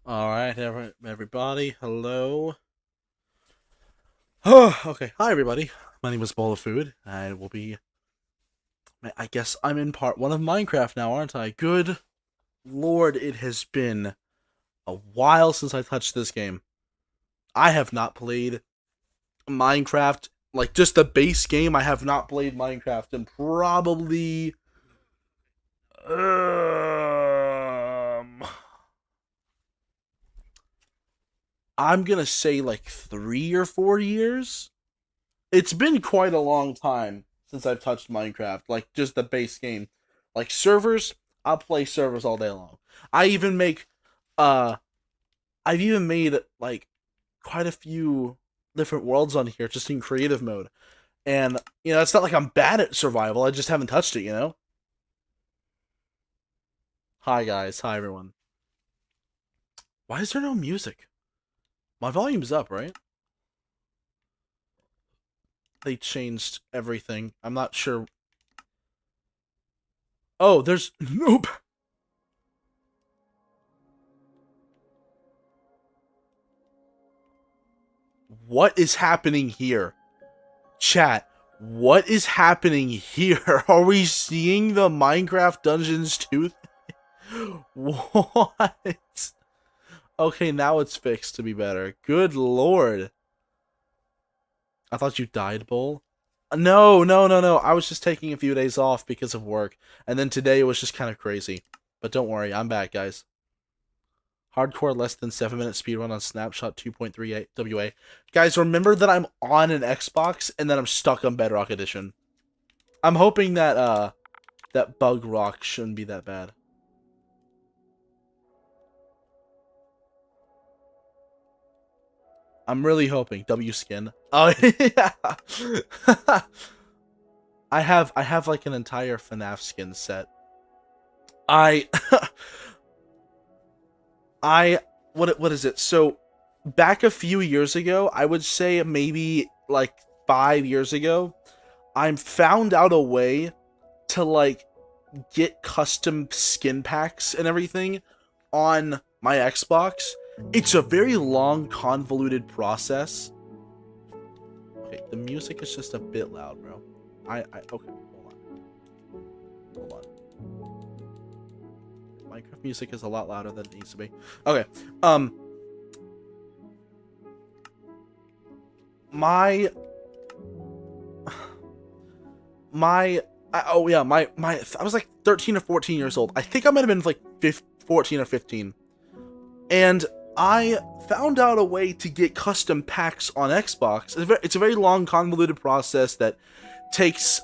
All right, everybody. Hello. Okay. Hi, everybody. My name is Bowl of Food. I will be. I guess I'm in part one of Minecraft now, aren't I? Good lord, it has been a while since I touched this game. I have not played Minecraft, like just the base game. I have not played Minecraft in probably. I'm gonna say like 3 or 4 years. It's been quite a long time since I've touched Minecraft, like just the base game. Like servers, I'll play servers all day long. I even make uh I've even made like quite a few different worlds on here just in creative mode. And it's not like I'm bad at survival, I just haven't touched it. Hi guys, hi everyone. Why is there no music? My volume's up, right? They changed everything. I'm not sure. Oh, there's nope. What is happening here? Chat, what is happening here? Are we seeing the Minecraft Dungeons 2? What? Okay, now it's fixed to be better. Good lord. I thought you died, Bull. No, no, no, no. I was just taking a few days off because of work. And then today it was just kind of crazy. But don't worry, I'm back, guys. Hardcore less than 7 minute speedrun on Snapshot 2.38 WA. Guys, remember that I'm on an Xbox and that I'm stuck on Bedrock Edition. I'm hoping that that bug rock shouldn't be that bad. I'm really hoping. W skin. Oh yeah. I have like an entire FNAF skin set. I I what is it? So back a few years ago, I would say maybe like 5 years ago, I found out a way to like get custom skin packs and everything on my Xbox. It's a very long, convoluted process. Okay, the music is just a bit loud, bro. Okay, hold on. Minecraft music is a lot louder than it needs to be. Okay, my oh yeah, I was like 13 or 14 years old. I think I might have been like 14 or 15. And I found out a way to get custom packs on Xbox. It's a very long, convoluted process that takes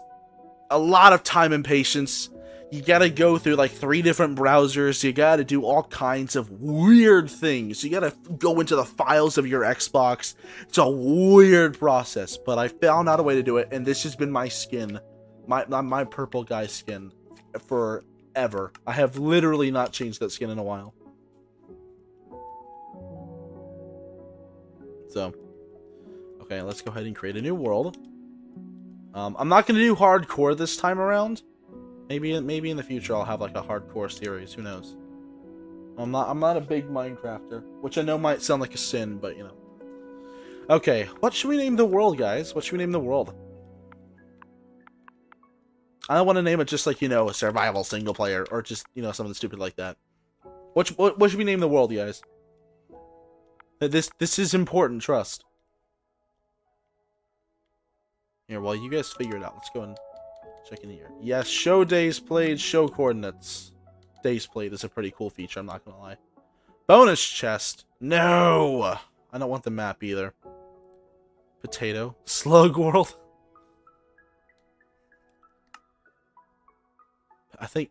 a lot of time and patience. You gotta go through like 3 different browsers. You gotta do all kinds of weird things. You gotta go into the files of your Xbox. It's a weird process, but I found out a way to do it, and this has been my skin, my purple guy skin, forever. I have literally not changed that skin in a while. So, okay, let's go ahead and create a new world. I'm not gonna do hardcore this time around. Maybe in the future I'll have like a hardcore series. Who knows? I'm not a big Minecrafter, which I know might sound like a sin, but you know. Okay, what should we name the world, guys? What should we name the world? I don't want to name it just like, a survival single player or just, something stupid like that. What should we name the world, guys? This is important, trust. Here, while you guys figure it out, let's go and check in here. Yes, show days played, show coordinates. Days played is a pretty cool feature, I'm not gonna lie. Bonus chest. No! I don't want the map either. Potato. Slug world.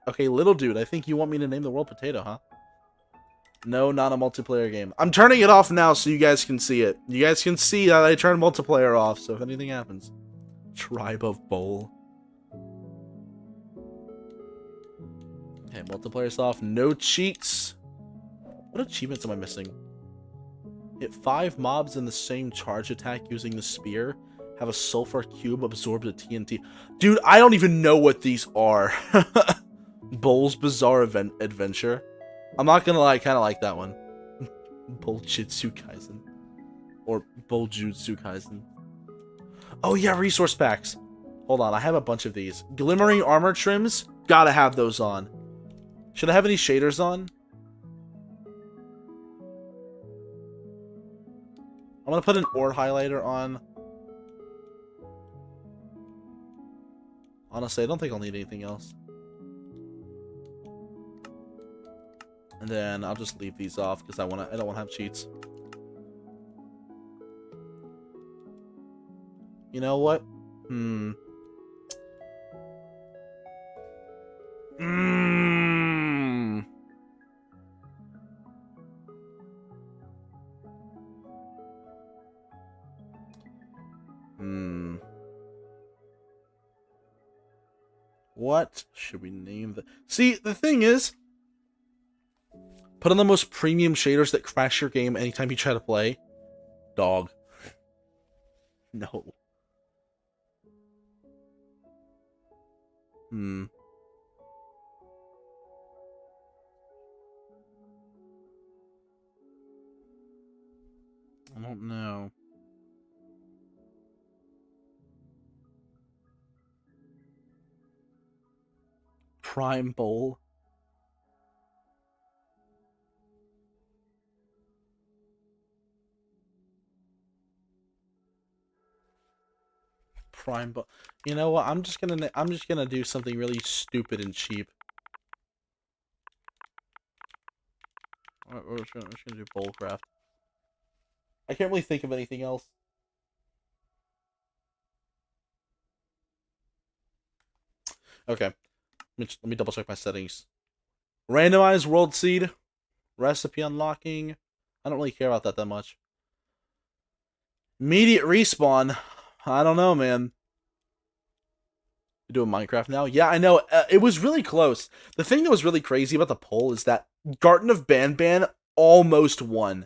Okay, little dude, I think you want me to name the world Potato, huh? No, not a multiplayer game. I'm turning it off now so you guys can see it. You guys can see that I turned multiplayer off, so if anything happens. Tribe of Bowl. Okay, multiplayer's off. No cheats. What achievements am I missing? Hit 5 mobs in the same charge attack using the spear. Have a sulfur cube absorb the TNT. Dude, I don't even know what these are. Bowl's Bizarre Adventure. I'm not gonna lie, I kind of like that one. Buljutsu Kaisen. Or Buljutsu Kaisen. Oh yeah, resource packs. Hold on, I have a bunch of these. Glimmering armor trims. Gotta have those on. Should I have any shaders on? I'm gonna put an ore highlighter on. Honestly, I don't think I'll need anything else. And then I'll just leave these off because I don't want to have cheats. You know what? Hmm. What should we name the... See, the thing is, put on the most premium shaders that crash your game anytime you try to play. Dog. No. I don't know. Prime Bowl. Prime Bowl. You know what? I'm just gonna do something really stupid and cheap. We're just gonna do Bowlcraft. I can't really think of anything else. Okay. Let me double check my settings. Randomized world seed. Recipe unlocking. I don't really care about that much. Immediate respawn. I don't know, man. You doing Minecraft now? Yeah, I know. It was really close. The thing that was really crazy about the poll is that Garden of Banban almost won.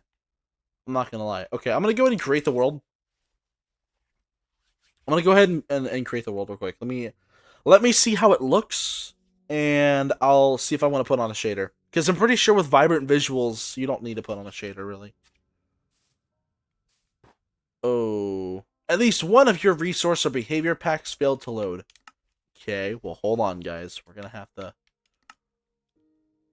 I'm not gonna lie. Okay, I'm gonna go ahead and create the world. I'm gonna go ahead and create the world real quick. Let me see how it looks, and I'll see if I want to put on a shader. Because I'm pretty sure with vibrant visuals, you don't need to put on a shader, really. Oh. At least one of your resource or behavior packs failed to load. Okay, well, hold on, guys. We're gonna have to...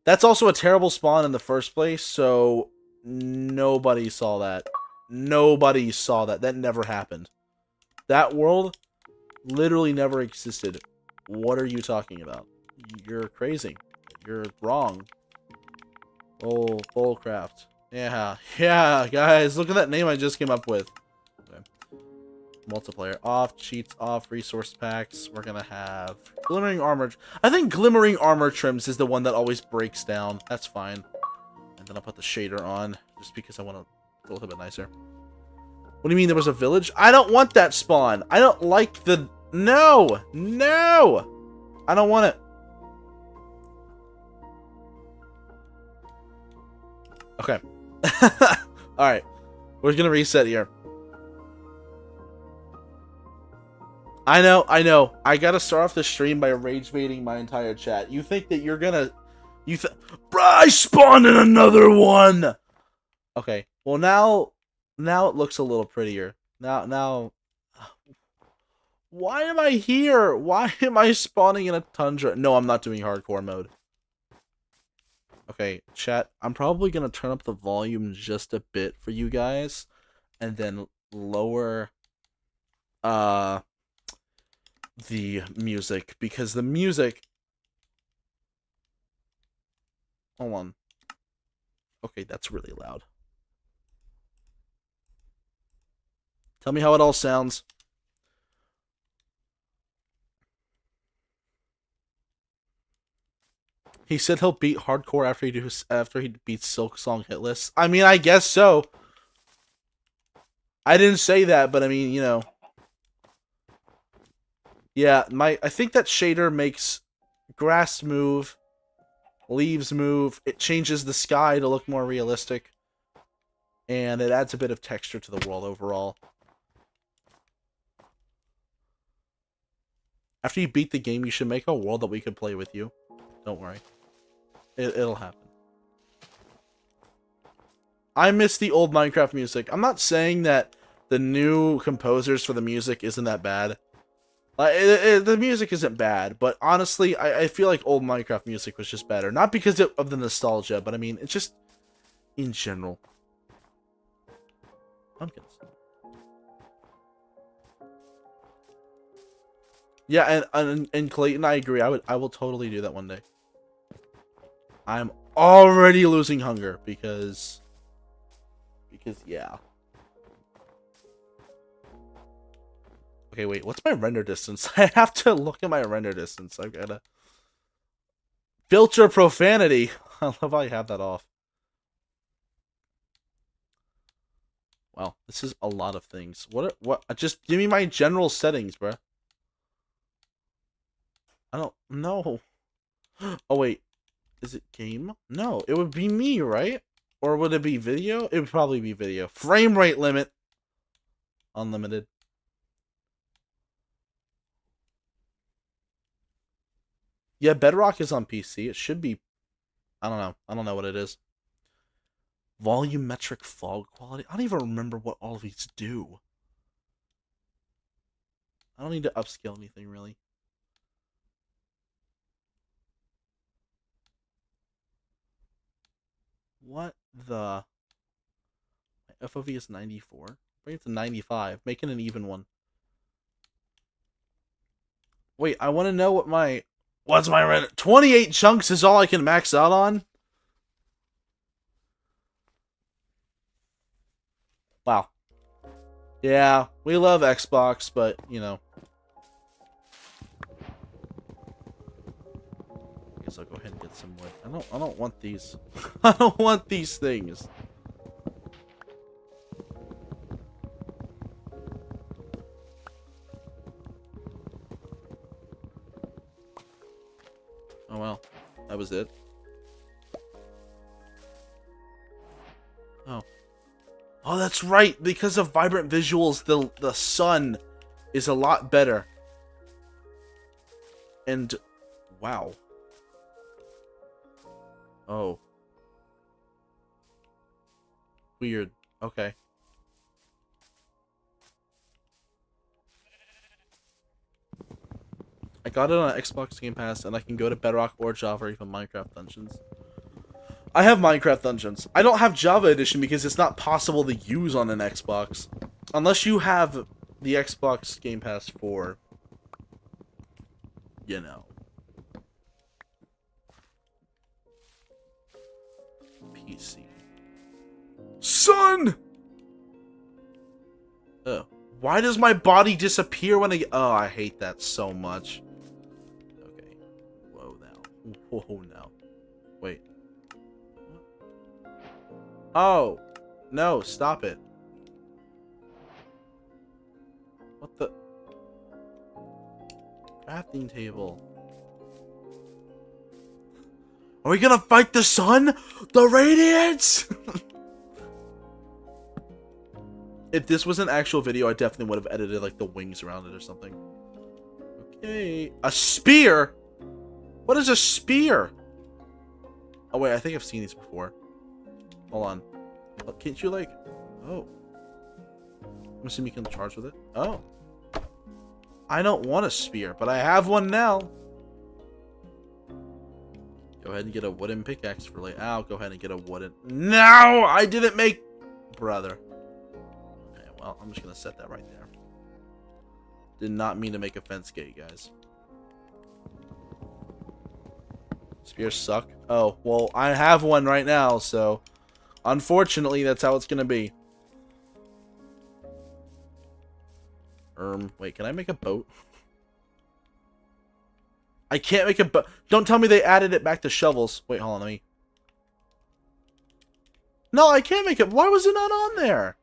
That's also a terrible spawn in the first place, so nobody saw that. Nobody saw that. That never happened. That world literally never existed. What are you talking about? You're crazy. You're wrong. Oh, Bullcraft. Yeah, guys, look at that name I just came up with. Okay. Multiplayer off, cheats off, resource packs. We're gonna have Glimmering Armor. I think Glimmering Armor Trims is the one that always breaks down. That's fine. And then I'll put the shader on, just because I want to go a little bit nicer. What do you mean there was a village? I don't want that spawn. I don't like the... No! No! I don't want it. Okay. Alright. We're gonna reset here. I know. I gotta start off the stream by rage baiting my entire chat. You think that you're gonna... Bruh, I spawned in another one! Okay. Well, now it looks a little prettier. Now... Why am I here? Why am I spawning in a tundra? No, I'm not doing hardcore mode. Okay, chat, I'm probably going to turn up the volume just a bit for you guys, and then lower the music, because the music... Hold on. Okay, that's really loud. Tell me how it all sounds. He said he'll beat hardcore after he beats Silk Song Hitless. I mean, I guess so. I didn't say that, but I mean, you know. Yeah, I think that shader makes grass move, leaves move. It changes the sky to look more realistic, and it adds a bit of texture to the world overall. After you beat the game, you should make a world that we could play with you. Don't worry. It'll happen. I miss the old Minecraft music. I'm not saying that the new composers for the music isn't that bad. The music isn't bad, but honestly, I feel like old Minecraft music was just better. Not because of the nostalgia, but I mean, it's just in general. Pumpkins. Yeah, and Clayton, I agree. I will totally do that one day. I'm already losing hunger because yeah. Okay, wait, what's my render distance? I have to look at my render distance. I've gotta filter profanity. I love how I have that off. Wow, this is a lot of things. What? Just give me my general settings, bruh. I don't know. Oh wait, is it game? No, it would be me, right? Or would it be video? It would probably be video. Frame rate limit. Unlimited. Yeah, Bedrock is on PC. It should be. I don't know. I don't know what it is. Volumetric fog quality. I don't even remember what all of these do. I don't need to upscale anything, really. What the? My FOV is 94. Bring it to 95. Make it an even one. Wait, I want to know what my... What's my render? 28 chunks is all I can max out on? Wow. Yeah, we love Xbox, but, you know. I guess I'll go ahead and get some wood. I don't want these. I don't want these things. Oh well. That was it. Oh. Oh, that's right. Because of vibrant visuals, the sun is a lot better. And wow. Oh. Weird. Okay. I got it on Xbox Game Pass, and I can go to Bedrock or Java or even Minecraft Dungeons. I have Minecraft Dungeons. I don't have Java Edition because it's not possible to use on an Xbox. Unless you have the Xbox Game Pass for, you know. PC. Son! Oh. Why does my body disappear when I... Oh, I hate that so much. Okay. Whoa, now. Whoa, now. Wait. Oh. No, stop it. What the... Crafting table. Are we gonna fight the sun? The radiance? If this was an actual video, I definitely would have edited like the wings around it or something. Okay. A spear? What is a spear? Oh wait, I think I've seen these before. Hold on. What, can't you like... Oh. I'm assuming you can charge with it. Oh. I don't want a spear, but I have one now. Go ahead and get a wooden pickaxe for later. I'll go ahead and get a wooden... No! I didn't make... Brother. Okay, well, I'm just gonna set that right there. Did not mean to make a fence gate, guys. Spears suck. Oh, well, I have one right now, so... Unfortunately, that's how it's gonna be. Wait, can I make a boat? I can't make a boat. Don't tell me they added it back to shovels. Wait, hold on, let me... No, I can't make it. Why was it not on there?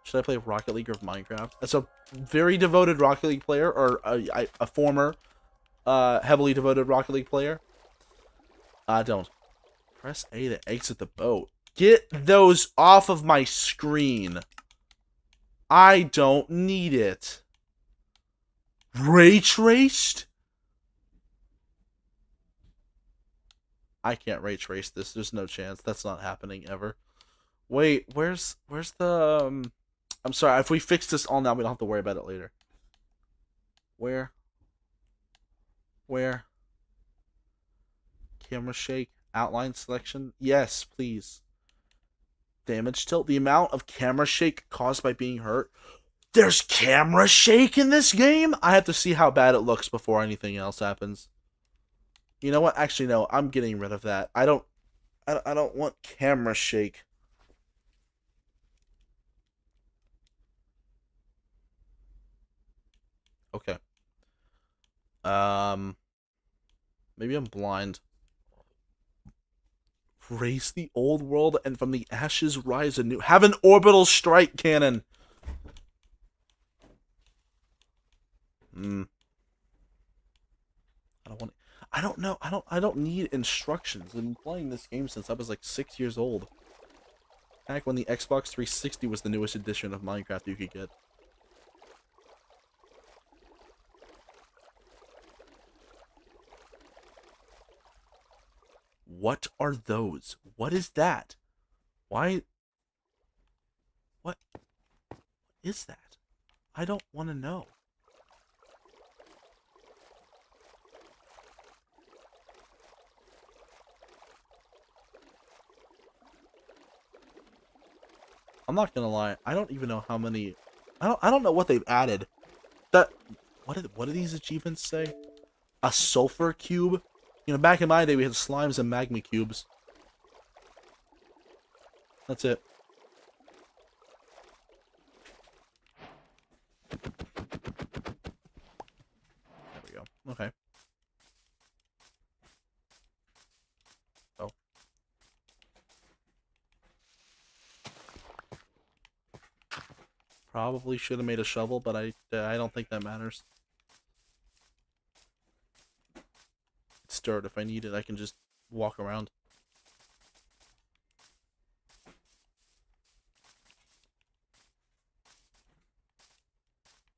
Should I play Rocket League or Minecraft? As a very devoted Rocket League player, or a former heavily devoted Rocket League player, I don't. Press A to exit the boat. Get those off of my screen. I don't need it. Ray traced? I can't ray trace this. There's no chance. That's not happening ever. Wait, where's the I'm sorry, if we fix this all now, we don't have to worry about it later. Where? Where? Camera shake, outline selection. Yes, please. Damage tilt. The amount of camera shake caused by being hurt. There's camera shake in this game? I have to see how bad it looks before anything else happens. You know what? Actually, no. I'm getting rid of that. I don't want camera shake. Okay. Maybe I'm blind. Raise the old world and from the ashes rise a new. Have an orbital strike cannon. I don't want. I don't know. I don't need instructions. I've been playing this game since I was like 6 years old. Back when the Xbox 360 was the newest edition of Minecraft you could get. What are those? What is that? Why? What is that? I don't want to know. I'm not gonna lie. I don't even know how many. I don't know what they've added. That what do these achievements say? A sulfur cube. You know, back in my day, we had slimes and magma cubes. That's it. There we go. Okay. Oh. Probably should have made a shovel, but I don't think that matters. It's dirt. If I need it, I can just walk around.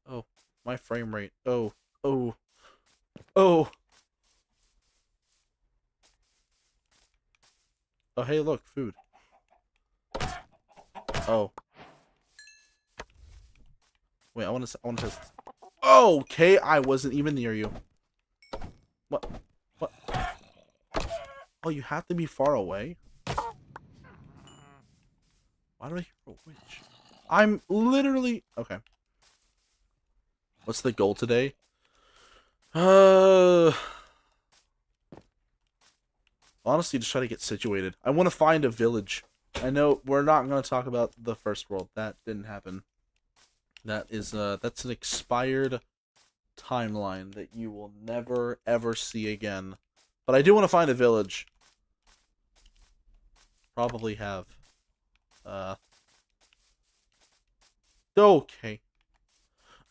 Oh, my frame rate. Oh, oh, oh. Oh, hey, look, food. Oh. Wait, I want to test. Oh, okay, I wasn't even near you. What? What? Oh, you have to be far away? Why do I hear a witch? I'm literally... Okay. What's the goal today? Honestly, just try to get situated. I want to find a village. I know we're not going to talk about the first world. That didn't happen. That is, that's an expired timeline that you will never, ever see again. But I do want to find a village. Probably have. Okay.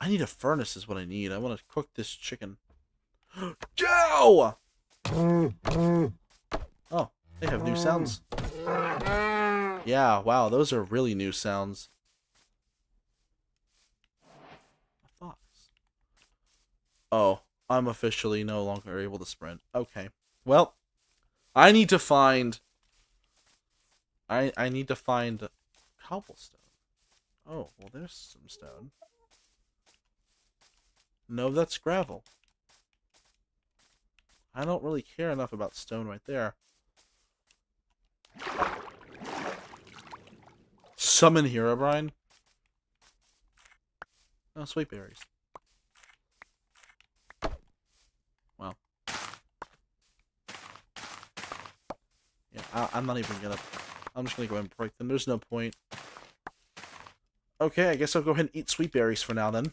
I need a furnace is what I need. I want to cook this chicken. Go! Oh, they have new sounds. Yeah, wow, those are really new sounds. A fox. Oh, I'm officially no longer able to sprint. Okay. Well, I need to find... I need to find cobblestone. Oh, well, there's some stone. No, that's gravel. I don't really care enough about stone right there. Summon Herobrine? Oh, sweet berries. Wow. Yeah, I'm not even gonna... I'm just gonna go ahead and break them. There's no point. Okay, I guess I'll go ahead and eat sweet berries for now then.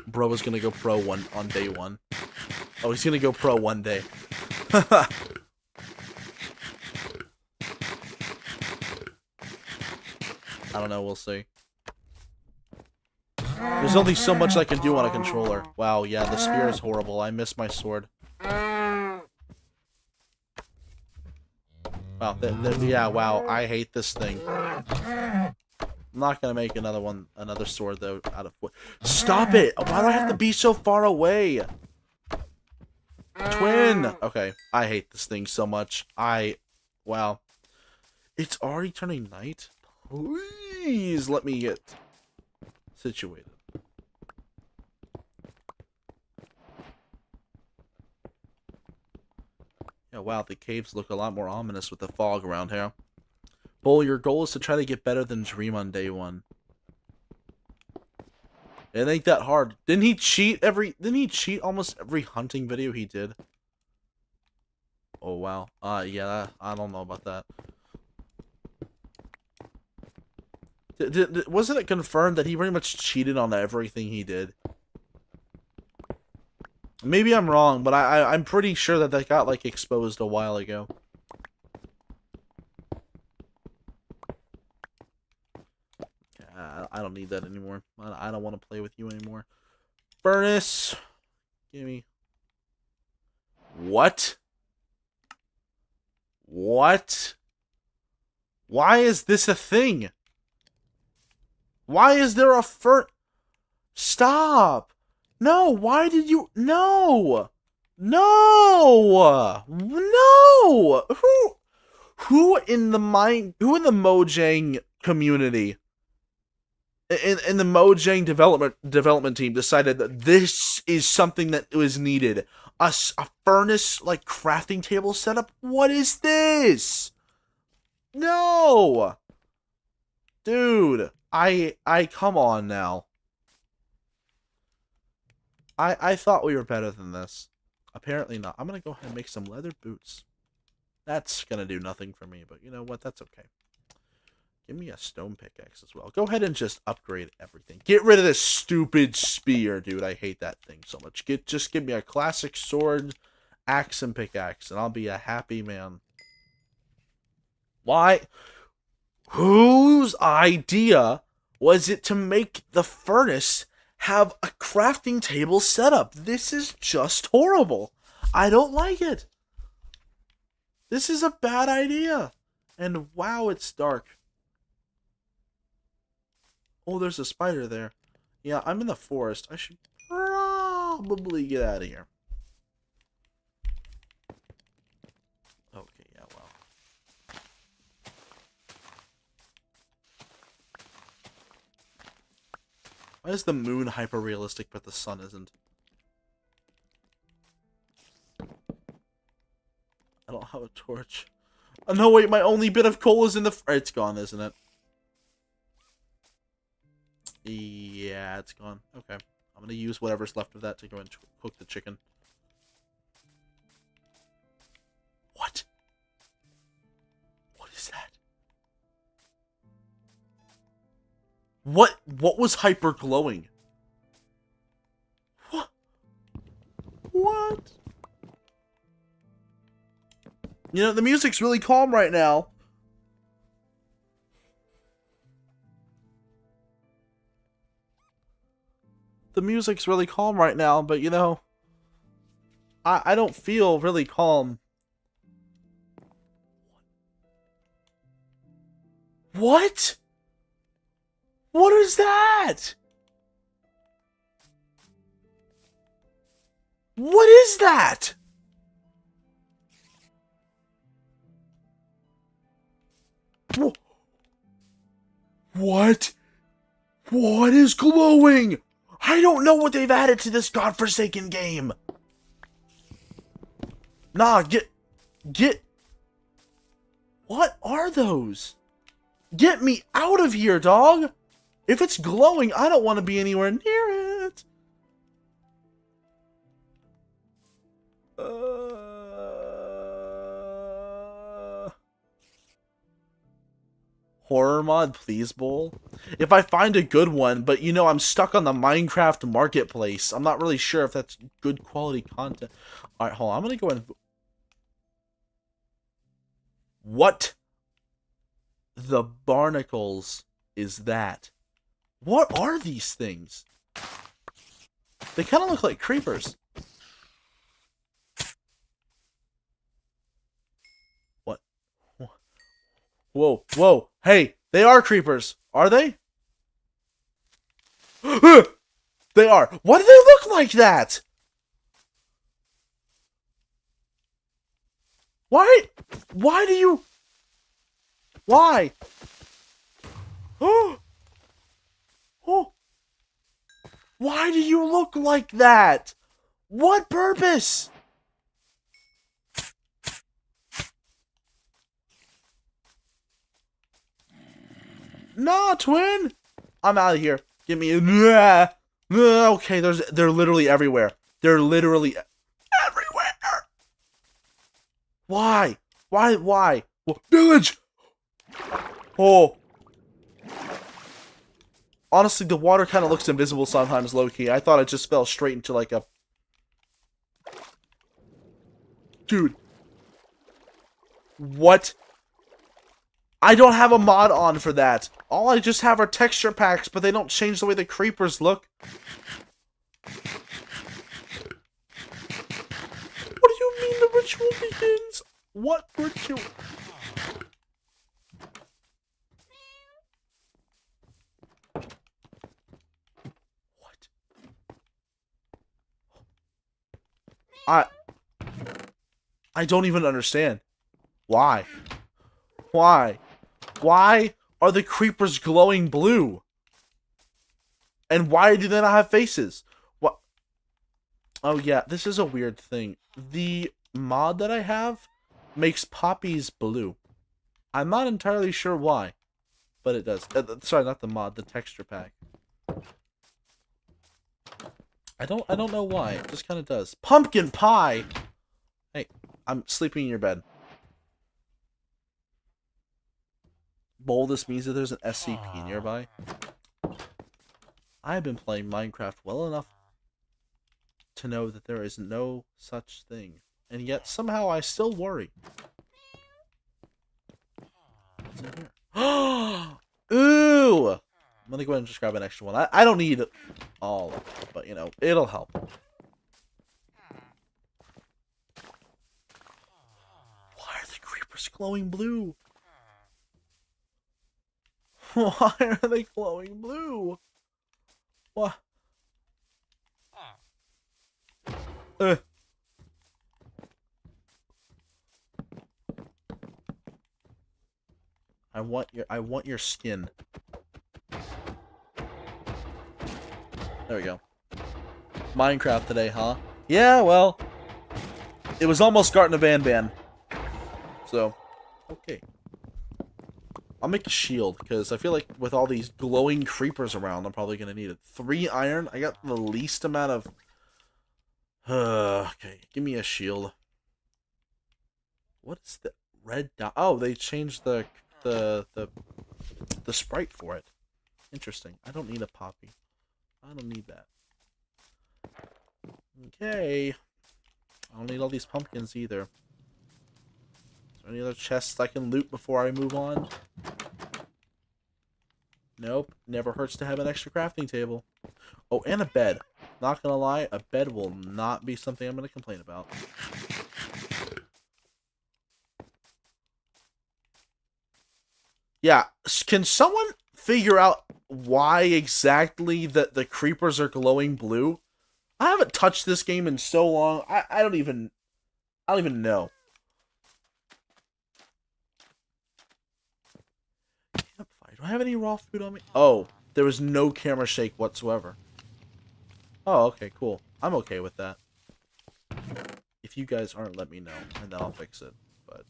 Bro is gonna go pro on day one. Oh, he's gonna go pro one day. I don't know, we'll see. There's only so much I can do on a controller. Wow, yeah, the spear is horrible. I miss my sword. Wow, yeah, wow, I hate this thing. I'm not gonna make another sword though out of wood. Stop it! Why do I have to be so far away? Twin! Okay, I hate this thing so much. Wow. It's already turning night? Please let me get situated. Yeah, wow, the caves look a lot more ominous with the fog around here. Bull, your goal is to try to get better than Dream on day one. It ain't that hard. Didn't he cheat almost every hunting video he did? Oh, wow. Yeah, I don't know about that. Wasn't it confirmed that he pretty much cheated on everything he did? Maybe I'm wrong, but I'm pretty sure that got, like, exposed a while ago. I don't need that anymore. I don't want to play with you anymore. Furnace! Gimme. What? What? Why is this a thing? Why is there a Stop! No, why did you... No! No! No! Who in the Mojang community, in the Mojang development team, decided that this is something that was needed? A furnace, like, crafting table setup? What is this? No! Dude, I come on now. I thought we were better than this. Apparently not. I'm gonna go ahead and make some leather boots. That's gonna do nothing for me, but you know what? That's okay. Give me a stone pickaxe as well. Go ahead and just upgrade everything. Get rid of this stupid spear, dude. I hate that thing so much. Just give me a classic sword, axe, and pickaxe, and I'll be a happy man. Why? Whose idea was it to make the furnace have a crafting table setup? This is just horrible. I don't like it. This is a bad idea. And wow, it's dark. Oh, there's a spider there. Yeah, I'm in the forest. I should probably get out of here. Okay, yeah, well. Why is the moon hyper-realistic but the sun isn't? I don't have a torch. Oh, no, wait, my only bit of coal is in the... It's gone, isn't it? Yeah, it's gone. Okay. I'm gonna use whatever's left of that to go and cook the chicken. What? What is that? What was hyper glowing? What? What? You know, the music's really calm right now. The music's really calm right now, but you know, I don't feel really calm. What? What is that? What is that? What? What is glowing? I don't know what they've added to this godforsaken game. Nah, get... What are those? Get me out of here, dog! If it's glowing, I don't want to be anywhere near it. Horror mod, please, Bull. If I find a good one, but you know, I'm stuck on the Minecraft marketplace. I'm not really sure if that's good quality content. Alright, hold on. I'm gonna go and... What the barnacles is that? What are these things? They kind of look like creepers. What? Whoa, whoa. Hey, they are creepers. Are they? They are. Why do they look like that? Why? Why do you... Why? Oh! Oh! Why do you look like that? What purpose? Nah, twin! I'm out of here. Give me a... Okay, they're literally everywhere. They're literally everywhere! Why? Why? Village! Oh. Honestly, the water kind of looks invisible sometimes, low-key. I thought it just fell straight into, like, a... Dude. What? I don't have a mod on for that. All I just have are texture packs, but they don't change the way the creepers look. What do you mean the ritual begins? What ritual? What? I don't even understand. Why? Why? Why are the creepers glowing blue? And why do they not have faces? What? Oh yeah, this is a weird thing. The mod that I have makes poppies blue. I'm not entirely sure why, but it does. Sorry, not the mod, the texture pack. I don't know why. It just kind of does. Pumpkin pie. Hey, I'm sleeping in your bed. Bold, this means that there's an SCP nearby. I have been playing Minecraft well enough to know that there is no such thing. And yet, somehow, I still worry. What's in here? Ooh! I'm gonna go ahead and just grab an extra one. I don't need all of it, but, you know, it'll help. Why are the creepers glowing blue? Why are they glowing blue? What? I want your skin. There we go. Minecraft today, huh? Yeah, well, it was almost Garten of Banban. So, okay. I'll make a shield, because I feel like with all these glowing creepers around, I'm probably going to need it. 3 iron? I got the least amount of... okay, give me a shield. What is the red dot? Oh, they changed the sprite for it. Interesting. I don't need a poppy. I don't need that. Okay. I don't need all these pumpkins either. Is there any other chests I can loot before I move on? Nope. Never hurts to have an extra crafting table. Oh, and a bed. Not gonna lie, a bed will not be something I'm gonna complain about. Yeah, can someone figure out why exactly the creepers are glowing blue? I haven't touched this game in so long. I don't even know. Campfire. Do I have any raw food on me? Oh, there was no camera shake whatsoever. Oh, okay, cool. I'm okay with that. If you guys aren't, let me know, and then I'll fix it. But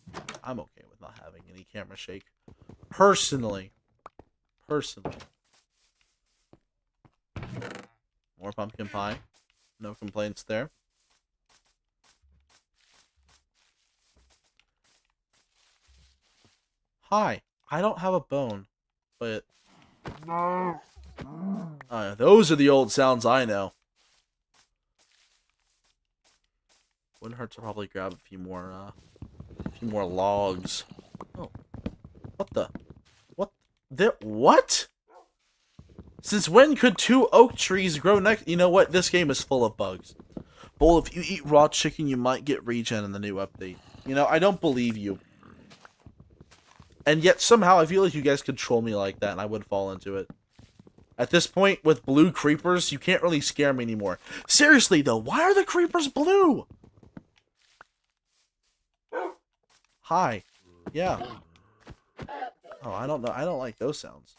I'm okay with not having any camera shake. Personally. More pumpkin pie. No complaints there. Hi. I don't have a bone, but... those are the old sounds I know. Wouldn't hurt to probably grab a few more logs. Oh. What the? What? What? Since when could 2 oak trees grow next? You know what? This game is full of bugs. Bull, if you eat raw chicken, you might get regen in the new update. You know, I don't believe you. And yet, somehow, I feel like you guys control me like that, and I would fall into it. At this point, with blue creepers, you can't really scare me anymore. Seriously, though, why are the creepers blue? Hi. Yeah. Oh, I don't know. I don't like those sounds.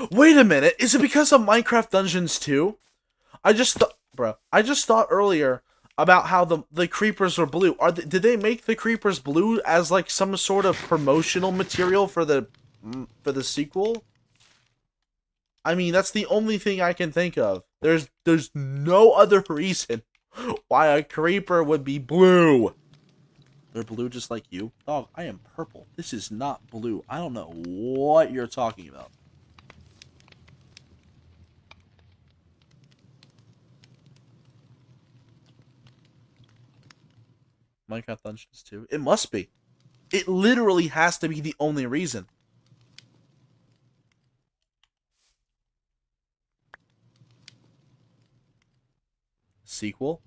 Wait a minute. Is it because of Minecraft Dungeons 2? I just thought, bro. I just thought earlier about how the creepers are blue. Did they make the creepers blue as like some sort of promotional material for the sequel? I mean, that's the only thing I can think of. There's no other reason why a creeper would be blue. They're blue just like you? Dog, I am purple. This is not blue. I don't know what you're talking about. Minecraft Dungeons 2? It must be. It literally has to be the only reason. Sequel?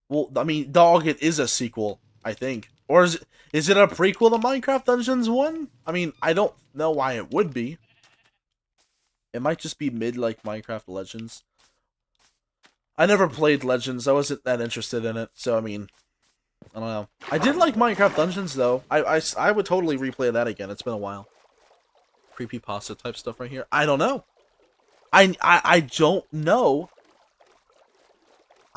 Well, I mean, dog, it is a sequel, I think. Or is it a prequel to Minecraft Dungeons 1? I mean, I don't know why it would be. It might just be mid like Minecraft Legends. I never played Legends. I wasn't that interested in it, so I mean, I don't know. I did like Minecraft Dungeons though. I would totally replay that again. It's been a while. Creepypasta type stuff right here. I don't know. I don't know.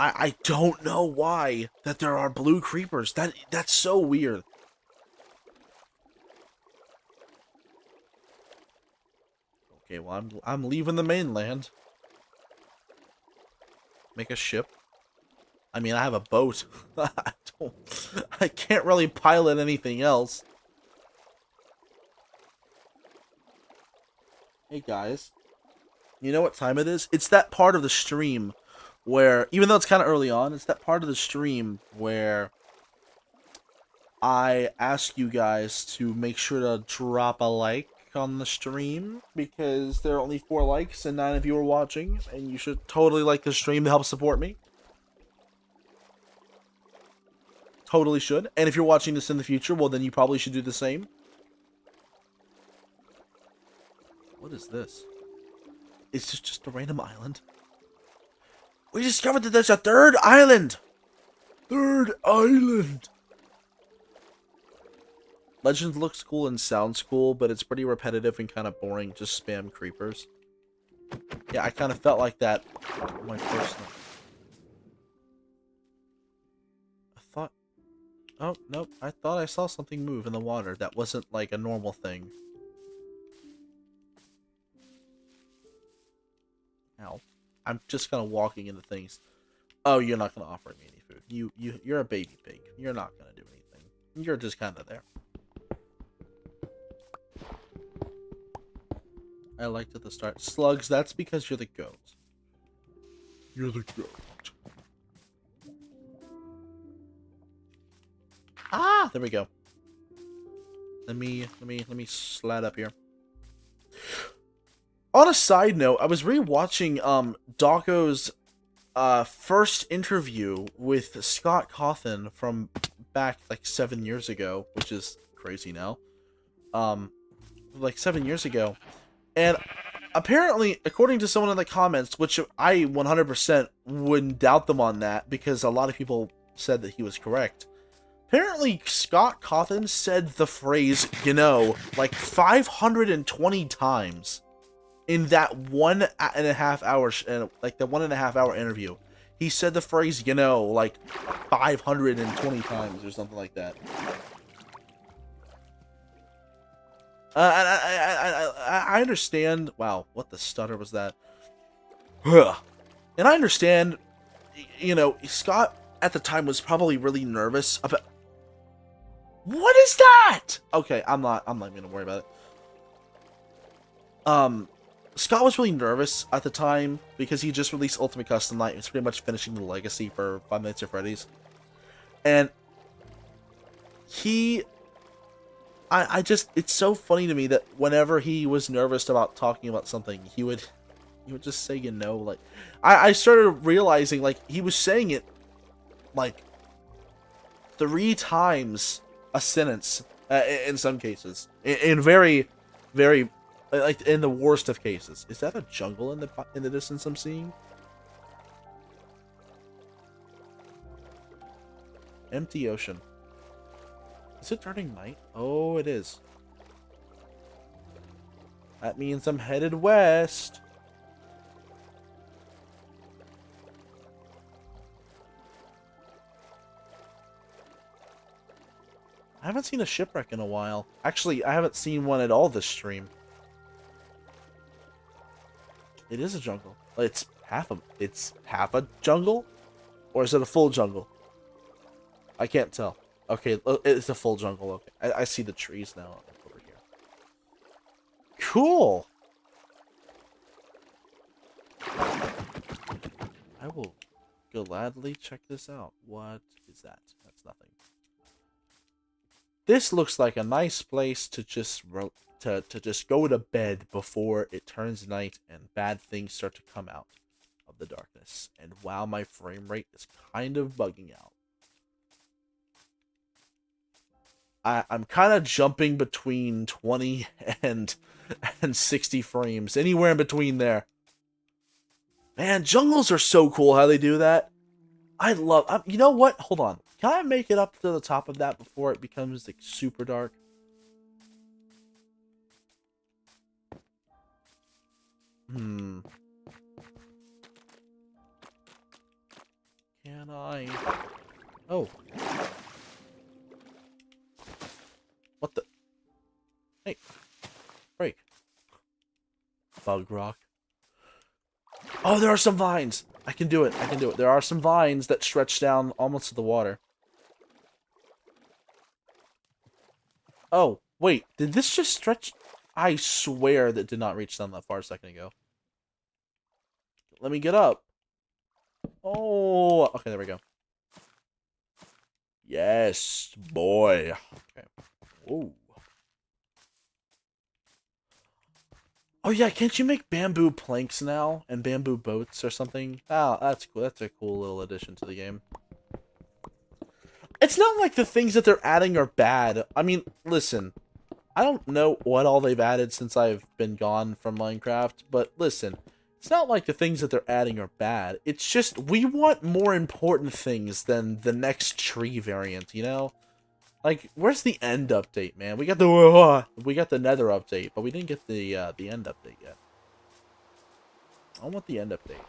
I don't know why that there are blue creepers. That's so weird. Okay, well I'm leaving the mainland. Make a ship. I mean, I have a boat. I can't really pilot anything else. Hey guys. You know what time it is? It's that part of the stream where, even though it's kind of early on, it's that part of the stream where I ask you guys to make sure to drop a like on the stream, because there are only 4 likes and 9 of you are watching, and you should totally like the stream to help support me. Totally should. And if you're watching this in the future, well, then you probably should do the same. What is this? Is this just a random island? We discovered that there's a 3rd island! 3rd island! Legends looks cool and sounds cool, but it's pretty repetitive and kind of boring. Just spam creepers. Yeah, I kind of felt like that on my first one. I thought... Oh, nope. I thought I saw something move in the water. That wasn't like a normal thing. Ow. I'm just kind of walking into things. Oh, you're not going to offer me any food. You're a baby pig. You're not going to do anything. You're just kind of there. I liked at the start. Slugs, that's because you're the goat. You're the goat. Ah, there we go. Let me slide up here. On a side note, I was rewatching Dawko's first interview with Scott Cawthon from back like 7 years ago, which is crazy now. Like 7 years ago. And apparently, according to someone in the comments, which I 100% wouldn't doubt them on that, because a lot of people said that he was correct. Apparently, Scott Cawthon said the phrase, you know, like 520 times in that 1.5 hours, like the 1.5 hour interview. He said the phrase, you know, like 520 times or something like that. I understand. Wow, what the stutter was that? And I understand, you know, Scott at the time was probably really nervous about. What is that? Okay, I'm not gonna worry about it. Scott was really nervous at the time because he just released Ultimate Custom Night. It's pretty much finishing the legacy for Five Nights at Freddy's, and I just, it's so funny to me that whenever he was nervous about talking about something, he would just say, you know, like, I started realizing, like, he was saying it, like, 3 times a sentence, in some cases. In very, very, like, in the worst of cases. Is that a jungle in the distance I'm seeing? Empty ocean. Is it turning night? Oh, it is. That means I'm headed west. I haven't seen a shipwreck in a while. Actually, I haven't seen one at all this stream. It is a jungle. It's half a jungle? Or is it a full jungle? I can't tell. Okay, it's a full jungle. Okay, I see the trees now over here. Cool! I will gladly check this out. What is that? That's nothing. This looks like a nice place to just just go to bed before it turns night and bad things start to come out of the darkness. And wow, my frame rate is kind of bugging out. I'm kind of jumping between 20 and 60 frames, anywhere in between there. Man, jungles are so cool how they do that. I love. You know what? Hold on. Can I make it up to the top of that before it becomes like super dark? Can I? Oh. What the? Hey. Break. Bug rock. Oh, there are some vines. I can do it. I can do it. There are some vines that stretch down almost to the water. Oh, wait. Did this just stretch? I swear that did not reach down that far a second ago. Let me get up. Oh, okay, there we go. Yes, boy. Okay. Whoa. Oh yeah, can't you make bamboo planks now and bamboo boats or something? Oh, that's cool. That's a cool little addition to the game. It's not like the things that they're adding are bad. I mean, listen, I don't know what all they've added since I've been gone from Minecraft, but listen, it's not like the things that they're adding are bad. It's just we want more important things than the next tree variant, you know? Like, where's the end update, man? We got the Nether update, but we didn't get the end update yet. I want the end update.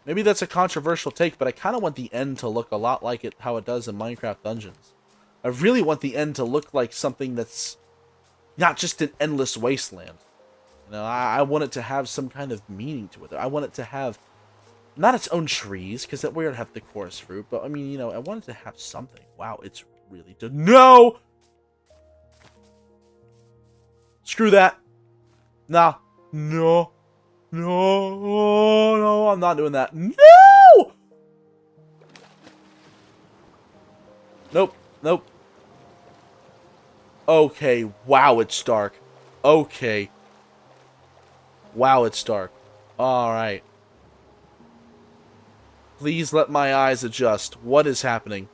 Maybe that's a controversial take, but I kind of want the end to look a lot like how it does in Minecraft Dungeons. I really want the end to look like something that's not just an endless wasteland. You know, I want it to have some kind of meaning to it. I want it to have not its own trees, because that way it'd have the chorus fruit, but I mean, you know, I wanted to have something. Wow, it's really no! Screw that. Nah. No. No. No, I'm not doing that. No! Nope. Nope. Okay. Wow, it's dark. Okay. Wow, it's dark. Alright. Please let my eyes adjust. What is happening?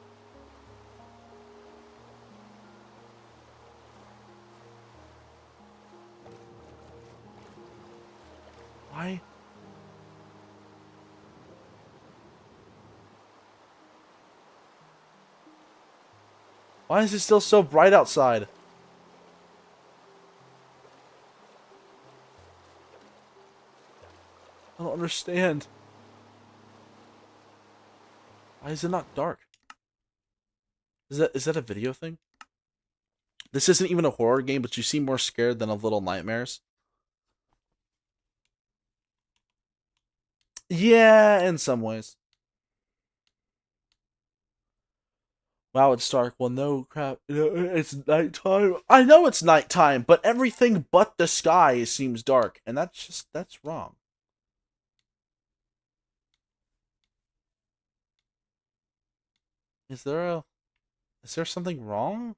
Why? Why is it still so bright outside? I don't understand. Why is it not dark? Is that a video thing? This isn't even a horror game, but you seem more scared than of Little Nightmares. Yeah, in some ways. Wow, it's dark. Well, no crap. It's nighttime. I know it's nighttime, but everything but the sky seems dark, and that's wrong. Is there something wrong?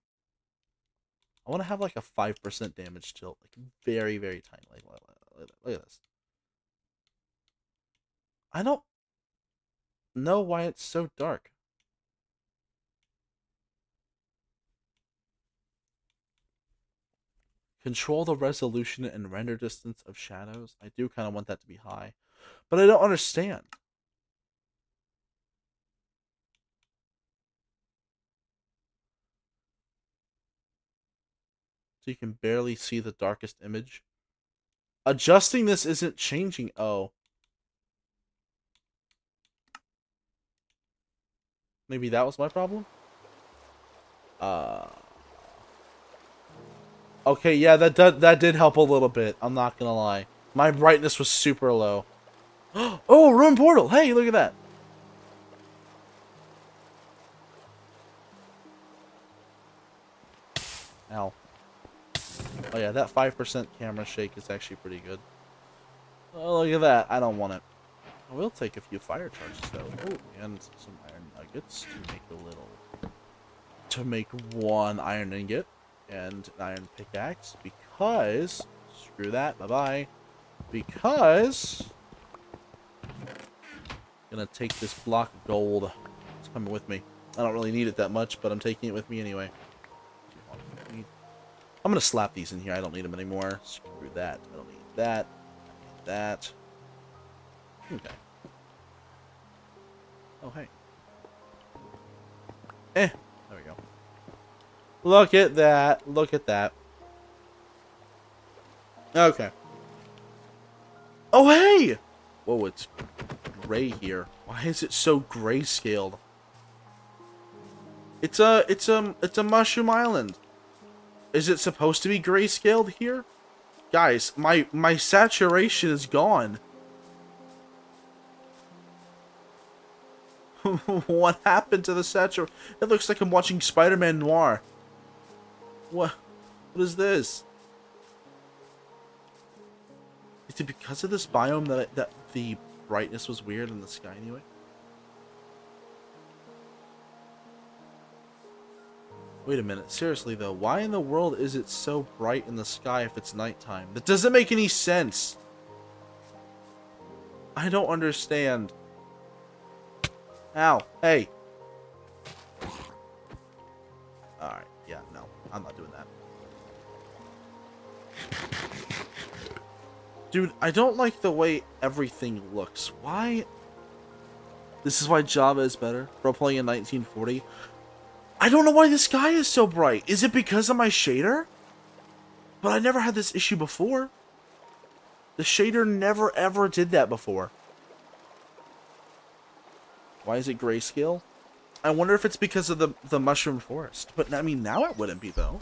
I want to have like a 5% damage tilt, like very, very tiny. Like, look at this. I don't know why it's so dark. Control the resolution and render distance of shadows. I do kind of want that to be high, but I don't understand. So you can barely see the darkest image. Adjusting this isn't changing. Oh. Maybe that was my problem? Okay, yeah, that did help a little bit. I'm not gonna lie. My brightness was super low. Oh, room portal! Hey, look at that. Ow. Oh yeah, that 5% camera shake is actually pretty good. Oh, look at that. I don't want it. I will take a few fire charges though. Oh, and some iron nuggets to make a little... To make one iron ingot and an iron pickaxe because... Screw that. Bye-bye. Because... I'm gonna take this block of gold. It's coming with me. I don't really need it that much, but I'm taking it with me anyway. I'm gonna slap these in here. I don't need them anymore. Screw that. I don't need that. I need that. Okay. Oh, hey. There we go. Look at that. Look at that. Okay. Oh, hey! Whoa, it's gray here. Why is it so grayscaled? It's a mushroom island. Is it supposed to be grayscaled here? Guys, my saturation is gone. What happened to the saturation? It looks like I'm watching Spider-Man Noir. What is this? Is it because of this biome that the brightness was weird in the sky anyway? Wait a minute, seriously though, why in the world is it so bright in the sky if it's nighttime? That doesn't make any sense. I don't understand. Ow, hey. Alright, yeah, no, I'm not doing that. Dude, I don't like the way everything looks. Why? This is why Java is better. Bro, playing in 1940. I don't know why the sky is so bright. Is it because of my shader? But I never had this issue before. The shader never ever did that before. Why is it grayscale? I wonder if it's because of the mushroom forest. But I mean, now it wouldn't be though.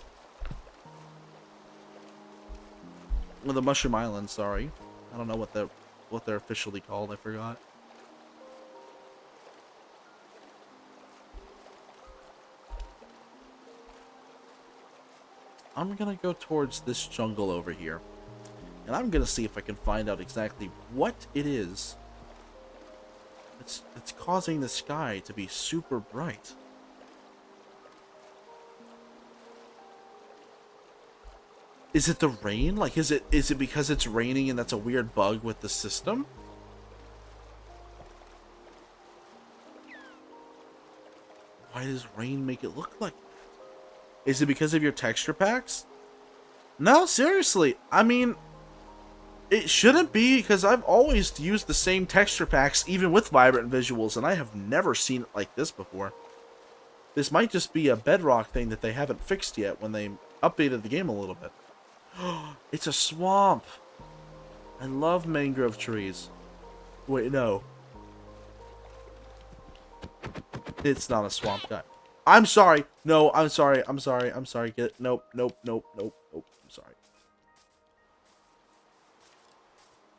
Well, the Mushroom Island, sorry. I don't know what they're officially called, I forgot. I'm gonna go towards this jungle over here. And I'm gonna see if I can find out exactly what it is. It's causing the sky to be super bright. Is it the rain? Like, is it because it's raining and that's a weird bug with the system? Why does rain make it look like that? Is it because of your texture packs? No, seriously. I mean, it shouldn't be, because I've always used the same texture packs, even with vibrant visuals, and I have never seen it like this before. This might just be a Bedrock thing that they haven't fixed yet when they updated the game a little bit. It's a swamp. I love mangrove trees. Wait, no. It's not a swamp, guy. I'm sorry. No, I'm sorry. I'm sorry. I'm sorry. Get it? Nope. Nope. Nope. Nope. Nope. I'm sorry.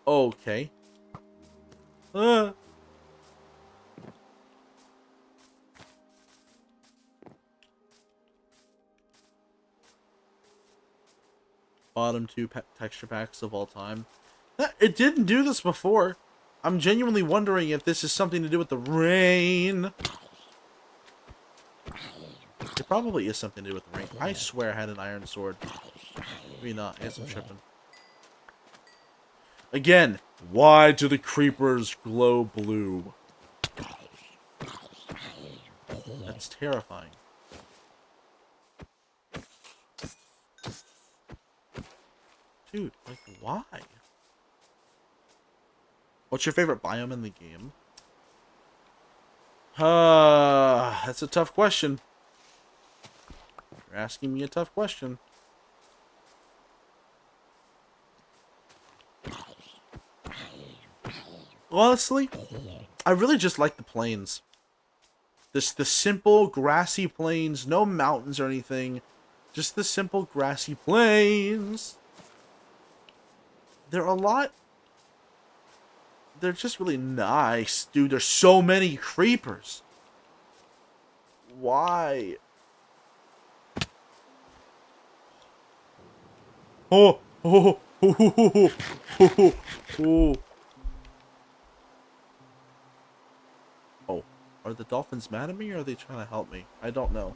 Okay. Bottom two texture packs of all time. It didn't do this before. I'm genuinely wondering if this is something to do with the rain. It probably is something to do with the rain. I swear I had an iron sword. Maybe not. I guess I'm tripping. Again, why do the creepers glow blue? That's terrifying. Dude, like, why? What's your favorite biome in the game? That's a tough question. You're asking me a tough question. Honestly, I really just like the plains. The simple grassy plains, no mountains or anything. Just the simple grassy plains. They're a lot. They're just really nice. Dude, there's so many creepers. Why? Oh, oh, oh, oh, oh, oh. Oh, are the dolphins mad at me or are they trying to help me? I don't know.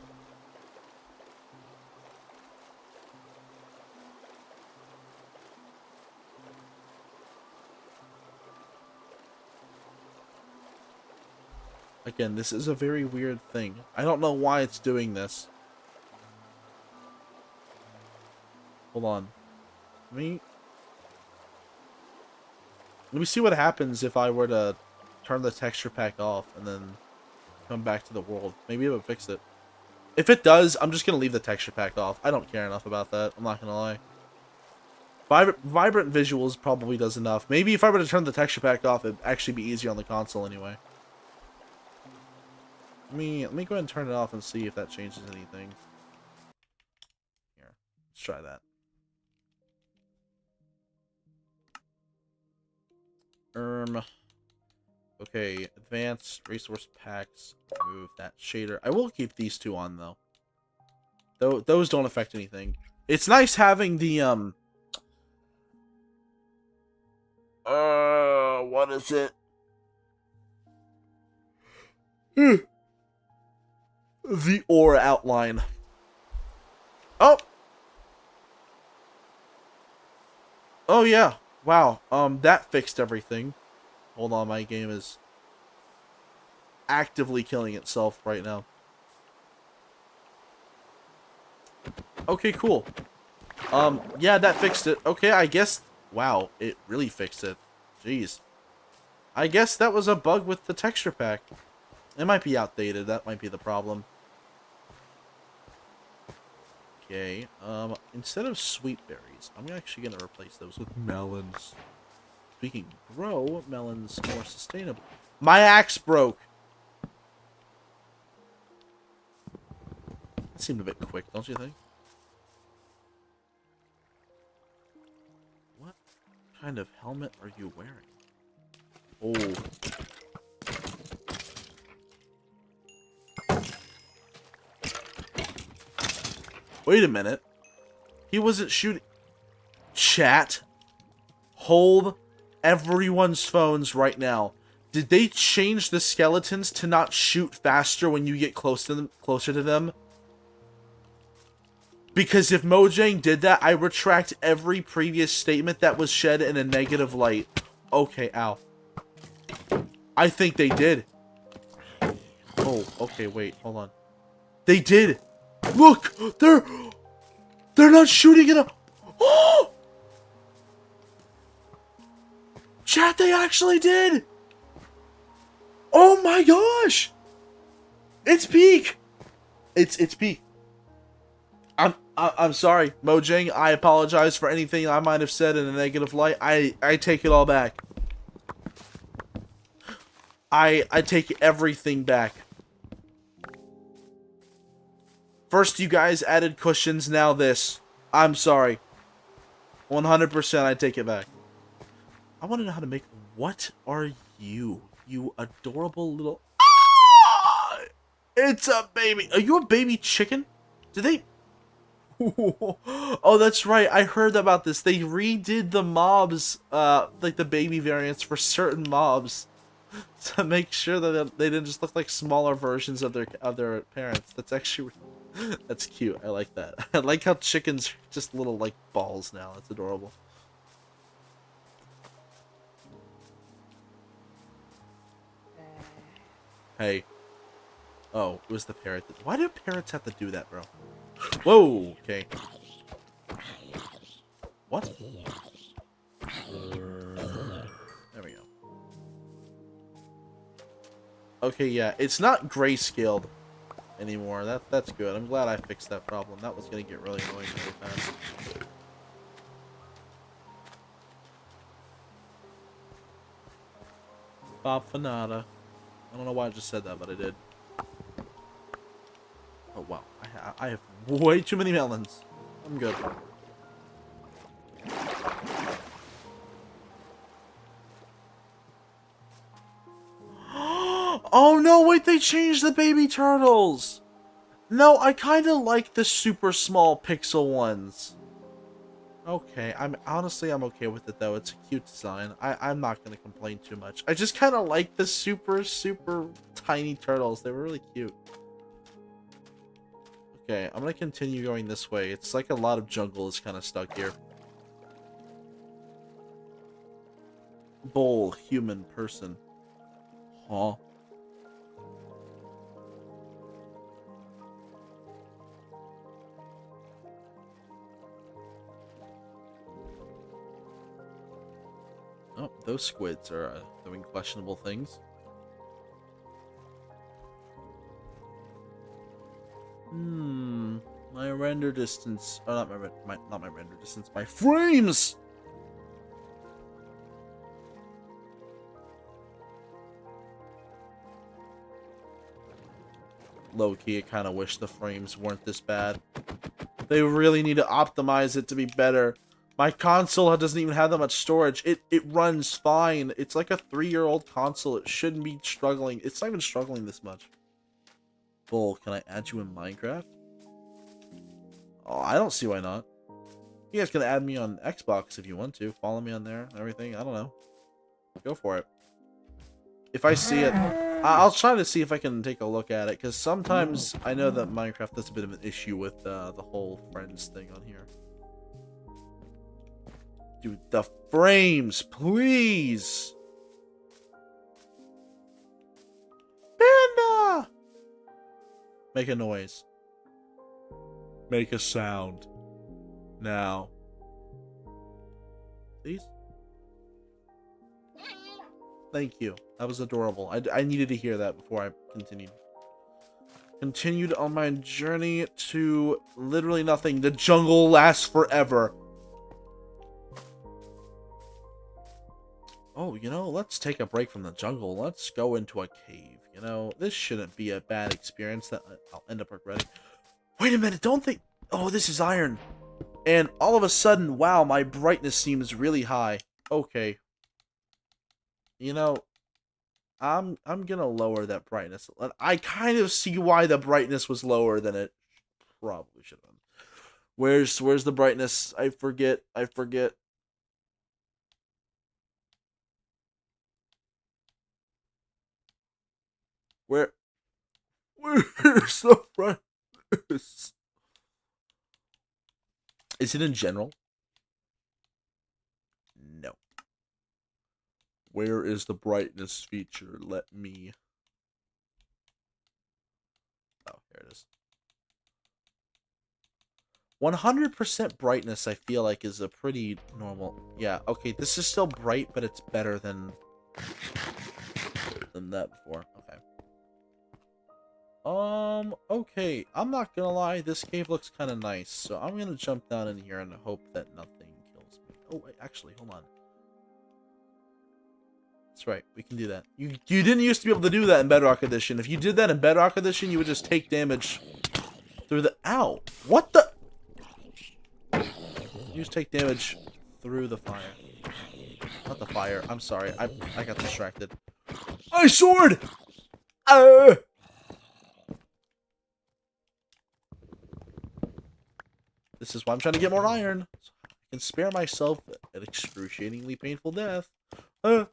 Again, this is a very weird thing. I don't know why it's doing this. Hold on. Let me see what happens if I were to turn the texture pack off and then come back to the world. Maybe it would fix it. If it does, I'm just going to leave the texture pack off. I don't care enough about that. I'm not going to lie. Vibrant visuals probably does enough. Maybe if I were to turn the texture pack off, it'd actually be easier on the console anyway. Let me go ahead and turn it off and see if that changes anything. Here, let's try that. Okay, advanced resource packs. Remove that shader. I will keep these two on though. Those don't affect anything. It's nice having the what is it? The aura outline. Oh. Oh yeah. Wow. That fixed everything. Hold on, my game is actively killing itself right now. Okay, cool. Yeah, that fixed it. Okay, I guess... Wow, it really fixed it. Jeez. I guess that was a bug with the texture pack. It might be outdated. That might be the problem. Okay, instead of sweet berries, I'm actually going to replace those with melons. We can grow melons more sustainably. My axe broke! That seemed a bit quick, don't you think? What kind of helmet are you wearing? Oh. Wait a minute. He wasn't shooting... Chat. Hold everyone's phones right now. Did they change the skeletons to not shoot faster when you get closer to them? Because if Mojang did that, I retract every previous statement that was shed in a negative light. Okay, ow. I think they did. Oh, okay, wait, hold on. They did. Look, they're not shooting it up. Oh! Chat, they actually did. Oh my gosh. It's peak. It's peak. I'm sorry, Mojang. I apologize for anything I might have said in a negative light. I take it all back. I take everything back. First you guys added cushions, now this. I'm sorry. 100% I take it back. I want to know how to make... What are you? You adorable little... Ah! It's a baby. Are you a baby chicken? Did they... Oh, that's right. I heard about this. They redid the mobs, like the baby variants for certain mobs to make sure that they didn't just look like smaller versions of their parents. That's actually... That's cute. I like that. I like how chickens are just little, like, balls now. That's adorable. Hey. Oh, it was the parrot. Why do parrots have to do that, bro? Whoa! Okay. What? There we go. Okay, yeah. It's not grayscaled anymore. That's good. I'm glad I fixed that problem. That was gonna get really annoying really fast. Bob Fanata. I don't know why I just said that, but I did. Oh wow, I have way too many melons. I'm good. Oh no, wait, they changed the baby turtles! No, I kinda like the super small pixel ones. Okay, I'm okay with it though. It's a cute design. I'm not gonna complain too much. I just kinda like the super tiny turtles. They were really cute. Okay, I'm gonna continue going this way. It's like a lot of jungle is kinda stuck here. Bull, human, person. Huh? Oh, those squids are doing questionable things. My render distance. Oh, not my render distance. My frames. Low key, I kind of wish the frames weren't this bad. They really need to optimize it to be better. My console doesn't even have that much storage. It runs fine. It's like a 3-year-old console. It shouldn't be struggling. It's not even struggling this much. Bull, can I add you in Minecraft? Oh, I don't see why not. You guys can add me on Xbox if you want to. Follow me on there and everything. I don't know. Go for it. If I see it, I'll try to see if I can take a look at it. Because sometimes I know that Minecraft has a bit of an issue with the whole friends thing on here. Dude, the frames, please! Panda! Make a noise. Make a sound. Now. Please? Thank you. That was adorable. I needed to hear that before I continued. Continued on my journey to literally nothing. The jungle lasts forever. Oh, you know, let's take a break from the jungle. Let's go into a cave. You know, this shouldn't be a bad experience that I'll end up regretting. Wait a minute, don't think... Oh, this is iron. And all of a sudden, wow, my brightness seems really high. Okay. You know, I'm gonna lower that brightness. I kind of see why the brightness was lower than it probably should have been. Where's the brightness? I forget. Where's the brightness? Is it in general? No. Where is the brightness feature? Let me... Oh, here it is. 100% brightness, I feel like, is a pretty normal... Yeah, okay, this is still bright, but it's better than that before. Okay. Okay, I'm not gonna lie, this cave looks kind of nice, so I'm gonna jump down in here and hope that nothing kills me. Oh, wait, actually, hold on. That's right, we can do that. You didn't used to be able to do that in Bedrock Edition. If you did that in Bedrock Edition, you would just take damage through the... Ow! What the... You just take damage through the fire. Not the fire, I'm sorry, I got distracted. My sword! This is why I'm trying to get more iron. So I can spare myself an excruciatingly painful death. Win.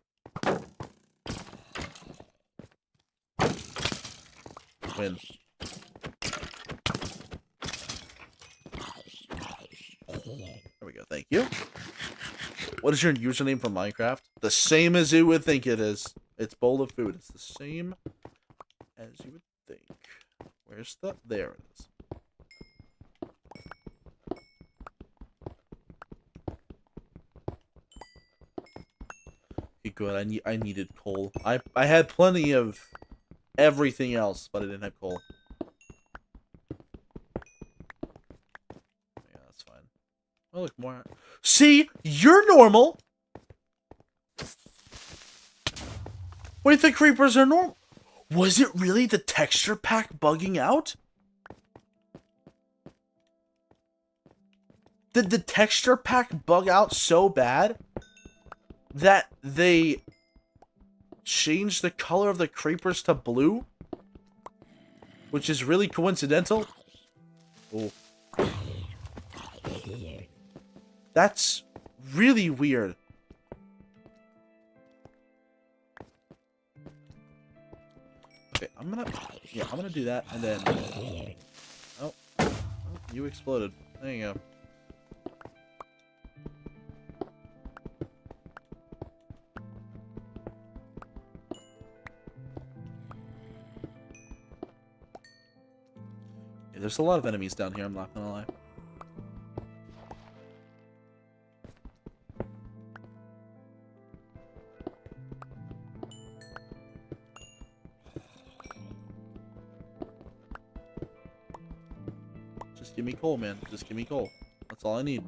There we go, thank you. What is your username for Minecraft? The same as you would think it is. It's bowl of food. It's the same as you would think. Where's the... There it is. Okay, good. I needed coal. I had plenty of everything else, but I didn't have coal. Yeah, that's fine. Oh, look, more... See? You're normal! Wait, the creepers are normal. Was it really the texture pack bugging out? Did the texture pack bug out so bad that they changed the color of the creepers to blue? Which is really coincidental. Oh. That's really weird. Okay, I'm gonna do that, and then... Oh, you exploded. There you go. Yeah, there's a lot of enemies down here, I'm not gonna lie. Just give me coal, man. Just give me coal. That's all I need.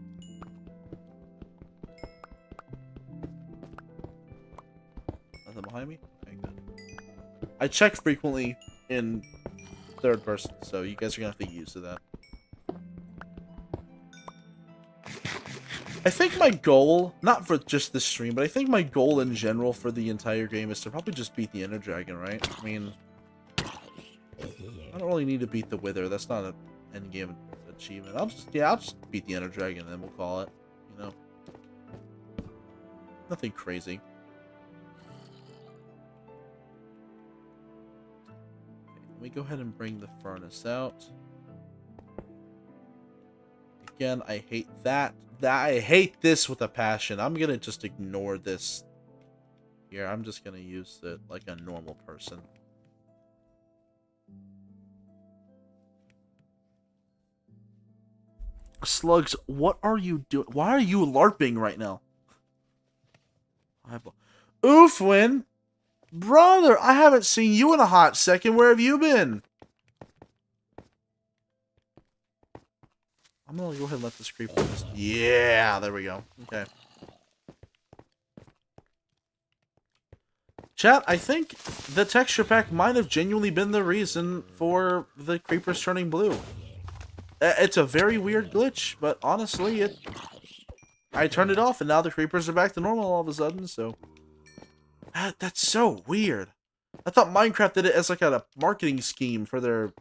Nothing behind me? Okay, good. I check frequently in third person, so you guys are gonna have to get used to that. I think my goal, not for just this stream, but I think my goal in general for the entire game is to probably just beat the Ender Dragon, right? I mean, I don't really need to beat the Wither. That's not an endgame achievement. I'll just beat the Ender Dragon and then we'll call it, you know. Nothing crazy. Okay, let me go ahead and bring the furnace out. Again, I hate that. I hate this with a passion. I'm gonna just ignore this here. I'm just gonna use it like a normal person. Slugs, what are you doing? Why are you LARPing right now? Oofwin? Brother, I haven't seen you in a hot second. Where have you been? I'm gonna go ahead and let this creep. Yeah, there we go. Okay. Chat, I think the texture pack might have genuinely been the reason for the creepers turning blue. It's a very weird glitch, but honestly, I turned it off and now the creepers are back to normal all of a sudden, so... That's so weird. I thought Minecraft did it as like a marketing scheme for their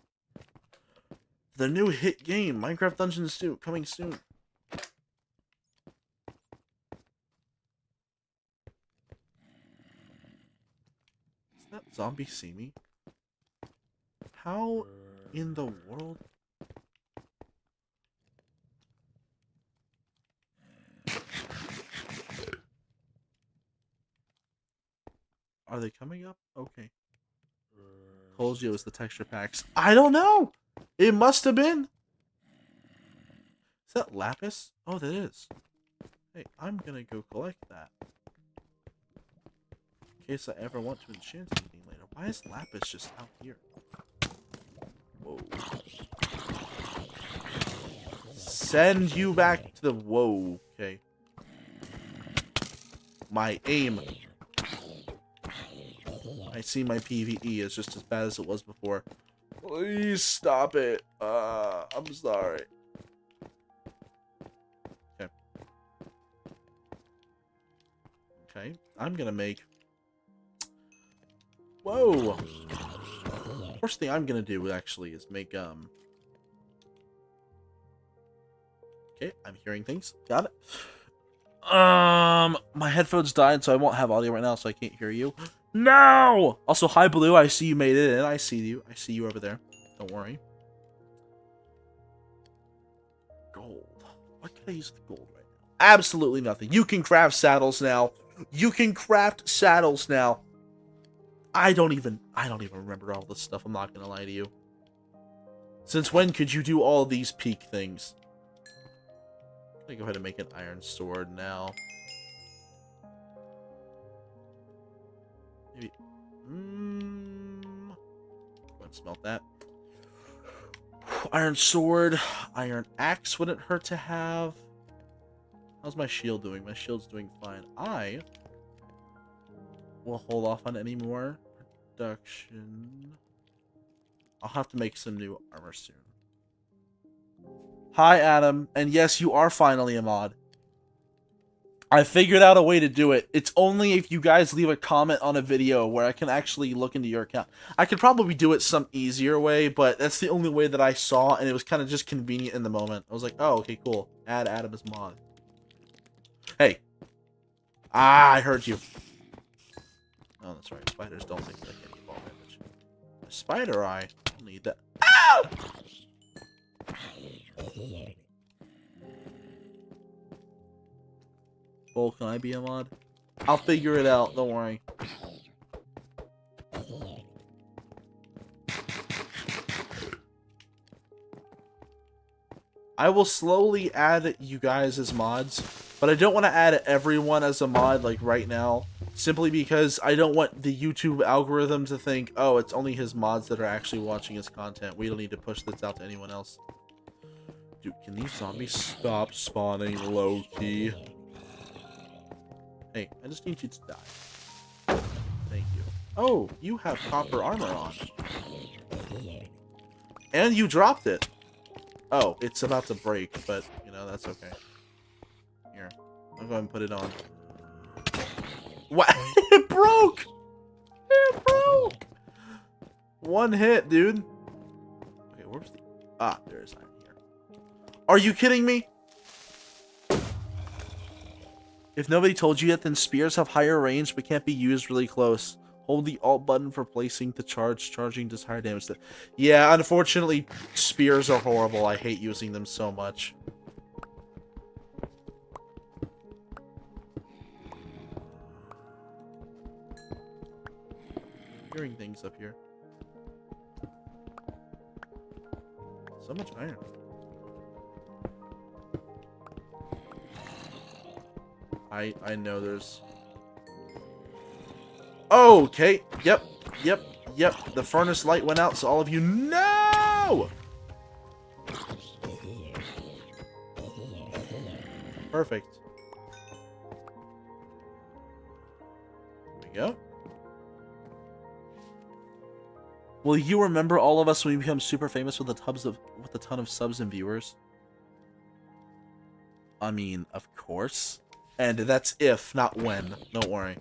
new hit game, Minecraft Dungeons 2, coming soon. Does that zombie see me? How in the world? Are they coming up? Okay. Told you it was the texture packs. I don't know! It must have been. Is that lapis? Oh, that is. Hey, I'm gonna go collect that. In case I ever want to enchant anything later. Why is lapis just out here? Whoa. Send you back to the... Whoa. Okay. My aim. I see my PvE is just as bad as it was before. Please stop it. I'm sorry. Okay. Okay. I'm gonna make... Whoa! First thing I'm gonna do, actually, is make, Okay, I'm hearing things. Got it. My headphones died, so I won't have audio right now, so I can't hear you. No! Also, hi, Blue. I see you made it in. I see you. I see you over there. Don't worry. Gold. What can I use with gold right now? Absolutely nothing. You can craft saddles now. You can craft saddles now. I don't even remember all this stuff. I'm not gonna lie to you. Since when could you do all these peak things? I'm gonna go ahead and make an iron sword now. Maybe. Let's smelt that. Iron sword, iron axe wouldn't hurt to have. How's my shield doing? My shield's doing fine. we'll hold off on any more production. I'll have to make some new armor soon. Hi, Adam. And yes, you are finally a mod. I figured out a way to do it. It's only if you guys leave a comment on a video where I can actually look into your account. I could probably do it some easier way, but that's the only way that I saw, and it was kind of just convenient in the moment. I was like, oh, okay, cool. Add Adam as mod. Hey. Ah, I heard you. Oh, that's right. Spiders don't think they can evolve damage. A spider eye. I'll need that. Ow! Bull, can I be a mod? I'll figure it out, don't worry. I will slowly add you guys as mods, but I don't want to add everyone as a mod like right now, simply because I don't want the YouTube algorithm to think, oh, it's only his mods that are actually watching his content. We don't need to push this out to anyone else. Dude, can these zombies stop spawning low-key? Hey, I just need you to die. Thank you. Oh, you have copper armor on. And you dropped it. Oh, it's about to break, but, you know, that's okay. Here, I'll go ahead and put it on. What? It broke! It broke! One hit, dude. Okay, where's the... Ah, there's iron here. Are you kidding me? If nobody told you yet, then spears have higher range but can't be used really close. Hold the alt button for placing the charge. Charging does higher damage. Yeah, unfortunately, spears are horrible. I hate using them so much. Hearing things up here. So much iron. I know there's... Oh, okay. Yep. The furnace light went out, so all of you know! Perfect. There we go. Will you remember all of us when we become super famous with a ton of subs and viewers? I mean, of course. And that's if, not when. Don't worry.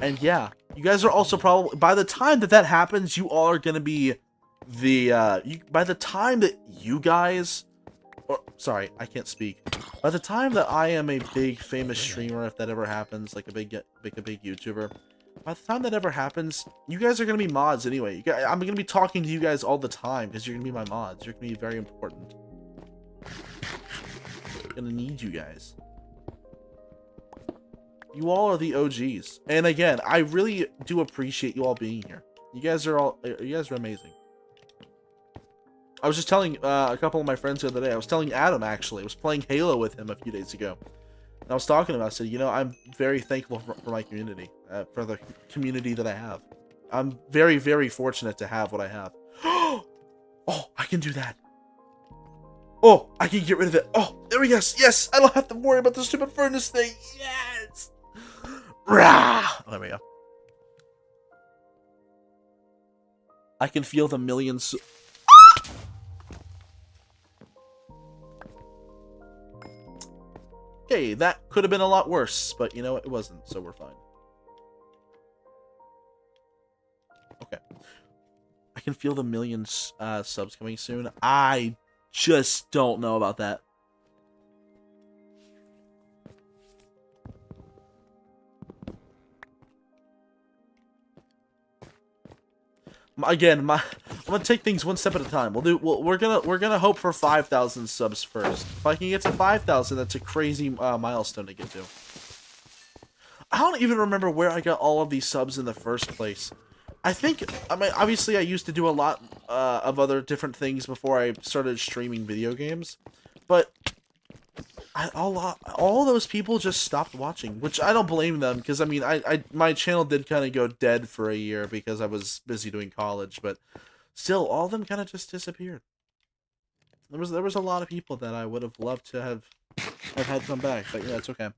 And yeah, you guys are also probably... By the time that happens, you all are going to be the... by the time that you guys... Or, sorry, I can't speak. By the time that I am a big famous streamer, if that ever happens, like a big YouTuber, by the time that ever happens, you guys are going to be mods anyway. I'm going to be talking to you guys all the time because you're going to be my mods. You're going to be very important. I'm going to need you guys. You all are the OGs. And again, I really do appreciate you all being here. You guys are amazing. I was just telling a couple of my friends the other day. I was telling Adam, actually. I was playing Halo with him a few days ago. And I was talking about it. I said, you know, I'm very thankful for my community. For the community that I have. I'm very, very fortunate to have what I have. Oh, I can do that. Oh, I can get rid of it. Oh, there we go. Yes, I don't have to worry about the stupid furnace thing. Yes. Rah! Oh, there we go. I can feel the millions. Okay, that could have been a lot worse, but you know it wasn't, so we're fine. Okay. I can feel the millions subs coming soon. I just don't know about that. Again, I'm gonna take things one step at a time. We're gonna hope for 5,000 subs first. If I can get to 5,000, that's a crazy milestone to get to. I don't even remember where I got all of these subs in the first place. I mean, obviously I used to do a lot of other different things before I started streaming video games, but all those people just stopped watching, which I don't blame them, because I mean, my channel did kind of go dead for a year because I was busy doing college, but still, all of them kind of just disappeared. There was a lot of people that I would have loved to have I've had come back, but yeah, it's okay.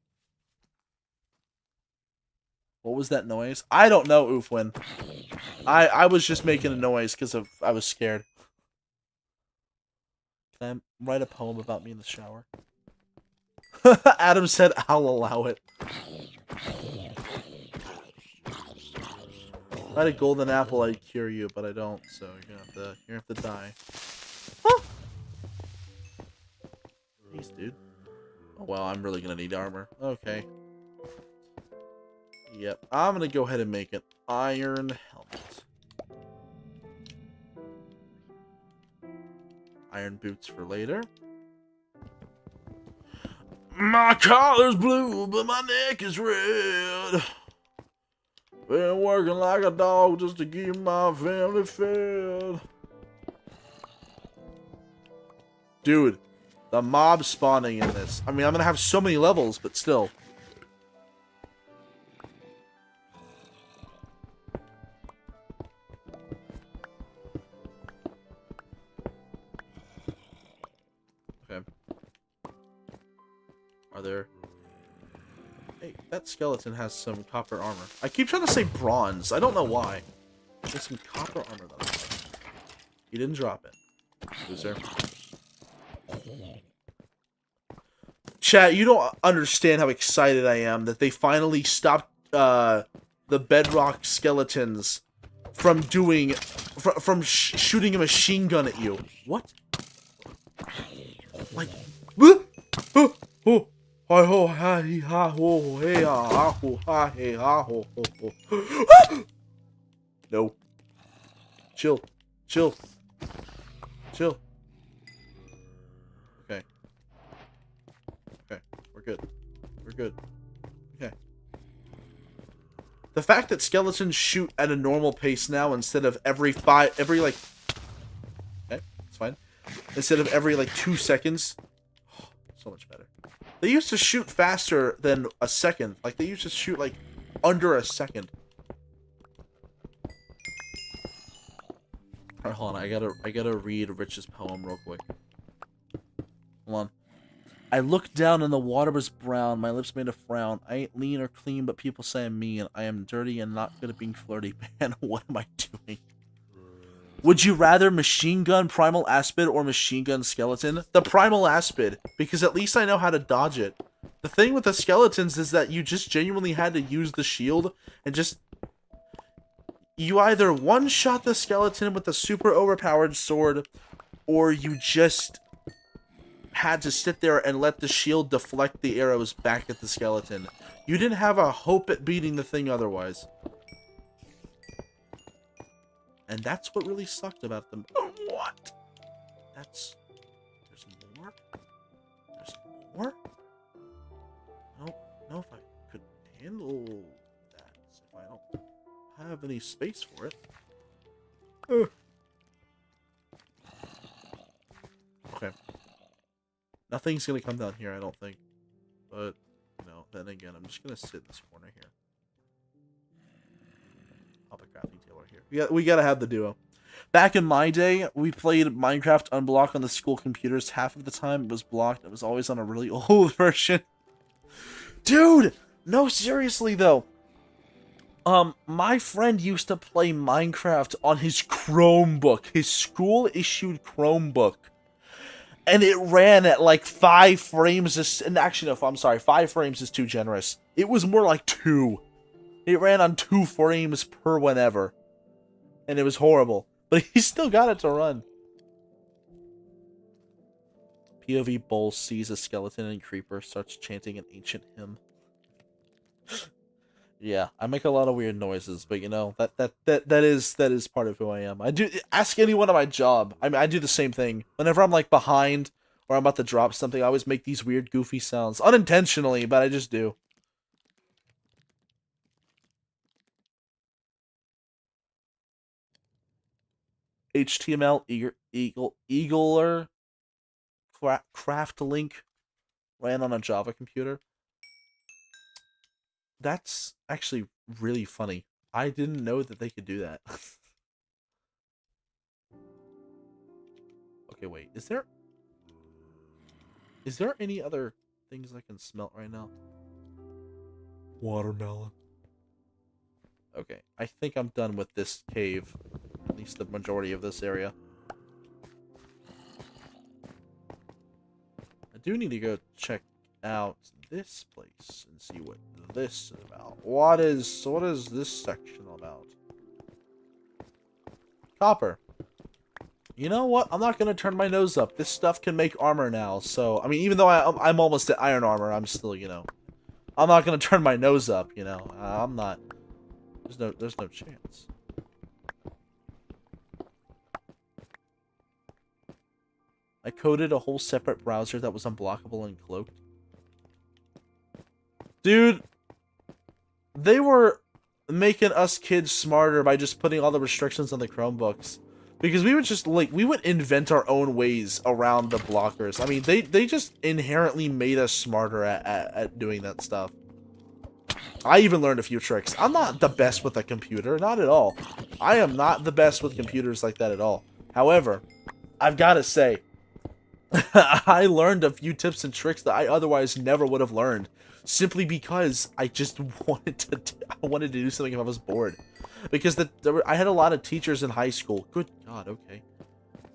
What was that noise? I don't know, Oofwin. I was just making a noise because I was scared. Can I write a poem about me in the shower? Adam said, "I'll allow it." If I had a golden apple, I'd cure you, but I don't, so you're gonna have to die. Huh? Jeez, dude. Oh well, I'm really gonna need armor. Okay. Yep, I'm gonna go ahead and make an iron helmet. Iron boots for later. My collar's blue, but my neck is red. Been working like a dog just to keep my family fed. Dude, the mob spawning in this. I mean, I'm gonna have so many levels, but still. Okay. Are there... Hey, that skeleton has some copper armor. I keep trying to say bronze. I don't know why. There's some copper armor though. You didn't drop it. Loser. Chat, you don't understand how excited I am that they finally stopped the bedrock skeletons from doing... from shooting a machine gun at you. What? Like... Oh. Hi ho ha he ha ho hey ha ho ha hey ha ho ho ho. No. Chill. Chill. Chill. Okay. Okay. We're good. We're good. Okay. The fact that skeletons shoot at a normal pace now instead of every like... Okay, it's fine. Instead of every like 2 seconds. Oh, so much better. They used to shoot faster than a second. Like, they used to shoot, like, under a second. Alright, hold on. I gotta read Rich's poem real quick. Hold on. I looked down and the water was brown. My lips made a frown. I ain't lean or clean, but people say I'm mean. I am dirty and not good at being flirty. Man, what am I doing? Would you rather machine gun primal aspid or machine gun skeleton? The primal aspid, because at least I know how to dodge it. The thing with the skeletons is that you just genuinely had to use the shield and just... You either one-shot the skeleton with a super overpowered sword, or you just had to sit there and let the shield deflect the arrows back at the skeleton. You didn't have a hope at beating the thing otherwise. And that's what really sucked about them. What? That's... There's more? There's more? I don't know if I could handle that if I don't have any space for it. Okay. Nothing's gonna come down here, I don't think. But, you know, then again, I'm just gonna sit in this corner here. I'll have a crafting table here. We gotta have the duo. Back in my day, we played Minecraft unblocked on the school computers. Half of the time it was blocked. It was always on a really old version. Dude! No, seriously though. My friend used to play Minecraft on his Chromebook. His school-issued Chromebook. And it ran at like 5 frames. And actually, no, I'm sorry. 5 frames is too generous. It was more like 2. It ran on 2 frames per whenever. And it was horrible. But he still got it to run. POV Bull sees a skeleton and creeper, starts chanting an ancient hymn. Yeah, I make a lot of weird noises, but you know, that is part of who I am. I do ask anyone at my job. I mean, I do the same thing. Whenever I'm like behind or I'm about to drop something, I always make these weird goofy sounds. Unintentionally, but I just do. HTML Eagler Craft Link ran on a Java computer. That's actually really funny. I didn't know that they could do that. Okay, wait. Is there any other things I can smelt right now? Watermelon. Okay, I think I'm done with this cave. At least the majority of this area. I do need to go check out this place and see what this is about. What is this section about? Copper. You know what? I'm not gonna turn my nose up. This stuff can make armor now, so I mean, even though I'm almost at iron armor, I'm still, you know, I'm not gonna turn my nose up. You know, I'm not. There's no chance. I coded a whole separate browser that was unblockable and cloaked. Dude, they were making us kids smarter by just putting all the restrictions on the Chromebooks. Because we would just, like, we would invent our own ways around the blockers. I mean, they just inherently made us smarter at doing that stuff. I even learned a few tricks. I'm not the best with a computer, not at all. I am not the best with computers like that at all. However, I've got to say, I learned a few tips and tricks that I otherwise never would have learned. Simply because I just wanted to do something if I was bored. Because I had a lot of teachers in high school. Good God, okay.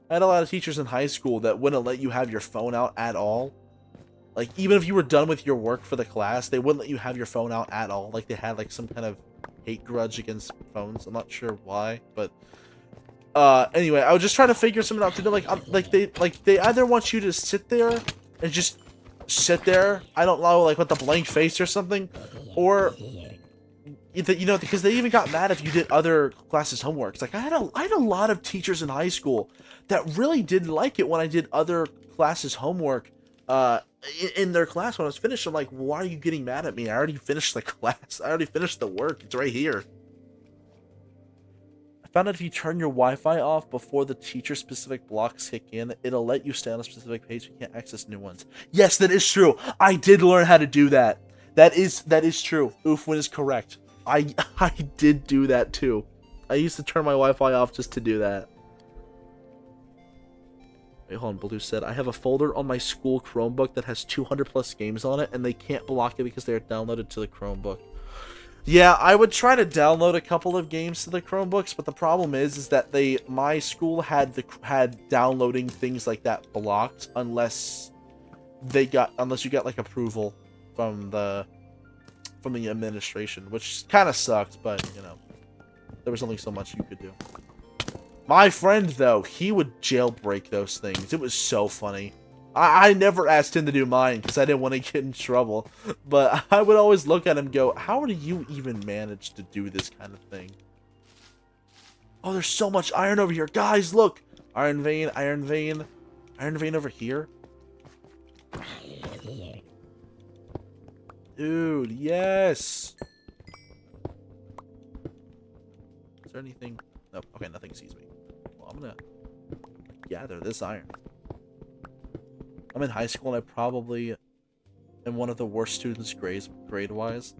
I had a lot of teachers in high school that wouldn't let you have your phone out at all. Like, even if you were done with your work for the class, they wouldn't let you have your phone out at all. Like, they had, like, some kind of hate grudge against phones. I'm not sure why, but... anyway, I was just trying to figure something out to do. They either want you to sit there and just sit there, I don't know, like, with a blank face or something, or... You know, because they even got mad if you did other classes' homework. It's like, I had a lot of teachers in high school that really didn't like it when I did other classes' homework in their class when I was finished. I'm like, why are you getting mad at me? I already finished the class. I already finished the work. It's right here. I found out if you turn your Wi-Fi off before the teacher-specific blocks kick in, it'll let you stay on a specific page. You can't access new ones. Yes, that is true. I did learn how to do that. That is true. Oofwin is correct. I did do that too. I used to turn my Wi-Fi off just to do that. Wait, hold on. Blue said, I have a folder on my school Chromebook that has 200 plus games on it, and they can't block it because they are downloaded to the Chromebook. Yeah, I would try to download a couple of games to the Chromebooks, but the problem is that my school had downloading things like that blocked unless you got like approval from the administration, which kind of sucked, but you know, there was only so much you could do. My friend, though, he would jailbreak those things. It was so funny. I never asked him to do mine because I didn't want to get in trouble, but I would always look at him and go, how do you even manage to do this kind of thing? Oh, there's so much iron over here. Guys, look! Iron vein, iron vein, iron vein over here. Dude, yes! Is there anything? Nope. Okay, nothing sees me. Well, I'm gonna gather this iron. I'm in high school and I probably am one of the worst students grade-wise.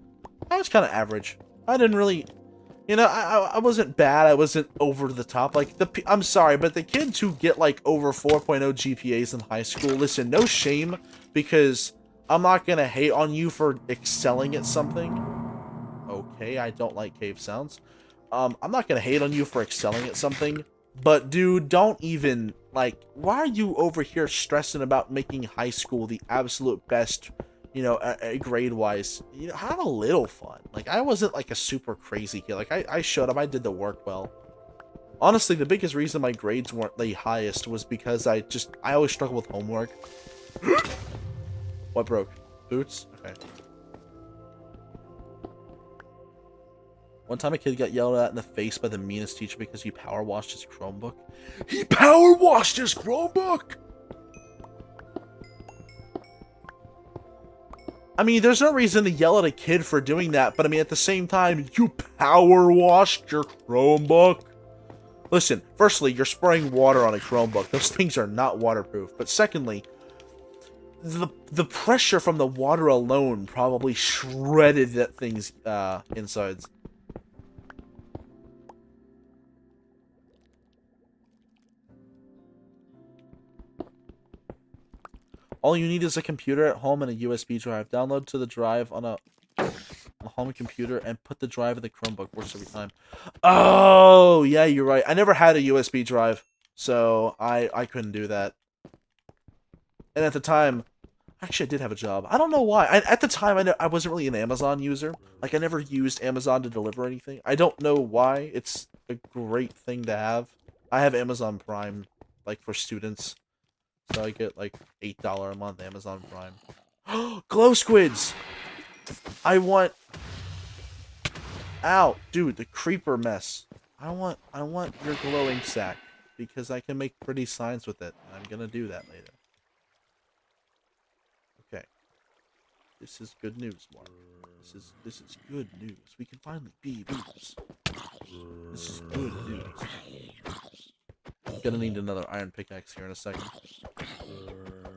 I was kind of average. I didn't really... You know, I wasn't bad. I wasn't over the top. Like, I'm sorry, but the kids who get, like, over 4.0 GPAs in high school, listen, no shame, because I'm not gonna hate on you for excelling at something. Okay, I don't like cave sounds. I'm not gonna hate on you for excelling at something, but dude, don't even, like, why are you over here stressing about making high school the absolute best, you know, grade-wise? You know, have a little fun. Like, I wasn't, like, a super crazy kid. Like, I showed up, I did the work well. Honestly, the biggest reason my grades weren't the highest was because I always struggle with homework. What broke? Boots? Okay. One time a kid got yelled at in the face by the meanest teacher because he power washed his Chromebook. He power washed his Chromebook! I mean, there's no reason to yell at a kid for doing that, but I mean, at the same time, you power washed your Chromebook? Listen, firstly, you're spraying water on a Chromebook. Those things are not waterproof. But secondly, the pressure from the water alone probably shredded that thing's insides. All you need is a computer at home and a USB drive. Download to the drive on a home computer and put the drive in the Chromebook. Works every time. Oh, yeah, you're right. I never had a USB drive, so I couldn't do that. And at the time, actually, I did have a job. I don't know why. At the time, I wasn't really an Amazon user. Like, I never used Amazon to deliver anything. I don't know why. It's a great thing to have. I have Amazon Prime, like, for students. So I get, like, $8 a month Amazon Prime. Glow squids! I want... Ow! Dude, the creeper mess. I want your glowing sack. Because I can make pretty signs with it. And I'm gonna do that later. Okay. This is good news, Mark. This is good news. We can finally be beavers. This is good news. I'm gonna need another iron pickaxe here in a second.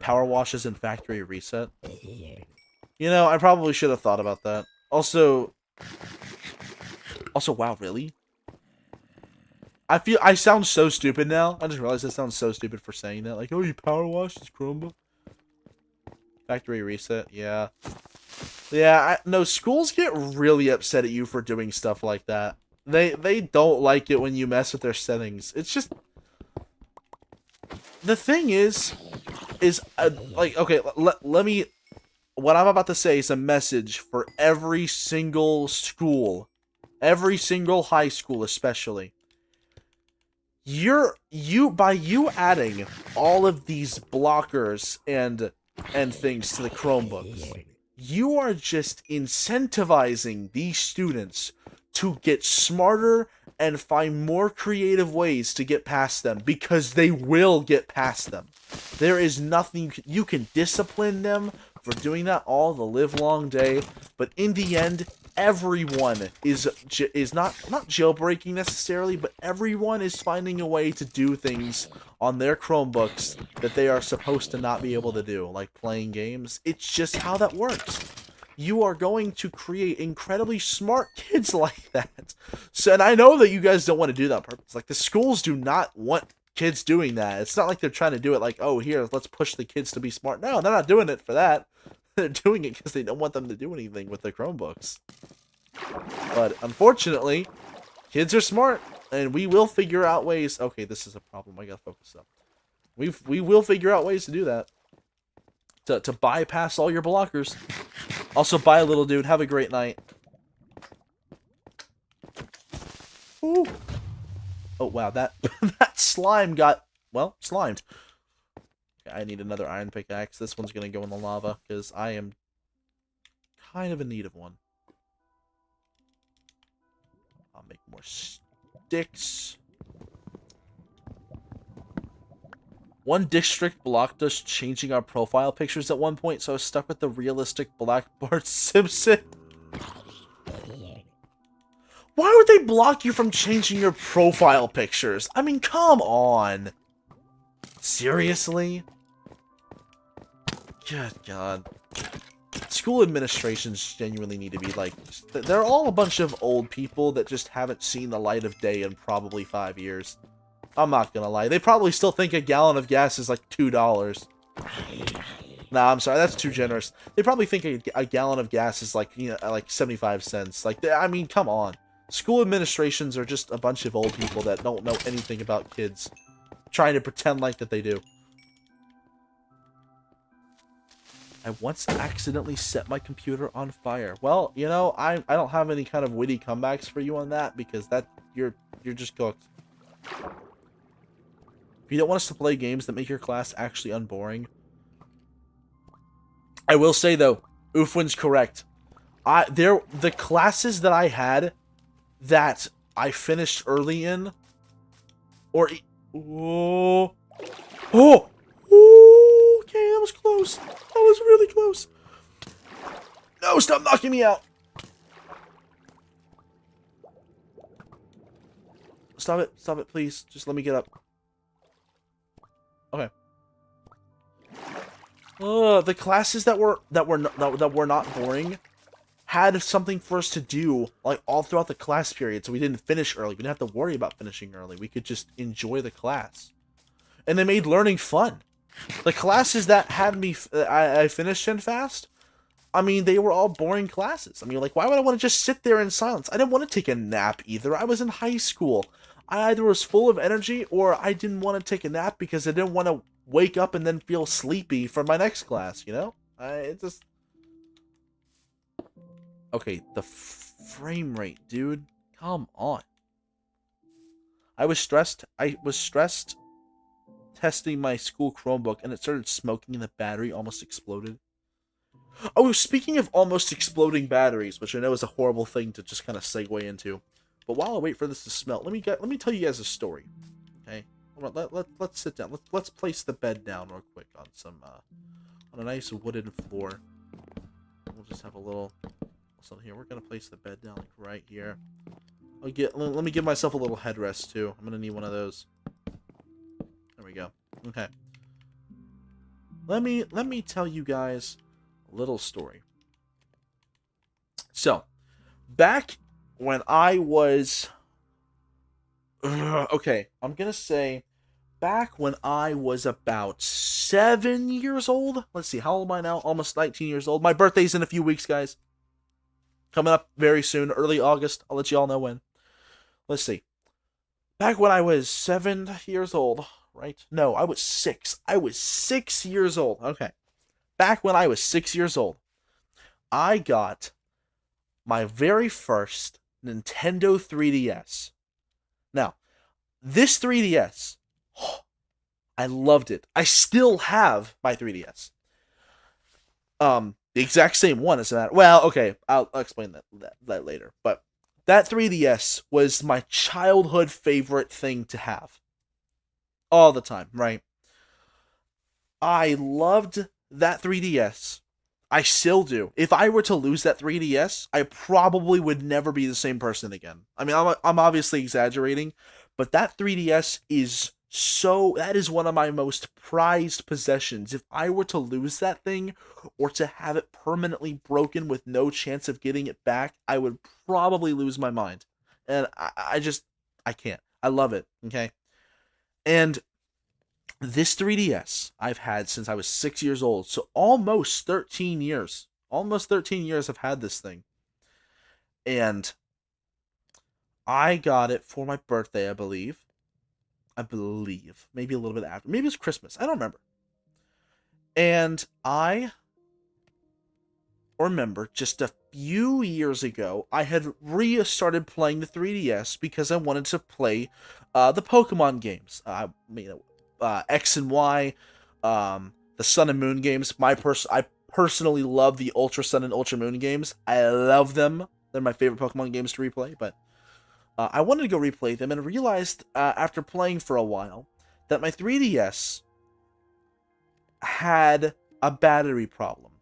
Power washes and factory reset. You know, I probably should have thought about that. Also, wow, really? I sound so stupid now. I just realized I sound so stupid for saying that. Like, oh, you power wash this Chromebook? Factory reset, yeah. Yeah, no, schools get really upset at you for doing stuff like that. They don't like it when you mess with their settings. It's just... The thing is like, okay, let me... What I'm about to say is a message for every single school. Every single high school, especially. By you adding all of these blockers and things to the Chromebooks, you are just incentivizing these students to get smarter and find more creative ways to get past them, because they will get past them. There is nothing you can discipline them for doing that all the livelong day, but in the end, everyone is not jailbreaking necessarily, but everyone is finding a way to do things on their Chromebooks that they are supposed to not be able to do, like playing games. It's just how that works. You are going to create incredibly smart kids like that. So, and I know that you guys don't want to do that on purpose. Like, the schools do not want kids doing that. It's not like they're trying to do it like, oh, here, let's push the kids to be smart. No, they're not doing it for that. They're doing it because they don't want them to do anything with their Chromebooks. But unfortunately, kids are smart, and we will figure out ways. Okay, this is a problem. I gotta focus up. We will figure out ways to do that. To bypass all your blockers. Also, bye, little dude. Have a great night. Ooh. Oh wow, that that slime got, well, slimed. I need another iron pickaxe. This one's gonna go in the lava because I am kind of in need of one. I'll make more sticks. One district blocked us changing our profile pictures at one point, so I was stuck with the realistic Black Bart Simpson. Why would they block you from changing your profile pictures? I mean, come on. Seriously? Good God. School administrations genuinely need to be like... They're all a bunch of old people that just haven't seen the light of day in probably 5 years. I'm not gonna lie. They probably still think a gallon of gas is like $2. Nah, I'm sorry. That's too generous. They probably think a gallon of gas is like, you know, like 75 cents. Like, I mean, come on. School administrations are just a bunch of old people that don't know anything about kids. Trying to pretend like that they do. I once accidentally set my computer on fire. Well, you know, I don't have any kind of witty comebacks for you on that, because that you're just cooked. If you don't want us to play games that make your class actually unboring, I will say though, Oofwin's correct. The classes that I had that I finished early in, or oh, okay, that was close. That was really close. No, stop knocking me out. Stop it, please. Just let me get up. Okay. The classes that were not boring had something for us to do like all throughout the class period, so we didn't finish early. We didn't have to worry about finishing early. We could just enjoy the class. And they made learning fun. The classes that had me, I finished in fast. I mean, they were all boring classes. I mean, like, why would I want to just sit there in silence? I didn't want to take a nap either. I was in high school. I either was full of energy or I didn't want to take a nap because I didn't want to wake up and then feel sleepy for my next class, you know? It just... Okay, the frame rate, dude. Come on. I was stressed testing my school Chromebook and it started smoking and the battery almost exploded. Oh, speaking of almost exploding batteries, which I know is a horrible thing to just kind of segue into, but while I wait for this to smelt, let me tell you guys a story. Okay, let's sit down. Let's place the bed down real quick on on a nice wooden floor. We'll just have a little something here. We're gonna place the bed down like right here. Let me give myself a little headrest too. I'm gonna need one of those. There we go. Okay. Let me tell you guys a little story. So, back when I was okay, I'm gonna say back when I was about 7 years old. Let's see, how old am I now? Almost 19 years old. My birthday's in a few weeks, guys. Coming up very soon, early August. I'll let you all know when. Let's see. Back when I was 7 years old, right? No, I was 6. I was 6 years old. Okay. Back when I was 6 years old, I got my very first Nintendo 3DS. Now, this 3DS, I loved it. I still have my 3DS. The exact same one as a matter. Well, okay, I'll explain that later. But that 3DS was my childhood favorite thing to have. All the time, right? I loved that 3DS. I still do. If I were to lose that 3DS, I probably would never be the same person again. I mean, I'm obviously exaggerating, but that 3DS is that is one of my most prized possessions. If I were to lose that thing or to have it permanently broken with no chance of getting it back, I would probably lose my mind. And I can't. I love it, okay? And this 3DS I've had since I was 6 years old, so almost 13 years. Almost 13 years I've had this thing. And I got it for my birthday, I believe. Maybe a little bit after. Maybe it was Christmas. I don't remember. And I remember just a few years ago, I had restarted playing the 3DS because I wanted to play the Pokemon games. X and Y, the Sun and Moon games. I personally love the Ultra Sun and Ultra Moon games. I love them. They're my favorite Pokemon games to replay, but I wanted to go replay them and realized after playing for a while that my 3DS had a battery problem.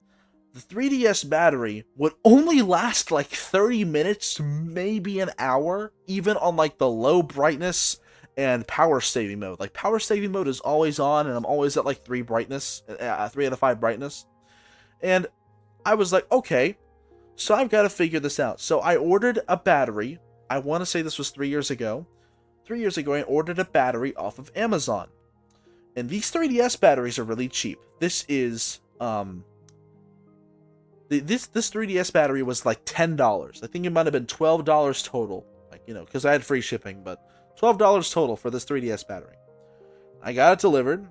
The 3DS battery would only last like 30 minutes to maybe an hour, even on like the low brightness and power saving mode. Like power saving mode is always on and I'm always at like 3 brightness, 3 out of 5 brightness. And I was like, okay, so I've got to figure this out. So I ordered a battery. I want to say this was 3 years ago. 3 years ago, I ordered a battery off of Amazon. And these 3DS batteries are really cheap. This is, this 3DS battery was like $10. I think it might have been $12 total. Like, you know, because I had free shipping, but $12 total for this 3DS battery. I got it delivered.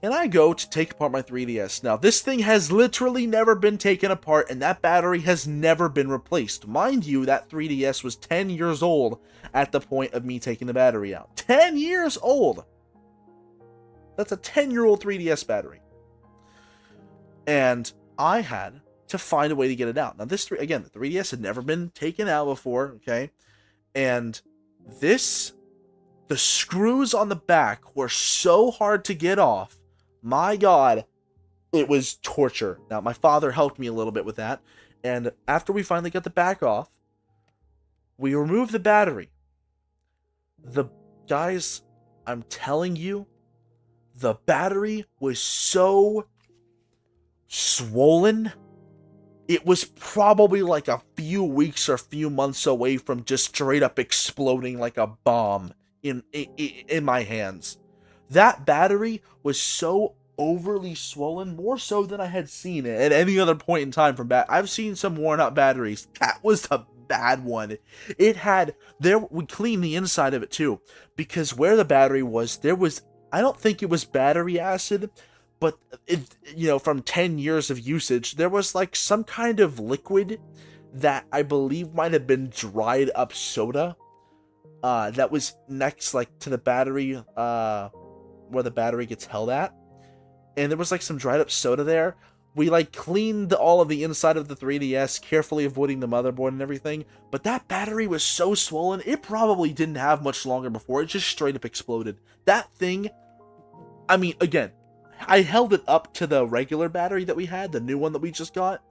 And I go to take apart my 3DS. Now, this thing has literally never been taken apart, and that battery has never been replaced. Mind you, that 3DS was 10 years old at the point of me taking the battery out. 10 years old! That's a 10-year-old 3DS battery. And I had to find a way to get it out. Now, the 3DS had never been taken out before, okay? And the screws on the back were so hard to get off. My God, it was torture. Now, my father helped me a little bit with that. And after we finally got the back off, we removed the battery. Guys, I'm telling you, the battery was so swollen. It was probably like a few weeks or a few months away from just straight up exploding like a bomb in my hands. That battery was so overly swollen, more so than I had seen it at any other point in time from I've seen some worn out batteries. That was a bad one. It had we cleaned the inside of it too, because where the battery was, there was, I don't think it was battery acid, but it, from 10 years of usage, there was like some kind of liquid that I believe might have been dried up soda that was next like to the battery where the battery gets held at, and there was like some dried up soda there. We like cleaned all of the inside of the 3DS, carefully avoiding the motherboard and everything, but that battery was so swollen, it probably didn't have much longer before it just straight up exploded. That thing, I mean, again, I held it up to the regular battery that we had, the new one that we just got.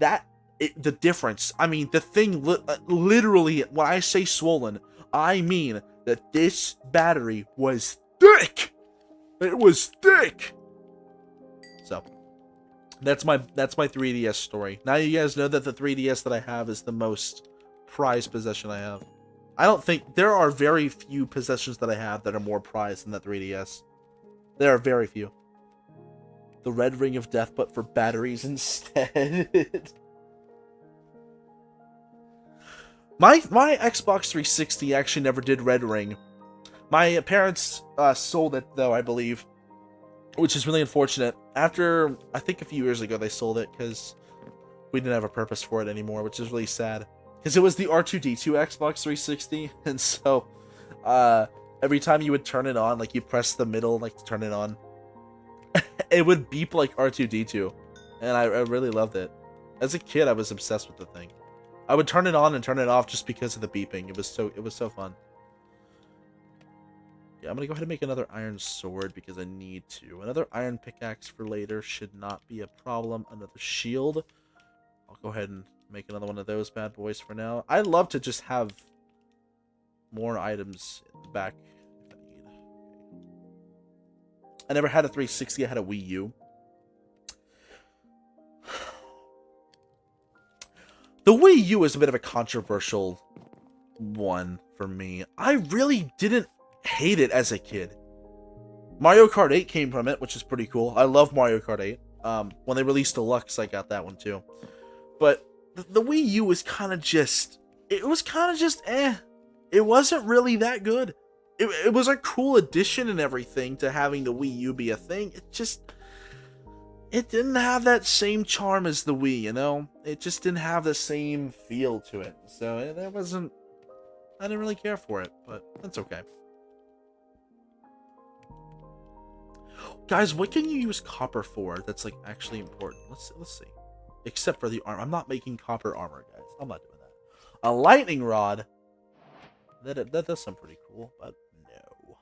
The difference, I mean, the thing literally, when I say swollen, I mean that this battery was thick. It was thick. So that's my 3DS story. Now you guys know that the 3DS that I have is the most prized possession I have. I don't think there are very few possessions that I have that are more prized than that 3DS. There are very few. The red ring of death, but for batteries instead. My Xbox 360 actually never did red ring. My parents sold it, though, I believe, which is really unfortunate. After, I think a few years ago, they sold it because we didn't have a purpose for it anymore, which is really sad. Because it was the R2-D2 Xbox 360, and so every time you would turn it on, like you press the middle, like to turn it on, it would beep like R2-D2, and I really loved it. As a kid, I was obsessed with the thing. I would turn it on and turn it off just because of the beeping. It was so fun. Yeah, I'm gonna go ahead and make another iron sword because I need to. Another iron pickaxe for later should not be a problem. Another shield. I'll go ahead and make another one of those bad boys for now. I'd love to just have more items in the back if I need. I never had a 360, I had a Wii U. The Wii U is a bit of a controversial one for me. I really didn't hate it as a kid. Mario Kart 8 came from it, which is pretty cool. I love Mario Kart 8. When they released Deluxe, I got that one too. But the Wii U was kind of just... It was kind of just eh. It wasn't really that good. It was a cool addition and everything to having the Wii U be a thing. It didn't have that same charm as the Wii, you know? It just didn't have the same feel to it. So it wasn't... I didn't really care for it, but that's okay. Guys, what can you use copper for that's like actually important? Let's see. Except for the armor. I'm not making copper armor, guys. I'm not doing that. A lightning rod. That does sound pretty cool, but no.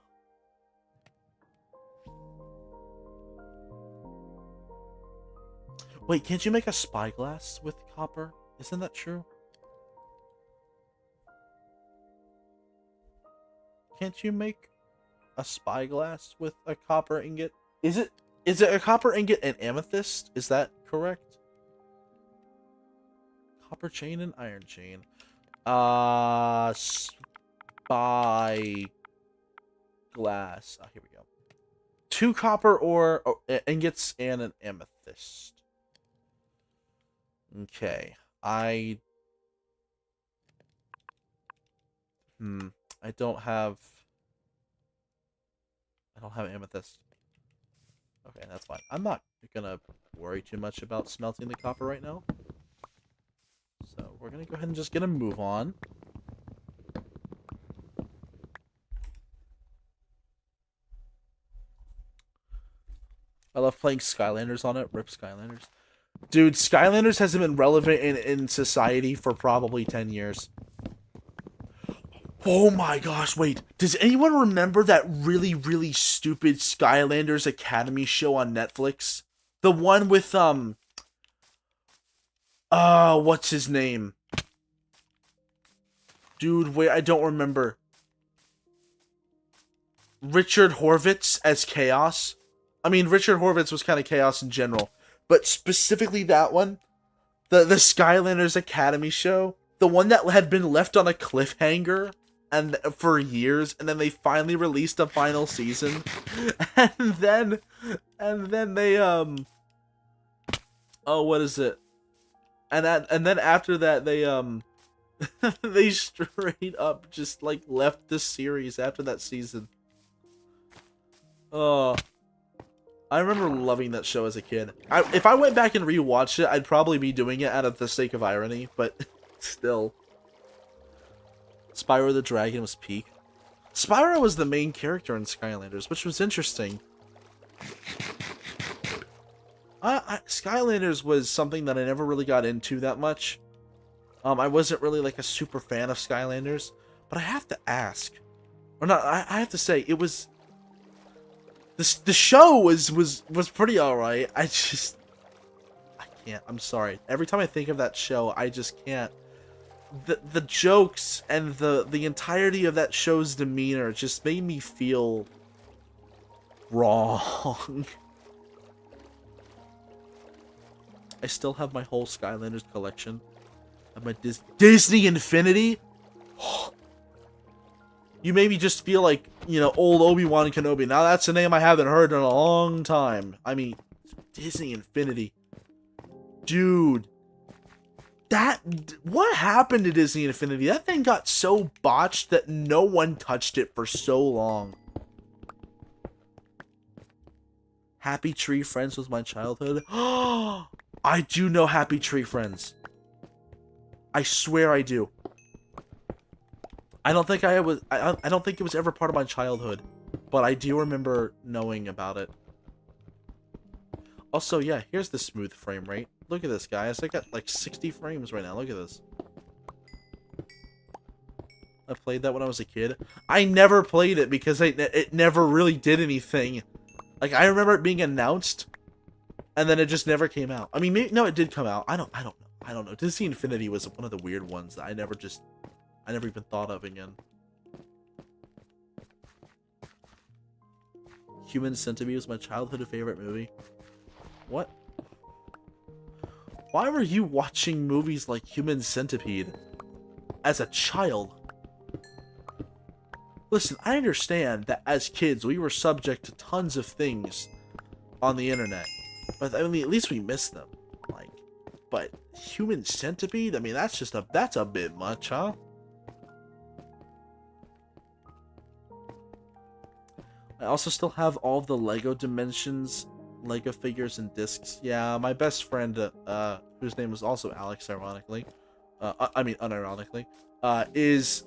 Wait, can't you make a spyglass with copper? Isn't that true? Can't you make a spyglass with a copper ingot? Is it a copper ingot and amethyst? Is that correct? Copper chain and iron chain. Spyglass. Oh, here we go. 2 copper ore ingots and an amethyst. Okay. I don't have amethyst. Okay, that's fine. I'm not gonna worry too much about smelting the copper right now. So we're gonna go ahead and just get a move on. I love playing Skylanders on it. Rip Skylanders. Dude, Skylanders hasn't been relevant in society for probably 10 years. Oh my gosh, wait. Does anyone remember that really, really stupid Skylanders Academy show on Netflix? The one with, what's his name? Dude, wait, I don't remember. Richard Horvitz as Chaos? I mean, Richard Horvitz was kind of Chaos in general. But specifically that one, the Skylanders Academy show, the one that had been left on a cliffhanger and for years, and then they finally released a final season, and then they oh, what is it? And then after that they they straight up just like left the series after that season. Oh, I remember loving that show as a kid. If I went back and rewatched it, I'd probably be doing it out of the sake of irony, but still. Spyro the Dragon was peak. Spyro was the main character in Skylanders, which was interesting. Skylanders was something that I never really got into that much. I wasn't really like a super fan of Skylanders, but I have to ask, or not, I have to say it was. The show was pretty alright. I can't. I'm sorry. Every time I think of that show, I just can't. The jokes and the entirety of that show's demeanor just made me feel wrong. I still have my whole Skylanders collection. I have my Disney Infinity. You made me just feel like, you know, old Obi-Wan Kenobi. Now that's a name I haven't heard in a long time. I mean, Disney Infinity. Dude. What happened to Disney Infinity? That thing got so botched that no one touched it for so long. Happy Tree Friends was my childhood. I do know Happy Tree Friends. I swear I do. I don't think I don't think it was ever part of my childhood, but I do remember knowing about it. Also, yeah, here's the smooth frame rate. Look at this, guys. I got like 60 frames right now. Look at this. I played that when I was a kid. I never played it because it never really did anything. Like, I remember it being announced, and then it just never came out. I mean, maybe, no, it did come out. I don't know. Disney Infinity was one of the weird ones that I never even thought of again. Human Centipede was my childhood favorite movie. What? Why were you watching movies like Human Centipede as a child? Listen, I understand that as kids we were subject to tons of things on the internet, but I mean, at least we missed them. Like, but Human Centipede? I mean, that's a bit much, huh? I also still have all of the Lego Dimensions Lego figures and discs. Yeah, my best friend, whose name was also Alex, ironically, I mean unironically, is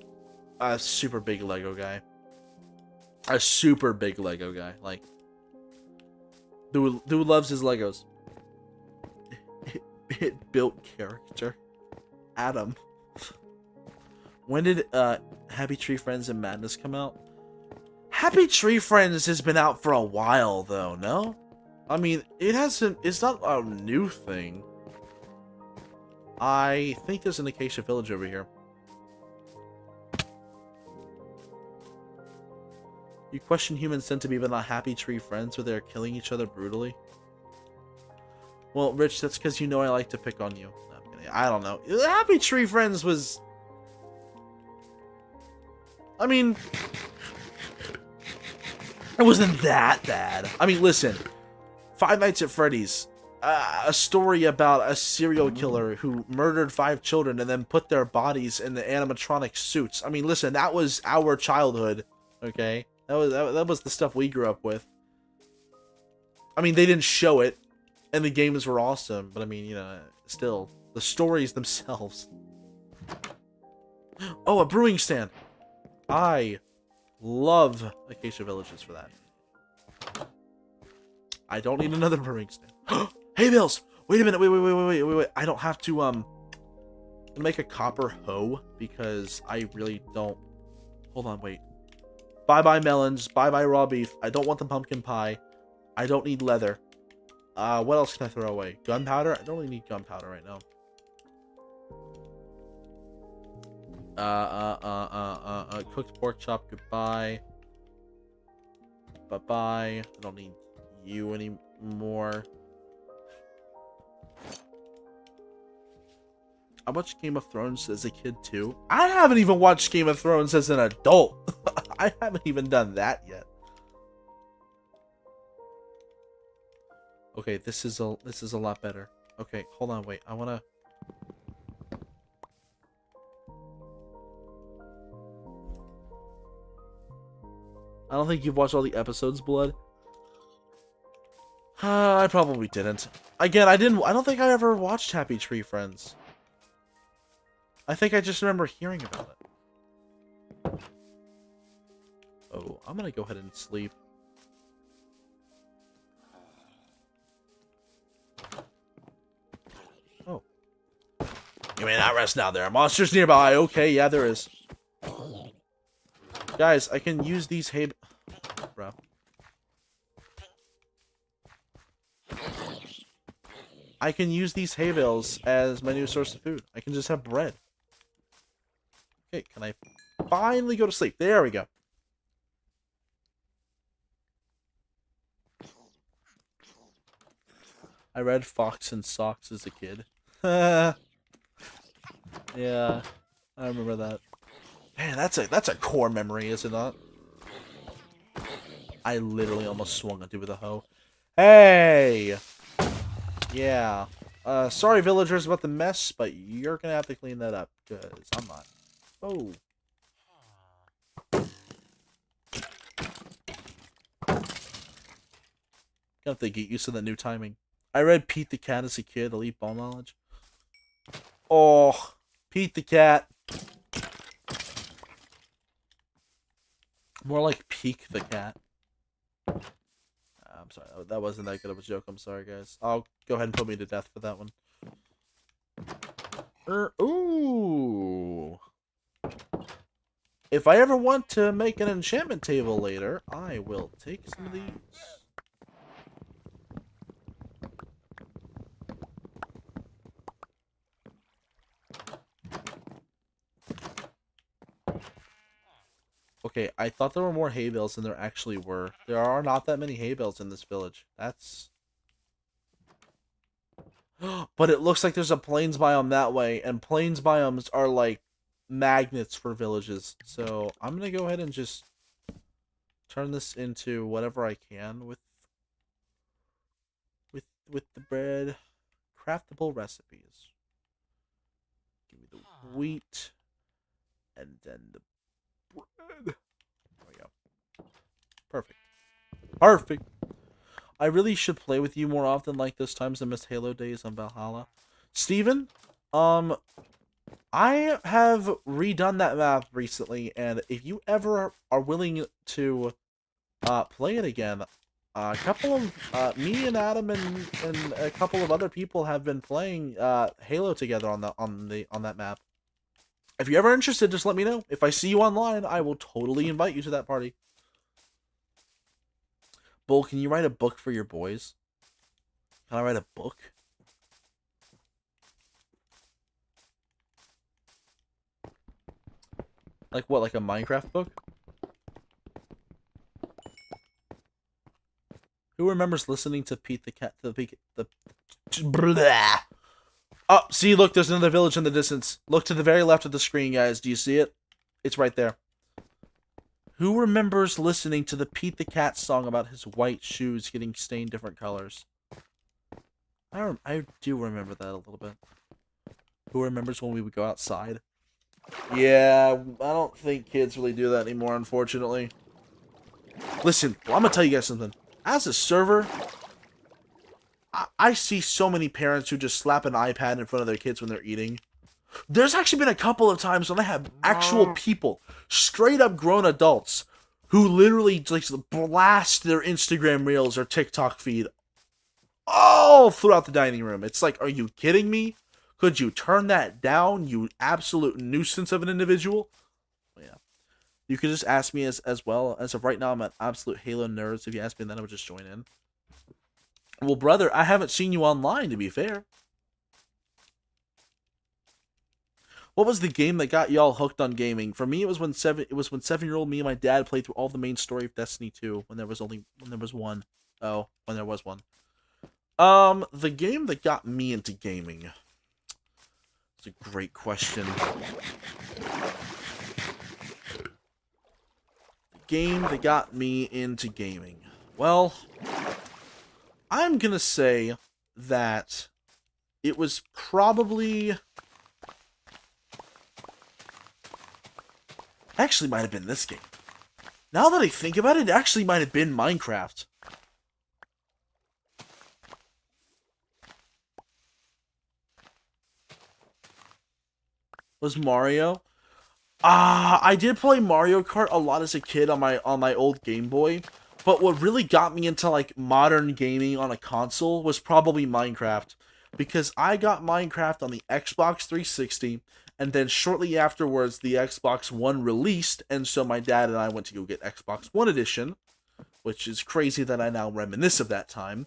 a super big Lego guy. A super big Lego guy. Like, dude loves his Legos. It built character. Adam. When did Happy Tree Friends and Madness come out? Happy Tree Friends has been out for a while, though, no? I mean, it's not a new thing. I think there's an Acacia Village over here. You question Human Centipede but not Happy Tree Friends where they're killing each other brutally? Well, Rich, that's because you know I like to pick on you. No, I'm kidding. I don't know. Happy Tree Friends was... I mean... it wasn't that bad. I mean, listen... Five Nights at Freddy's, a story about a serial killer who murdered 5 children and then put their bodies in the animatronic suits. I mean, listen, that was our childhood, okay? That was the stuff we grew up with. I mean, they didn't show it, and the games were awesome, but I mean, you know, still, the stories themselves. Oh, a brewing stand! I love Acacia Villages for that. I don't need another brewing stand. Hey, Bills! Wait a minute, wait. I don't have to, make a copper hoe, because I really don't... Hold on, wait. Bye-bye melons, bye-bye raw beef. I don't want the pumpkin pie. I don't need leather. What else can I throw away? Gunpowder? I don't really need gunpowder right now. Cooked pork chop, goodbye. Bye-bye. I don't need you anymore. I watched Game of Thrones as a kid too. I haven't even watched Game of Thrones as an adult. I haven't even done that yet. Okay, this is a lot better. Okay, hold on, wait. I wanna. I don't think you've watched all the episodes, Blood. I probably didn't. Again, I don't think I ever watched Happy Tree Friends. I think I just remember hearing about it. Oh, I'm gonna go ahead and sleep. Oh. You may not rest now. There are monsters nearby. Okay, yeah, there is. Guys, I can use these hay... Bro. I can use these hay bales as my new source of food. I can just have bread. Okay, can I finally go to sleep? There we go. I read Fox and Socks as a kid. Yeah, I remember that. Man, that's a core memory, is it not? I literally almost swung at you with a hoe. Hey! Yeah. Sorry, villagers, about the mess, but you're gonna have to clean that up, because I'm not. Oh. Gonna have to get used to the new timing. I read Pete the Cat as a kid, Elite Ball Knowledge. Oh, Pete the Cat. More like Peek the Cat. I'm sorry, that wasn't that good of a joke. I'm sorry, guys. I'll go ahead and put me to death for that one. Ooh. If I ever want to make an enchantment table later, I will take some of these. Okay, I thought there were more hay bales than there actually were. There are not that many hay bales in this village. That's... But it looks like there's a plains biome that way, and plains biomes are like magnets for villages. So I'm gonna go ahead and just turn this into whatever I can with the bread. Craftable recipes. Give me the wheat, and then the bread. There we go. Perfect. Perfect. I really should play with you more often like those times I missed Halo days on Valhalla. Steven, I have redone that map recently, and if you ever are willing to play it again, a couple of me and Adam and a couple of other people have been playing Halo together on that map. If you're ever interested, just let me know. If I see you online, I will totally invite you to that party. Bull, can you write a book for your boys? Can I write a book? Like what, like a Minecraft book? Who remembers listening to Pete the Cat, blah. Oh, see, look, there's another village in the distance. Look to the very left of the screen, guys. Do you see it? It's right there. Who remembers listening to the Pete the Cat song about his white shoes getting stained different colors? I do remember that a little bit. Who remembers when we would go outside? Yeah, I don't think kids really do that anymore, unfortunately. Listen, well, I'm gonna tell you guys something. As a server, I see so many parents who just slap an iPad in front of their kids when they're eating. There's actually been a couple of times when I have actual people, straight up grown adults, who literally like blast their Instagram reels or TikTok feed all throughout the dining room. It's like, are you kidding me? Could you turn that down, you absolute nuisance of an individual? Yeah. You could just ask me as well. As of right now, I'm an absolute Halo nerd, so if you ask me then I would just join in. Well, brother, I haven't seen you online, to be fair. What was the game that got y'all hooked on gaming? For me, it was when 7-year-old me and my dad played through all the main story of Destiny 2 when there was one. Oh, when there was one. The game that got me into gaming. That's a great question. The game that got me into gaming. Well, I'm gonna say that it was probably... Actually might have been this game. Now that I think about it, it actually might have been Minecraft. Was Mario? I did play Mario Kart a lot as a kid on my old Game Boy, but what really got me into like modern gaming on a console was probably Minecraft, because I got Minecraft on the Xbox 360, and then shortly afterwards the Xbox One released, and so my dad and I went to go get Xbox One edition, which is crazy that I now reminisce of that time.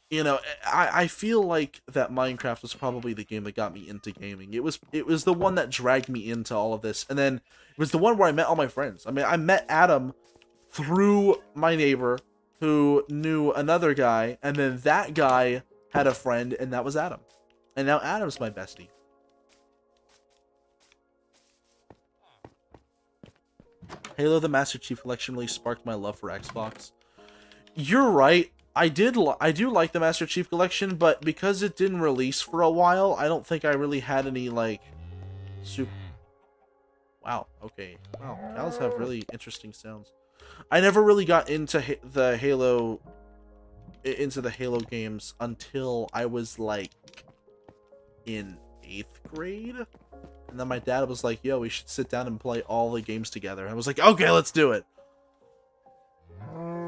You know, I feel like that Minecraft was probably the game that got me into gaming. It was the one that dragged me into all of this, and then it was the one where I met all my friends. I mean, I met Adam through my neighbor who knew another guy, and then that guy had a friend, and that was Adam. And now Adam's my bestie. Halo the Master Chief Collection really sparked my love for Xbox. You're right. I do like the Master Chief Collection, but because it didn't release for a while, I don't think I really had any, like, super... Wow, okay. Wow, cows have really interesting sounds. I never really got into the Halo games until I was, like, in 8th grade. And then my dad was like, yo, we should sit down and play all the games together. And I was like, okay, let's do it.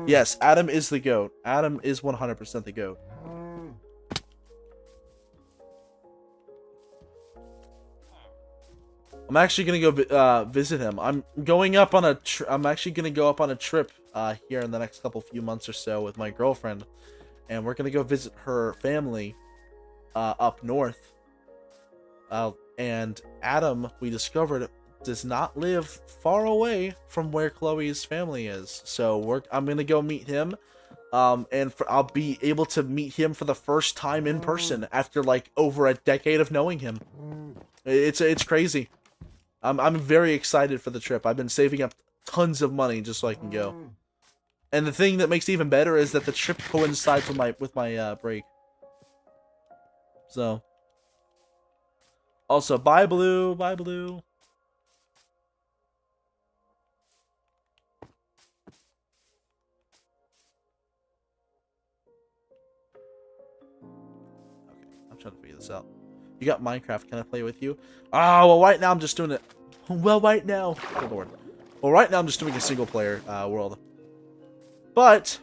Yes, Adam is the GOAT. Adam is 100% the GOAT. I'm actually gonna go visit him. I'm actually gonna go up on a trip here in the next few months or so with my girlfriend, and we're gonna go visit her family up north. And Adam, we discovered, does not live far away from where Chloe's family is. So I'm gonna go meet him, and I'll be able to meet him for the first time in person after like over a decade of knowing him. It's crazy. I'm very excited for the trip. I've been saving up tons of money just so I can go. And the thing that makes it even better is that the trip coincides with my break. So. Also, bye Blue, bye Blue. I'm trying to figure this out. You got Minecraft, can I play with you? Ah, well right now I'm just doing it. Well right now. Good lord. Well right now I'm just doing a single player world. But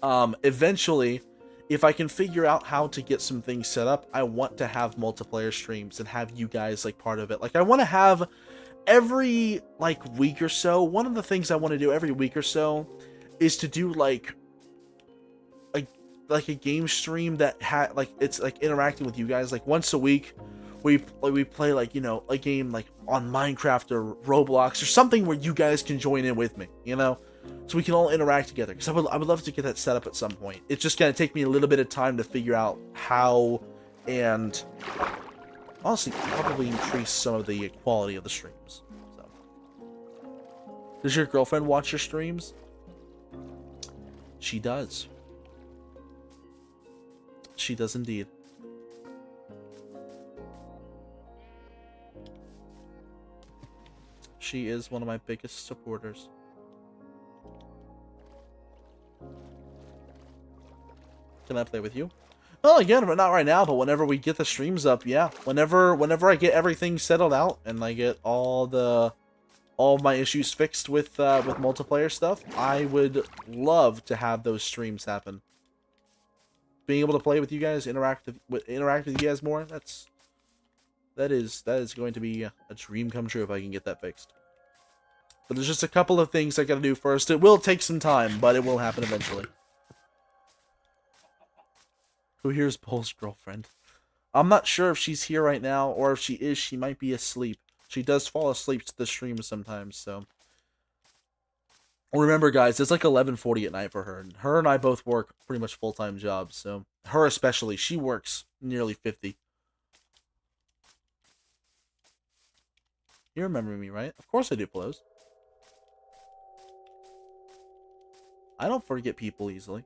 eventually, if I can figure out how to get some things set up, I want to have multiplayer streams and have you guys like part of it. Like I want to have every like week or so, one of the things I want to do every week or so is to do like a game stream that it's like interacting with you guys. Like once a week we play like, you know, a game like on Minecraft or Roblox or something where you guys can join in with me, you know, so we can all interact together, because I would love to get that set up at some point. It's just gonna take me a little bit of time to figure out how, and honestly probably increase some of the quality of the streams. So does your girlfriend watch your streams? She does. She does indeed. She is one of my biggest supporters. Can I play with you? Well, again, but not right now, but whenever we get the streams up, yeah. Whenever I get everything settled out and I get all of my issues fixed with multiplayer stuff, I would love to have those streams happen. Being able to play with you guys, interact with you guys more, that is going to be a dream come true if I can get that fixed. But there's just a couple of things I gotta do first. It will take some time, but it will happen eventually. Who here's Paul's girlfriend? I'm not sure if she's here right now, or if she is, she might be asleep. She does fall asleep to the stream sometimes, so. Remember, guys, it's like 11:40 at night for her. And her and I both work pretty much full-time jobs, so her especially, she works nearly 50. You remember me, right? Of course I do, Plos. I don't forget people easily.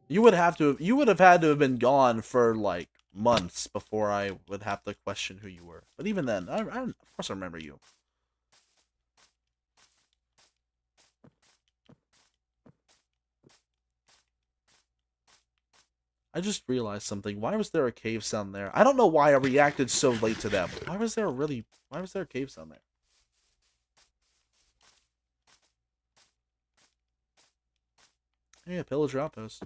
You would have had to have been gone for like months before I would have to question who you were. But even then, of course I remember you. I just realized something. Why was there a cave sound there? I don't know why I reacted so late to that. Why was there a cave sound there? Hey, a pillager outpost.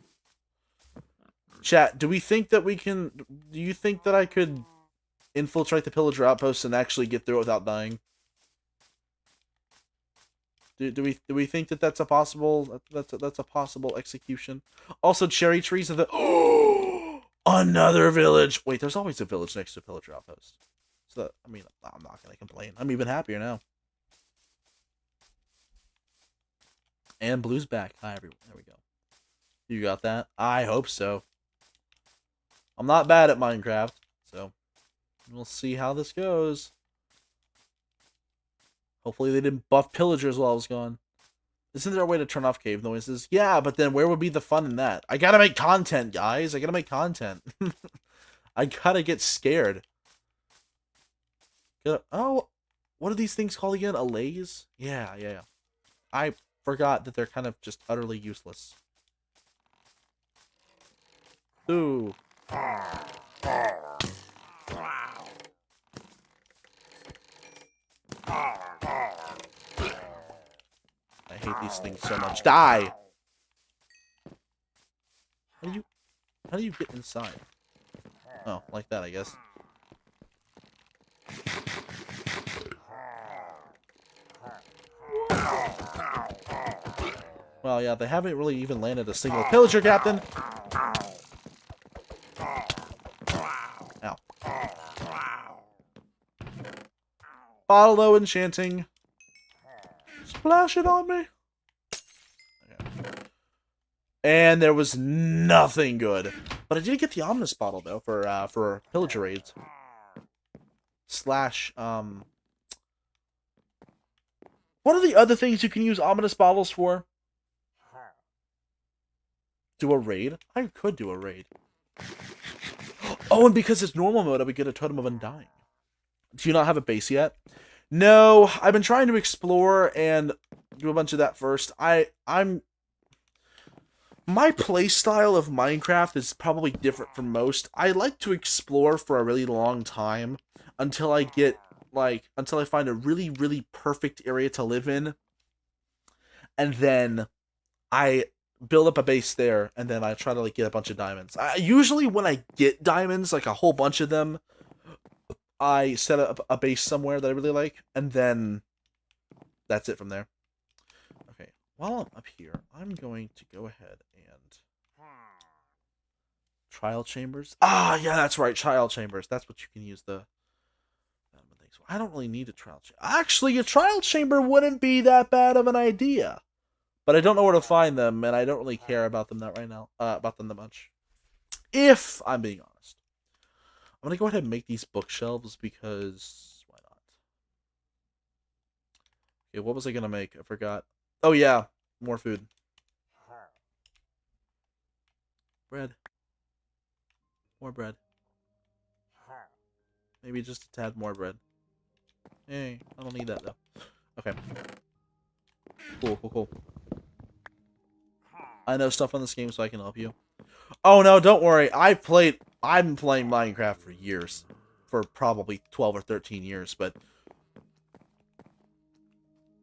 Chat, do you think that I could infiltrate the pillager outpost and actually get through it without dying? Do we think that that's a possible execution? Also, cherry trees are the another village. Wait, there's always a village next to a pillager outpost. So I mean, I'm not gonna complain. I'm even happier now. And blue's back. Hi everyone. There we go. You got that? I hope so. I'm not bad at Minecraft, so we'll see how this goes. Hopefully they didn't buff pillagers while I was gone. Isn't there a way to turn off cave noises? Yeah, but then where would be the fun in that? I gotta make content, guys. I gotta make content. I gotta get scared. Oh, what are these things called again? Allays? Yeah. I forgot that they're kind of just utterly useless. Ooh. I hate these things so much. Die! How do you get inside? Oh, like that, I guess. Well, yeah, they haven't really even landed a single pillager, Captain! Ow. Bottle enchanting. Splash it on me! Okay. And there was nothing good. But I did get the ominous bottle, though, for pillager raids. Slash, what are the other things you can use ominous bottles for? Do a raid? I could do a raid. Oh, and because it's normal mode, I would get a Totem of Undying. Do you not have a base yet? No, I've been trying to explore and do a bunch of that first. My playstyle of Minecraft is probably different from most. I like to explore for a really long time until I find a really, really perfect area to live in. And then I build up a base there, and then I try to get a bunch of diamonds. Usually when I get diamonds, like a whole bunch of them, I set up a base somewhere that I really like, and then that's it from there. Okay, while I'm up here, I'm going to go ahead and trial chambers. Ah, yeah, that's right, trial chambers. That's what you can use the. I don't really need a trial chamber. Actually, a trial chamber wouldn't be that bad of an idea. But I don't know where to find them, and I don't really care about them that right now. About them that much. If I'm being honest, I'm gonna go ahead and make these bookshelves because why not? Okay, what was I gonna make? I forgot. Oh yeah, more food. Bread. More bread. Maybe just a tad more bread. Hey, I don't need that though. Okay. Cool. I know stuff on this game, so I can help you. Oh no, don't worry. I've been playing Minecraft for years. For probably 12 or 13 years, but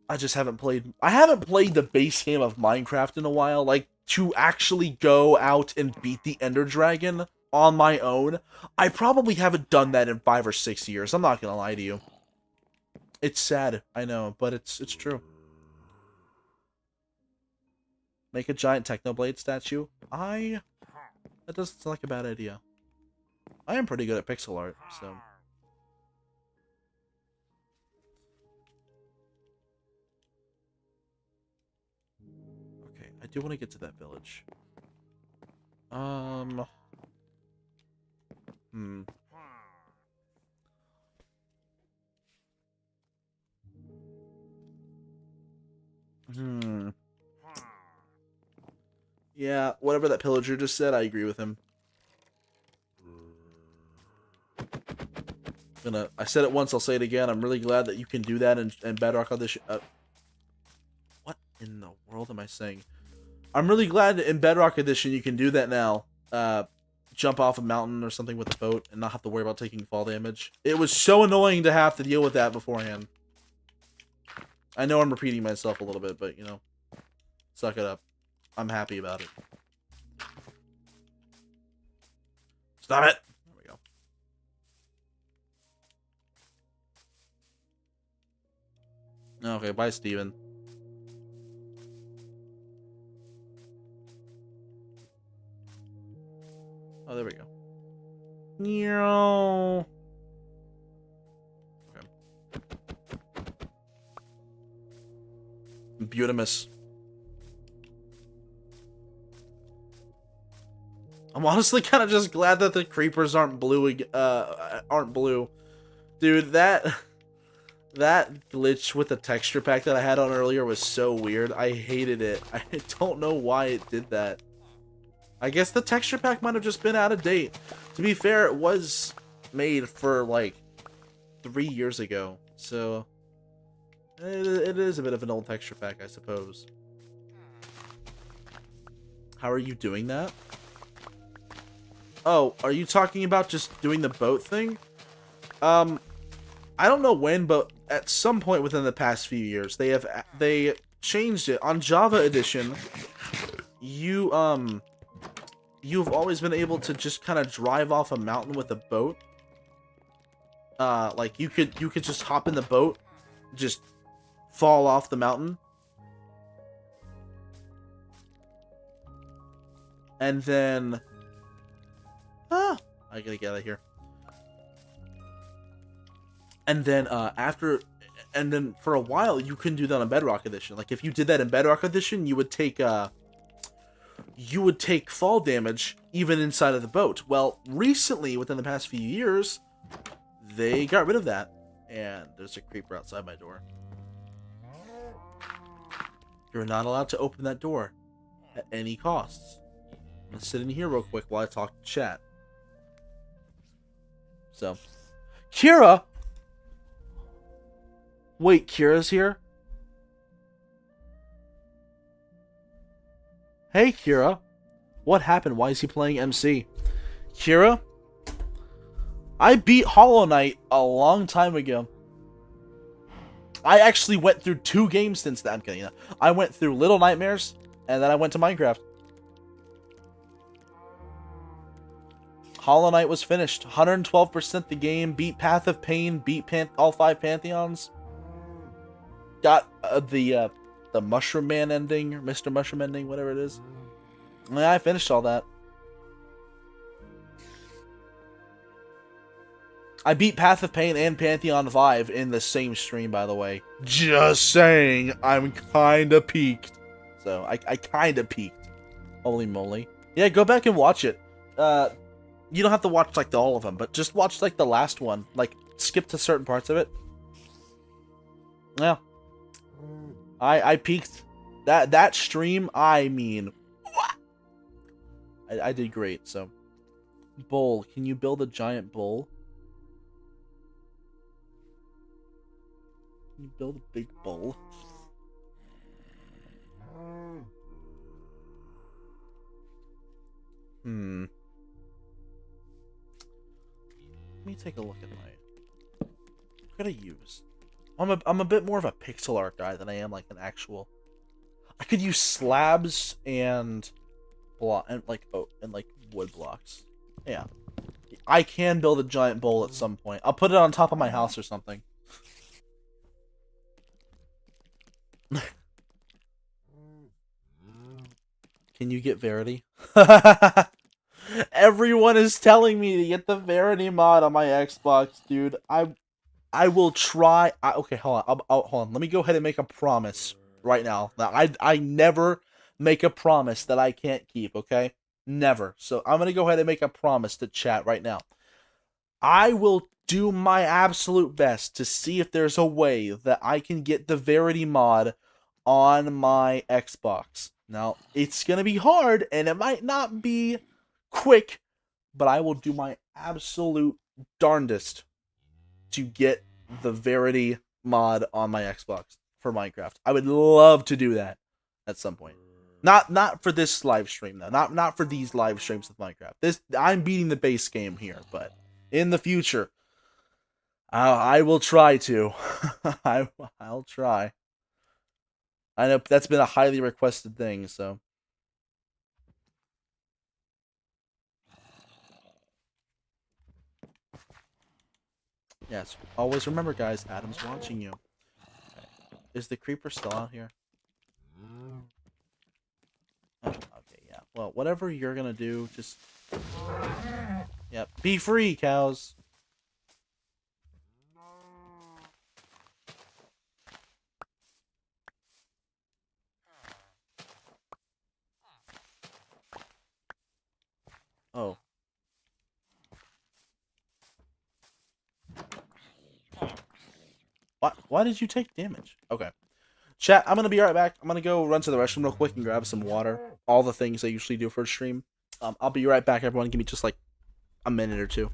I just haven't played the base game of Minecraft in a while, like to actually go out and beat the Ender Dragon on my own. I probably haven't done that in 5 or 6 years. I'm not going to lie to you. It's sad, I know, but it's true. Make a giant Technoblade statue? That doesn't sound like a bad idea. I am pretty good at pixel art, so. I do want to get to that village. Yeah, whatever that pillager just said, I agree with him. I said it once, I'll say it again. I'm really glad that you can do that in Bedrock Edition. What in the world am I saying? I'm really glad that in Bedrock Edition you can do that now. Jump off a mountain or something with a boat and not have to worry about taking fall damage. It was so annoying to have to deal with that beforehand. I know I'm repeating myself a little bit, but, you know, suck it up. I'm happy about it. Stop it! There we go. Okay, bye, Steven. Oh, there we go. No. Okay. Beautimus. I'm honestly kind of just glad that the creepers aren't blue. Dude, that glitch with the texture pack that I had on earlier was so weird. I hated it. I don't know why it did that. I guess the texture pack might have just been out of date. To be fair, it was made for like 3 years ago, so it is a bit of an old texture pack, I suppose. How are you doing that? Oh, are you talking about just doing the boat thing? I don't know when, but at some point within the past few years, they changed it. On Java Edition, you've always been able to just kind of drive off a mountain with a boat. Like you could just hop in the boat, just fall off the mountain, and then I gotta get out of here. And then and then for a while you couldn't do that on Bedrock Edition. Like if you did that in Bedrock Edition, you would take fall damage even inside of the boat. Well, recently, within the past few years, they got rid of that. And there's a creeper outside my door. You're not allowed to open that door at any costs. I'm gonna sit in here real quick while I talk to chat. So, Kira! Wait, Kira's here? Hey, Kira. What happened? Why is he playing MC? Kira? I beat Hollow Knight a long time ago. I actually went through 2 games since then. I'm kidding. You know. I went through Little Nightmares, and then I went to Minecraft. Hollow Knight was finished. 112% the game. Beat Path of Pain. Beat all 5 Pantheons. Got the Mushroom Man ending, or Mr. Mushroom ending, whatever it is. Yeah, I finished all that. I beat Path of Pain and Pantheon 5 in the same stream, by the way. Just saying, I'm kinda peaked. So, I kinda peaked. Holy moly. Yeah, go back and watch it. You don't have to watch, like, all of them, but just watch, like, the last one. Like, skip to certain parts of it. Yeah. I peaked. That stream, I mean... I did great, so... Bowl. Can you build a giant bowl? Can you build a big bowl? Let me take a look at my... What could I use? I'm a bit more of a pixel art guy than I am like an actual... I could use slabs and... like wood blocks. Yeah. I can build a giant bowl at some point. I'll put it on top of my house or something. Can you get Verity? Everyone is telling me to get the Verity mod on my Xbox, dude. I will try. Okay, hold on. Hold on. Let me go ahead and make a promise right now. I never make a promise that I can't keep, okay? Never. So I'm going to go ahead and make a promise to chat right now. I will do my absolute best to see if there's a way that I can get the Verity mod on my Xbox. Now, it's going to be hard, and it might not be quick, but I will do my absolute darndest to get the Verity mod on my Xbox for Minecraft. I would love to do that at some point. Not for this live stream though. Not for these live streams with Minecraft. I'm beating the base game here, but in the future, I will try to. I'll try. I know that's been a highly requested thing, so. Yes, always remember, guys, Adam's watching you. Okay. Is the creeper still out here? Oh, okay, yeah. Well, whatever you're gonna do, just... Yep. Be free, cows! Oh. Why did you take damage? Okay. Chat, I'm gonna be right back. I'm gonna go run to the restroom real quick and grab some water. All the things I usually do for a stream. I'll be right back, everyone. Give me just like a minute or two.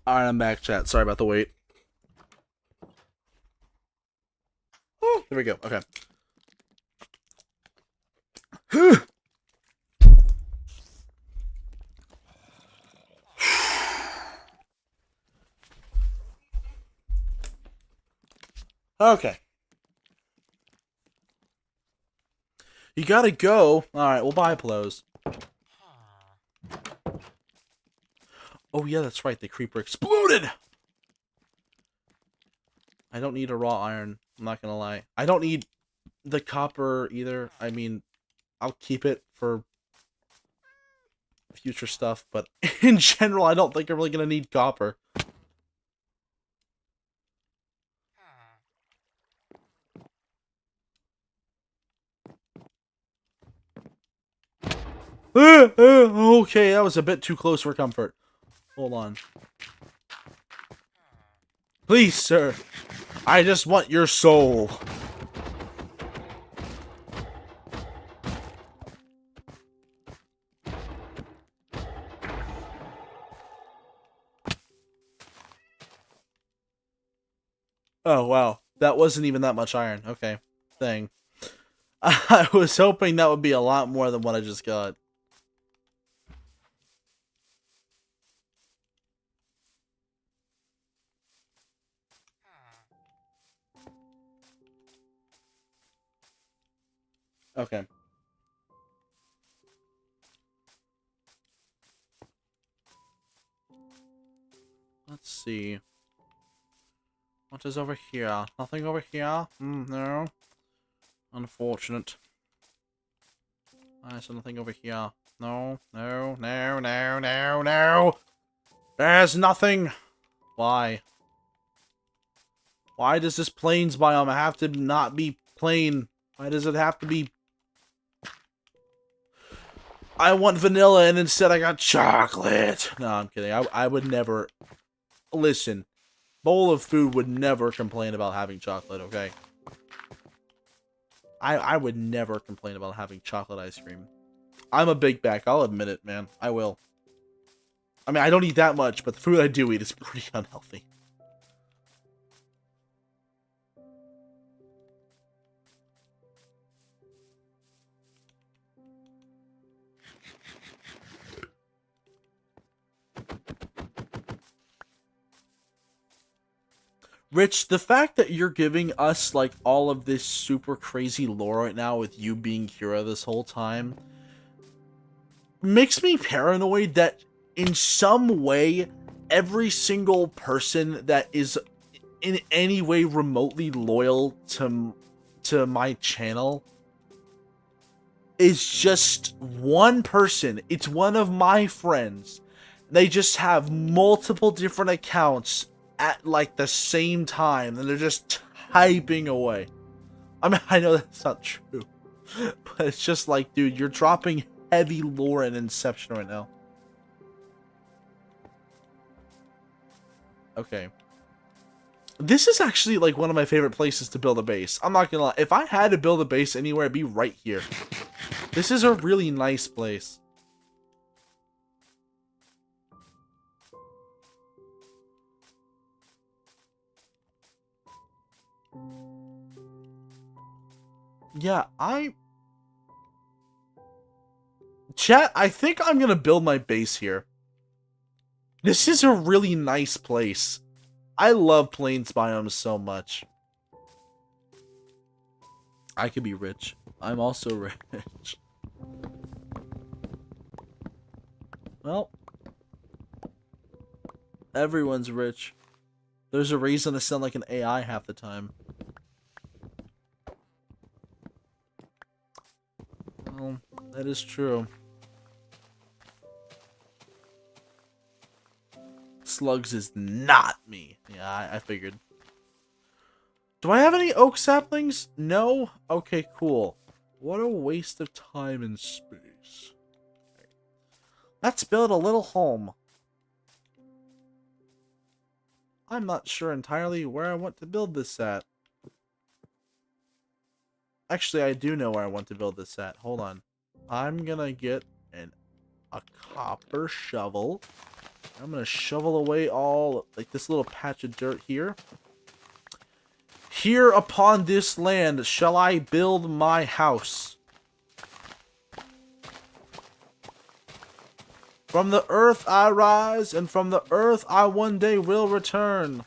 Alright, I'm back, chat. Sorry about the wait. Oh, there we go. Okay. Okay. You gotta go. Alright, well, bye, Plos. Oh, yeah, that's right. The creeper exploded! I don't need a raw iron. I'm not gonna lie. I don't need the copper either. I mean, I'll keep it for future stuff, but in general, I don't think I'm really gonna need copper. Okay, that was a bit too close for comfort. Hold on. Please, sir. I just want your soul. Oh, wow. That wasn't even that much iron. Okay. Thing. I was hoping that would be a lot more than what I just got. Okay. Let's see. What is over here? Nothing over here? No. Unfortunate. There's nothing over here. No, no, no, no, no, no! There's nothing! Why? Why does this plains biome have to not be plain? Why does it have to be... I want vanilla and instead I got chocolate! No, I'm kidding. I would never... Listen. Bowl of Food would never complain about having chocolate, okay? I would never complain about having chocolate ice cream. I'm a big bag. I'll admit it, man. I will. I mean, I don't eat that much, but the food I do eat is pretty unhealthy. Rich, the fact that you're giving us, like, all of this super crazy lore right now with you being Kira this whole time makes me paranoid that in some way, every single person that is in any way remotely loyal to my channel is just one person. It's one of my friends. They just have multiple different accounts at like the same time, and they're just typing away. I mean, I know that's not true, but it's just like, dude, you're dropping heavy lore in Inception right now. Okay. This is actually like one of my favorite places to build a base. I'm not gonna lie. If I had to build a base anywhere, it'd be right here. This is a really nice place. Yeah, Chat, I think I'm gonna build my base here. This is a really nice place. I love plains biomes so much. I could be rich. I'm also rich. Well, everyone's rich. There's a reason I sound like an AI half the time. Well, that is true. Slugs is not me. Yeah, I figured. Do I have any oak saplings? No? Okay, cool. What a waste of time and space. Let's build a little home. I'm not sure entirely where I want to build this at. Actually, I do know where I want to build this at. Hold on. I'm gonna get a copper shovel. I'm gonna shovel away all, like, this little patch of dirt here. Here upon this land shall I build my house. From the earth I rise, and from the earth I one day will return.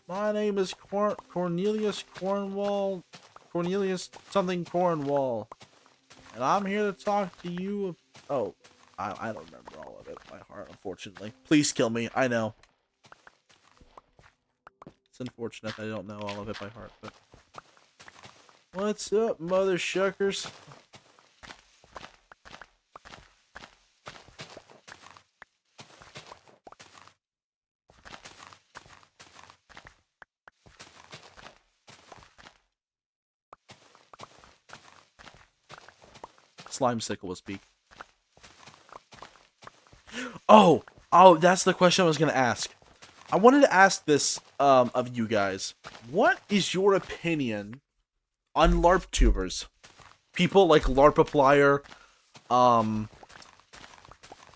My name is Cornelius Cornwall. Cornelius something Cornwall. And I'm here to talk to you. Oh, I don't remember all of it by heart, unfortunately. Please kill me. I know. It's unfortunate I don't know all of it by heart, but... What's up, mother shuckers? Slimecicle will speak. Oh, that's the question I was gonna ask. I wanted to ask this of you guys. What is your opinion on LARP tubers? People like LARPaplier, um,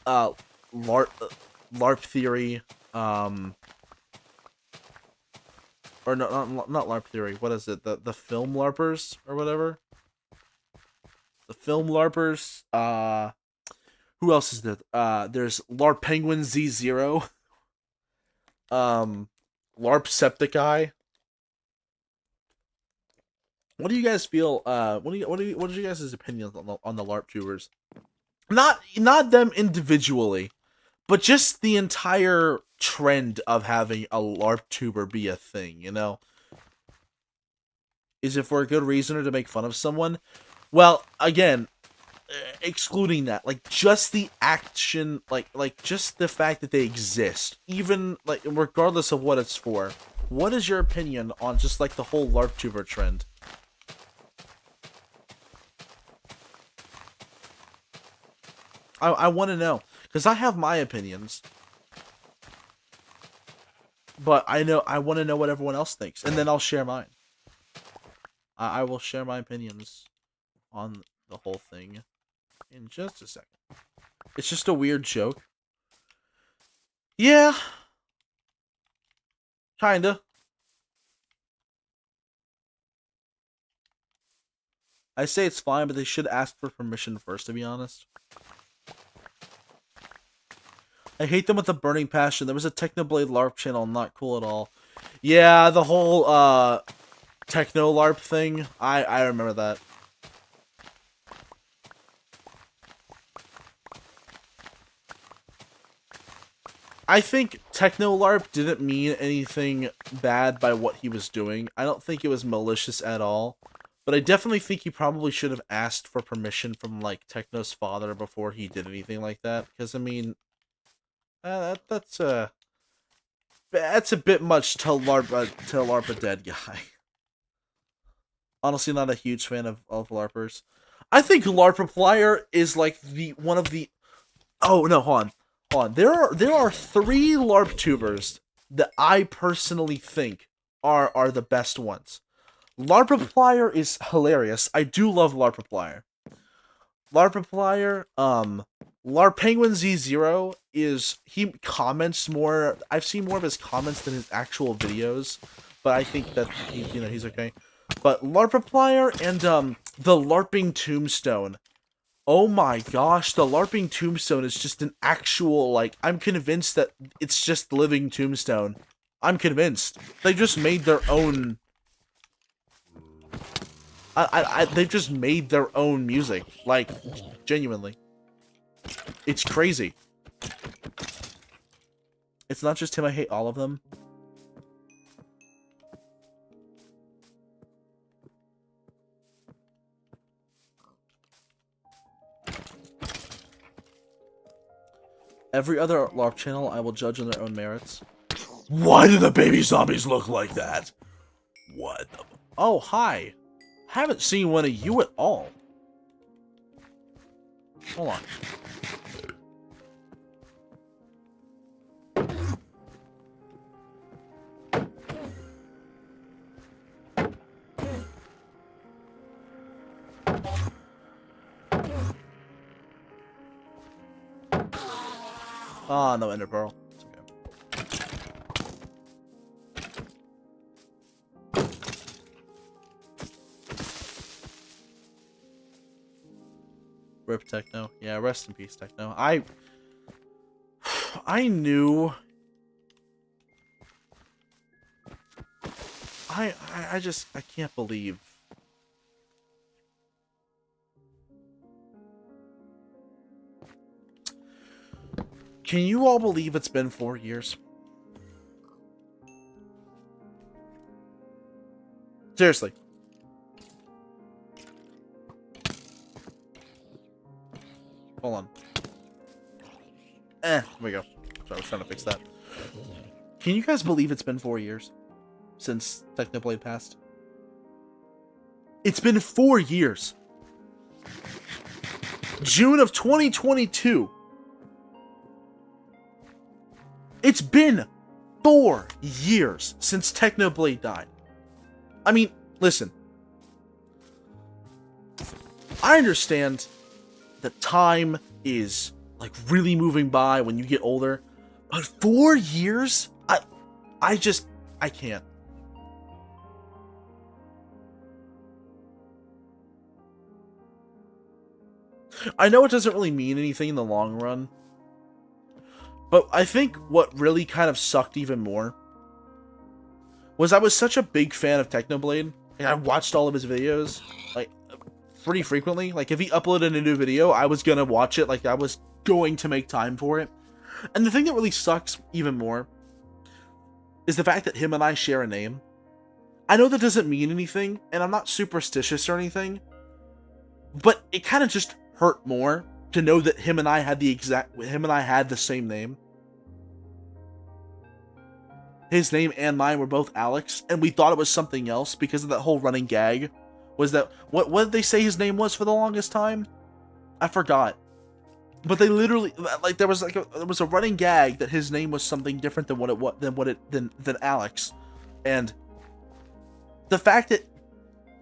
LARP, LARP Theory, or no, not LARP Theory. What is it? The film LARPers or whatever. The film LARPers. Who else is there? There's LARP Penguin Z0. LARP Septiceye. What do you guys feel? What are you guys' opinions on the LARP tubers? Not them individually, but just the entire trend of having a LARP tuber be a thing. You know, is it for a good reason or to make fun of someone? Well, again, excluding that, like just the action, like just the fact that they exist, even like regardless of what it's for. What is your opinion on just like the whole LARP tuber trend? I want to know because I have my opinions, but I want to know what everyone else thinks, and then I'll share mine. I will share my opinions on the whole thing in just a second. It's just a weird joke. Yeah. Kinda. I say it's fine, but they should ask for permission first, to be honest. I hate them with a burning passion. There was a Technoblade LARP channel, not cool at all. Yeah, the whole, Techno LARP thing. I remember that. I think Techno LARP didn't mean anything bad by what he was doing. I don't think it was malicious at all. But I definitely think he probably should have asked for permission from, like, Techno's father before he did anything like that. Because, I mean, that's a bit much to LARP a dead guy. Honestly, not a huge fan of LARPers. I think LARPaplier is, like, one of the... Oh, no, hold on. There are 3 LARP tubers that I personally think are the best ones. LARPaplier is hilarious. I do love LARPaplier. LARPaplier, LARP Penguin Z0 he comments more. I've seen more of his comments than his actual videos, but I think that he's okay. But LARPaplier and the LARPing Tombstone. Oh my gosh, the LARPing Tombstone is just an actual, like, I'm convinced that it's just living Tombstone. I'm convinced. They just made their own... they've just made their own music. Like, genuinely. It's crazy. It's not just him, I hate all of them. Every other LARP channel I will judge on their own merits. Why do the baby zombies look like that? What the... Oh, hi. Haven't seen one of you at all. Hold on. Ah, no ender pearl. It's okay. Rip Techno. Yeah, rest in peace, Techno. I knew... I can't believe... Can you all believe it's been 4 years? Seriously. Hold on. Here we go. Sorry, I was trying to fix that. Can you guys believe it's been 4 years since Technoblade passed? It's been 4 years. June of 2022. It's been 4 years since Technoblade died. I mean, listen. I understand that time is like really moving by when you get older, but 4 years? I can't. I know it doesn't really mean anything in the long run, but I think what really kind of sucked even more was I was such a big fan of Technoblade, and I watched all of his videos, like, pretty frequently. Like, if he uploaded a new video, I was gonna watch it, like, I was going to make time for it. And the thing that really sucks even more is the fact that him and I share a name. I know that doesn't mean anything, and I'm not superstitious or anything, but it kind of just hurt more to know that him and I had the same name. His name and mine were both Alex, and we thought it was something else because of that whole running gag. Was that what did they say his name was for the longest time? I forgot. But they literally, like, there was a running gag that his name was something different than Alex. And the fact that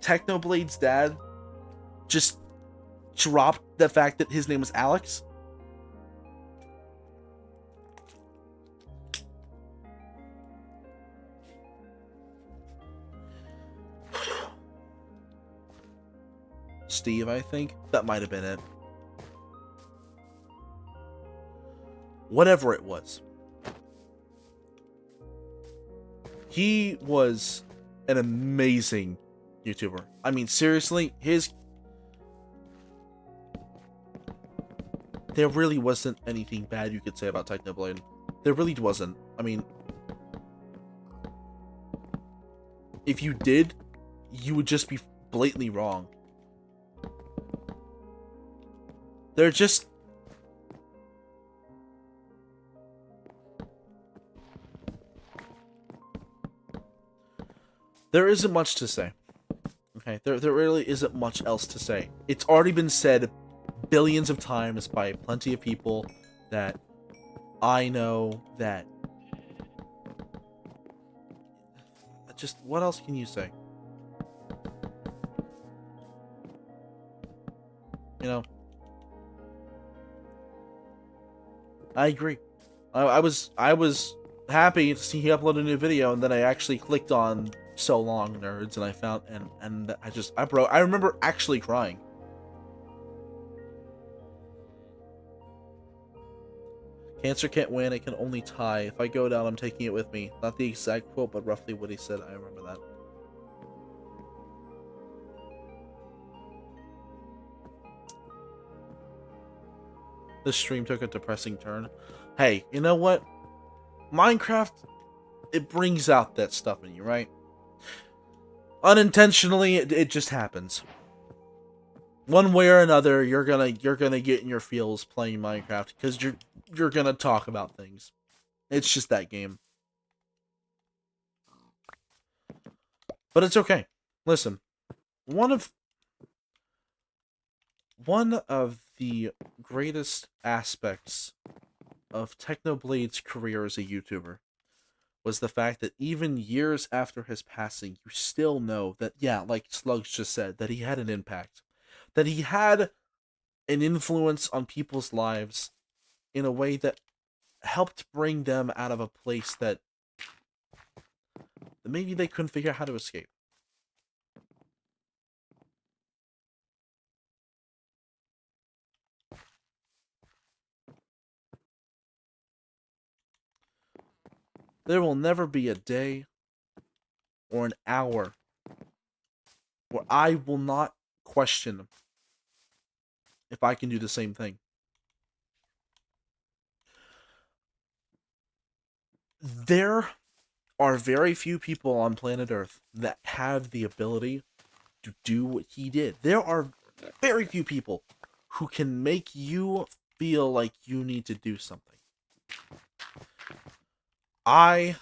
Technoblade's dad just dropped the fact that his name was Alex. Steve, I think that might have been it. Whatever it was. He was an amazing YouTuber. I mean, seriously, there really wasn't anything bad you could say about Technoblade. There really wasn't. I mean, if you did, you would just be blatantly wrong. They're just... There isn't much to say. Okay, there really isn't much else to say. It's already been said billions of times by plenty of people that I know that... Just, what else can you say? You know? I agree. I was happy to see he uploaded a new video, and then I actually clicked on So Long Nerds, and I found and I remember actually crying. Cancer can't win, it can only tie. If I go down, I'm taking it with me. Not the exact quote, but roughly what he said. I remember that. This stream took a depressing turn. Hey, you know what? Minecraft, it brings out that stuff in you, right? Unintentionally, it just happens. One way or another, you're gonna get in your feels playing Minecraft because you're gonna talk about things. It's just that game. But it's okay. Listen, one of the greatest aspects of Technoblade's career as a YouTuber was the fact that even years after his passing, you still know that, yeah, like Slugs just said, that he had an impact. That he had an influence on people's lives in a way that helped bring them out of a place that maybe they couldn't figure out how to escape. There will never be a day or an hour where I will not question if I can do the same thing. There are very few people on planet Earth that have the ability to do what he did. There are very few people who can make you feel like you need to do something. I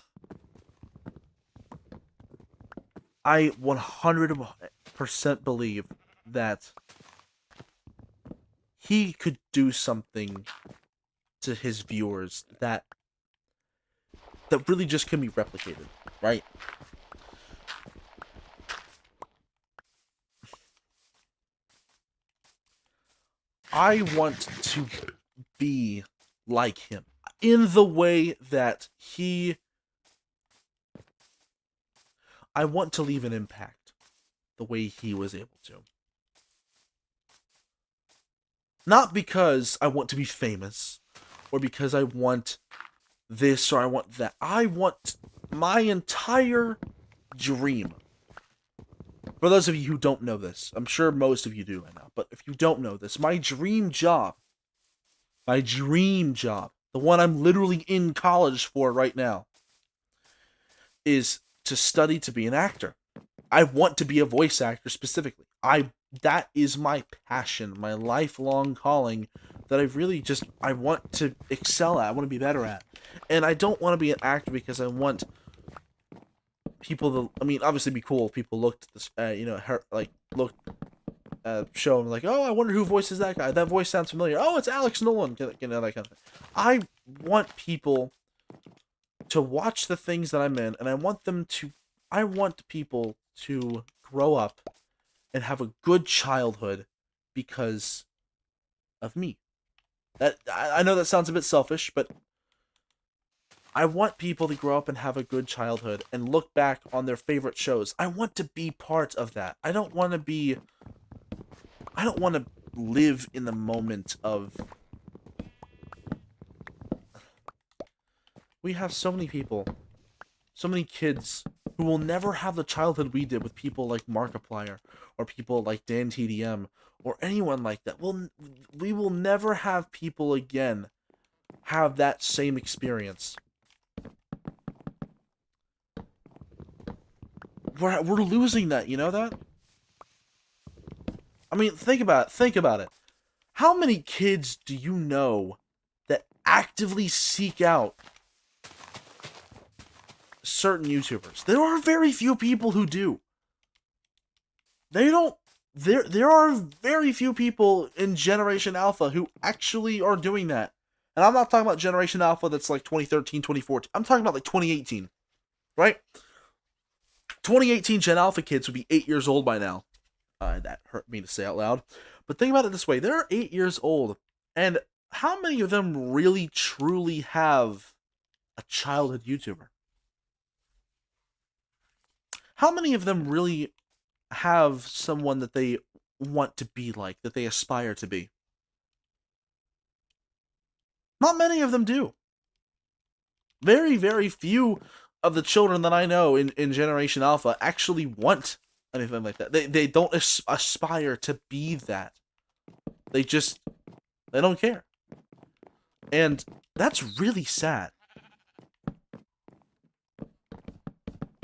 100% believe that he could do something to his viewers that that really just can be replicated, right? I want to be like him in the way that I want to leave an impact the way he was able to. Not because I want to be famous, or because I want this or I want that. I want my entire dream. For those of you who don't know this, I'm sure most of you do right now, but if you don't know this, my dream job, the one I'm literally in college for right now, is to study to be an actor. I want to be a voice actor specifically. That is my passion, my lifelong calling that I want to excel at, I want to be better at. And I don't want to be an actor because I want people to, I mean, obviously it'd be cool if people looked at this, looked show and like, oh, I wonder who voices that guy. That voice sounds familiar. Oh, it's Alex Nolan. That kind of thing. I want people to watch the things that I'm in, and I want people to grow up and have a good childhood because of me. That I know that sounds a bit selfish, but I want people to grow up and have a good childhood and look back on their favorite shows. I want to be part of that. I don't want to live in the moment of... We have so many people, so many kids who will never have the childhood we did with people like Markiplier or people like Dan TDM or anyone like that. We will never have people again have that same experience. We're losing that, you know that? I mean, think about it. How many kids do you know that actively seek out certain YouTubers? There are very few people who do. There are very few people in Generation Alpha who actually are doing that. And I'm not talking about Generation Alpha that's like 2013, 2014. I'm talking about like 2018. Right? 2018 Gen Alpha kids would be 8 years old by now. That hurt me to say out loud. But think about it this way. They're 8 years old. And how many of them really, truly have a childhood YouTuber? How many of them really have someone that they want to be like, that they aspire to be? Not many of them do. Very, very few of the children that I know in Generation Alpha actually want anything like that. They don't aspire to be that. They don't care. And that's really sad.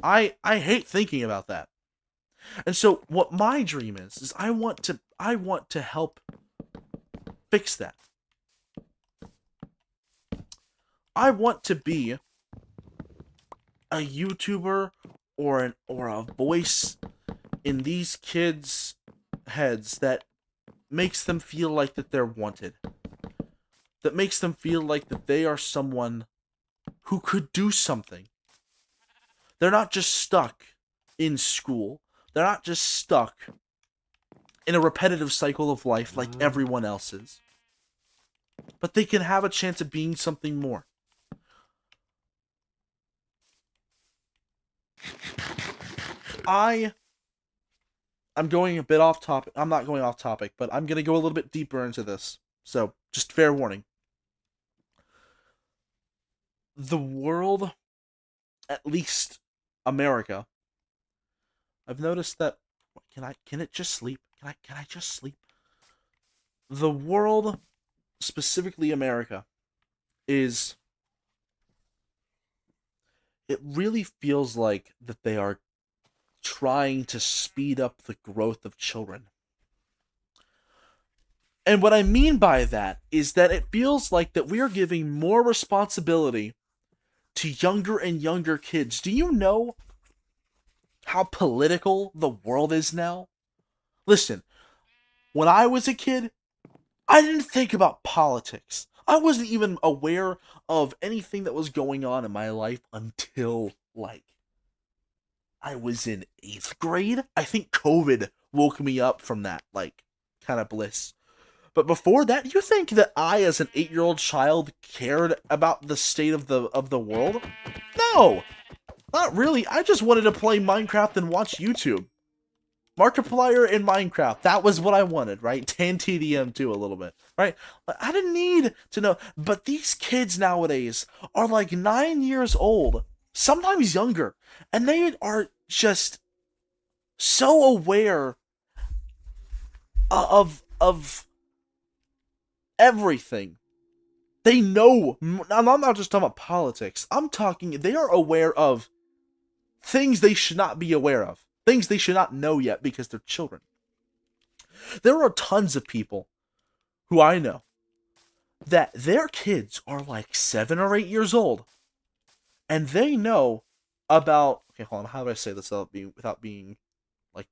I hate thinking about that. And so what my dream is I want to help fix that. I want to be a YouTuber or a voice in these kids' heads that makes them feel like that they're wanted. That makes them feel like that they are someone who could do something. They're not just stuck in school. They're not just stuck in a repetitive cycle of life like everyone else is. But they can have a chance of being something more. I'm going a bit off topic. I'm not going off topic, but I'm going to go a little bit deeper into this. So, just fair warning. The world, at least America, I've noticed that... Can it just sleep? Can I just sleep? The world, specifically America, it really feels like that they are trying to speed up the growth of children. And what I mean by that is that it feels like that we are giving more responsibility to younger and younger kids. Do you know how political the world is now? Listen, when I was a kid, I didn't think about politics. I wasn't even aware of anything that was going on in my life until, like, I was in 8th grade. I think COVID woke me up from that, like, kind of bliss. But before that, you think that I, as an 8-year-old child, cared about the state of the world? No! Not really. I just wanted to play Minecraft and watch YouTube. Markiplier in Minecraft. That was what I wanted, right? And TDM too, a little bit, right? I didn't need to know. But these kids nowadays are like 9 years old, sometimes younger, and they are just so aware of everything. They know. I'm not just talking about politics. I'm talking. They are aware of things they should not be aware of. Things they should not know yet because they're children. There are tons of people who I know that their kids are like 7 or 8 years old, and they know about. Okay, hold on. How do I say this without being like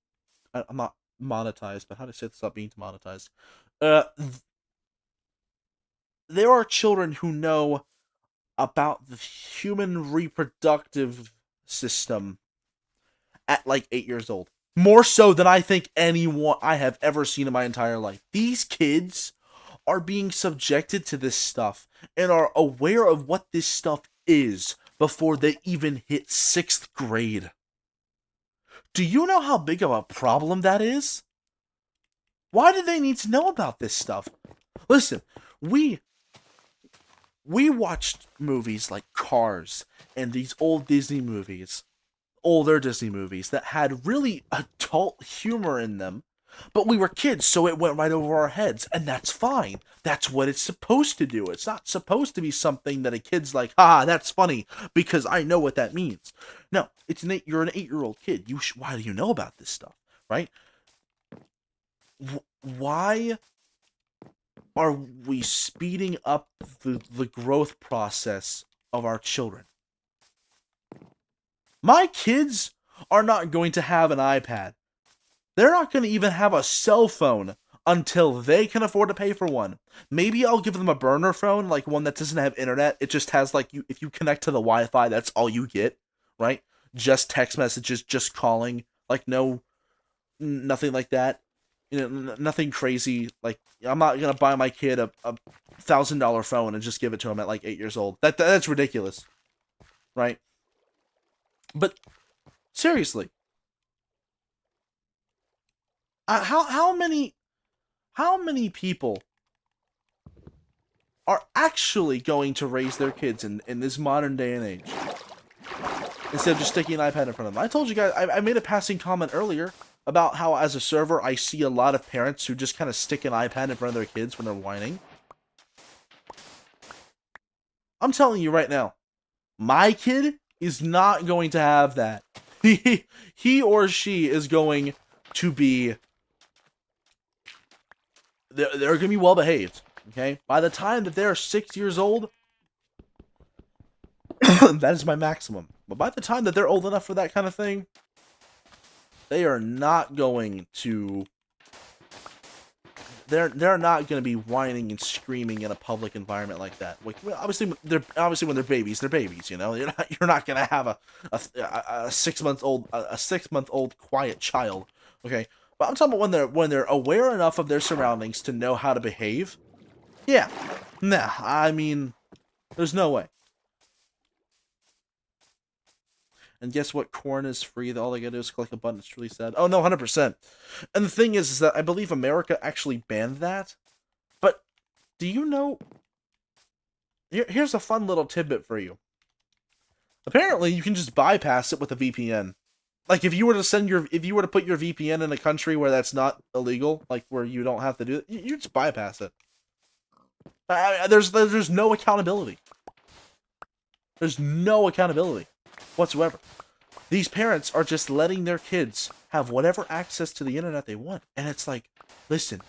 I'm not monetized? But how do I say this without being demonetized? There are children who know about the human reproductive system at like 8 years old. More so than I think anyone I have ever seen in my entire life. These kids are being subjected to this stuff and are aware of what this stuff is before they even hit 6th grade. Do you know how big of a problem that is? Why do they need to know about this stuff? Listen, we watched movies like Cars and these old Disney movies, older Disney movies that had really adult humor in them, but we were kids, so it went right over our heads, and that's fine. That's what it's supposed to do. It's not supposed to be something that a kid's like, "Ha, that's funny," because I know what that means. No, you're an 8-year-old kid. Why do you know about this stuff, right? Why are we speeding up the growth process of our children? My kids are not going to have an iPad. They're not going to even have a cell phone until they can afford to pay for one. Maybe I'll give them a burner phone, like one that doesn't have internet. It just has like if you connect to the Wi-Fi, that's all you get, right? Just text messages, just calling, like nothing like that. You know, nothing crazy. Like I'm not gonna buy my kid a $1,000 phone and just give it to him at like 8 years old. That's ridiculous, right? But seriously, how many people are actually going to raise their kids in this modern day and age instead of just sticking an iPad in front of them? I told you guys, I made a passing comment earlier about how as a server I see a lot of parents who just kind of stick an iPad in front of their kids when they're whining. I'm telling you right now, my kid is not going to have that. He or she is going to be they're going to be well behaved, okay? By the time that they're 6 years old, that is my maximum. But by the time that they're old enough for that kind of thing, they are not going to they're not going to be whining and screaming in a public environment like that. Like, well, obviously when they're babies, you know. You're not going to have a 6 month old quiet child, okay? But I'm talking about when they're aware enough of their surroundings to know how to behave. Yeah. Nah, I mean, there's no way. And guess what? Corn is free. All they gotta do is click a button. It's really sad. Oh, no, 100%. And the thing is that I believe America actually banned that. But do you know... Here's a fun little tidbit for you. Apparently, you can just bypass it with a VPN. Like, if you were to put your VPN in a country where that's not illegal, like where you don't have to do it, you just bypass it. There's no accountability. There's no accountability whatsoever. These parents are just letting their kids have whatever access to the internet they want. And it's like, listen,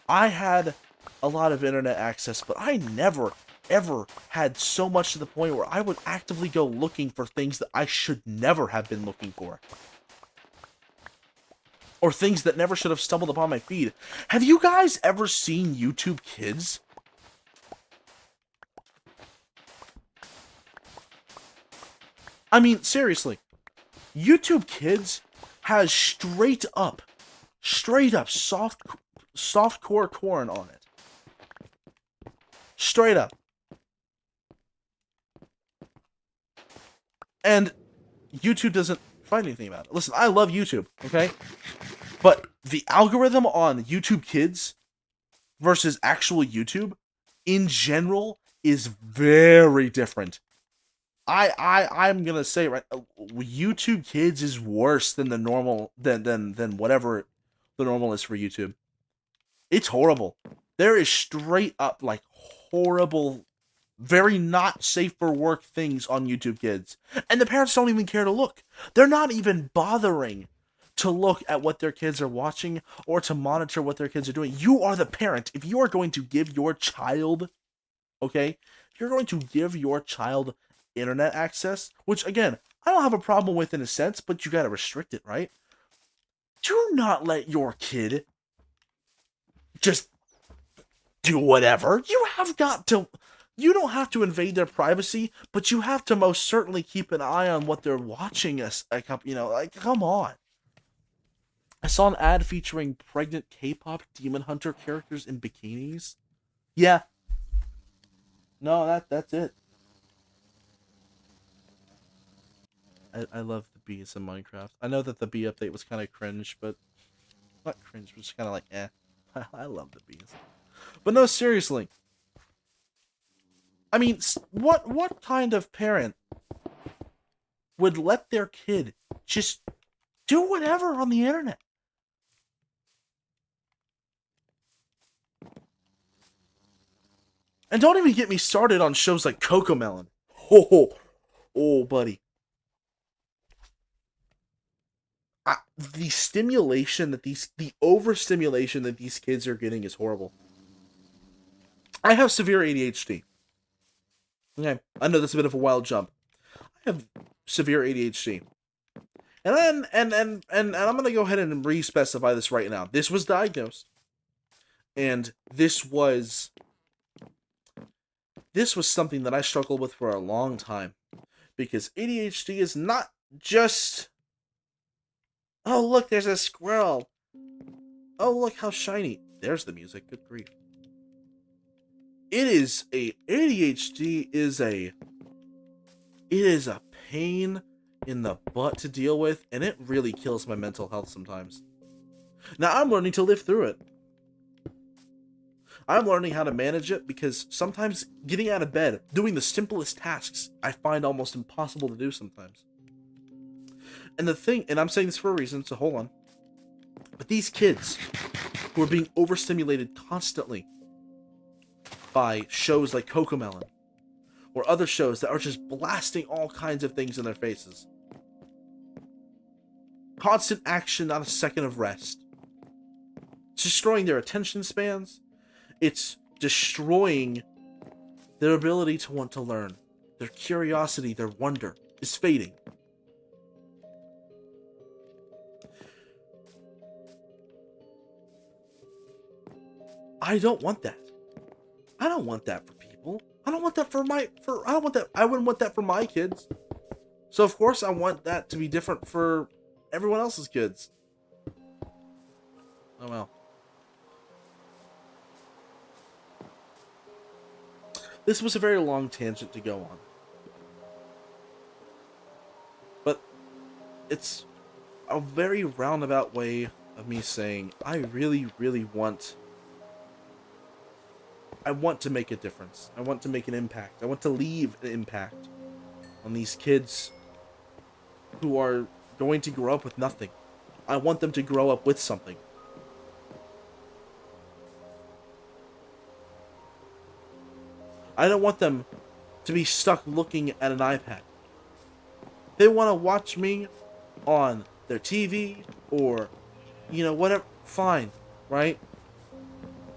I had a lot of internet access, but I never, ever had so much to the point where I would actively go looking for things that I should never have been looking for. Or things that never should have stumbled upon my feed. Have you guys ever seen YouTube Kids? I mean, seriously, YouTube Kids has straight up softcore corn on it. Straight up. And YouTube doesn't find anything about it. Listen, I love YouTube, okay? But the algorithm on YouTube Kids versus actual YouTube, in general, is very different. I'm gonna say right, YouTube Kids is worse than the normal than whatever the normal is for YouTube. It's horrible. There is straight up like horrible, very not safe for work things on YouTube Kids, and the parents don't even care to look. They're not even bothering to look at what their kids are watching or to monitor what their kids are doing. You are the parent. If you are going to give your child, okay, if you're going to give your child internet access, which again, I don't have a problem with in a sense, but you gotta restrict it, right? Do not let your kid just do whatever. You don't have to invade their privacy, but you have to most certainly keep an eye on what they're watching like, come on. I saw an ad featuring pregnant K-pop Demon Hunter characters in bikinis. Yeah. No, that's it. I love the bees in Minecraft. I know that the bee update was kind of cringe, but not cringe, but just kind of like, eh. I love the bees. But no, seriously. I mean, what kind of parent would let their kid just do whatever on the internet? And don't even get me started on shows like CoComelon. Oh, buddy. The overstimulation that these kids are getting is horrible. I have severe ADHD. Okay, I know that's a bit of a wild jump. I have severe ADHD. And I'm gonna go ahead and re-specify this right now. This was diagnosed. And this was something that I struggled with for a long time. Because ADHD is not just, oh, look, there's a squirrel. Oh, look how shiny. There's the music. Good grief. ADHD is a pain in the butt to deal with, and it really kills my mental health sometimes. Now, I'm learning to live through it. I'm learning how to manage it because sometimes getting out of bed, doing the simplest tasks, I find almost impossible to do sometimes. And I'm saying this for a reason, so hold on. But these kids who are being overstimulated constantly by shows like CoComelon or other shows that are just blasting all kinds of things in their faces. Constant action, not a second of rest. It's destroying their attention spans. It's destroying their ability to want to learn. Their curiosity, their wonder is fading. I don't want that. I don't want that for people. I don't want that I wouldn't want that for my kids. So of course I want that to be different for everyone else's kids. Oh well. This was a very long tangent to go on. But it's a very roundabout way of me saying I really, really want to make a difference. I want to make an impact. I want to leave an impact on these kids who are going to grow up with nothing. I want them to grow up with something. I don't want them to be stuck looking at an iPad. They want to watch me on their TV or, whatever. Fine, right?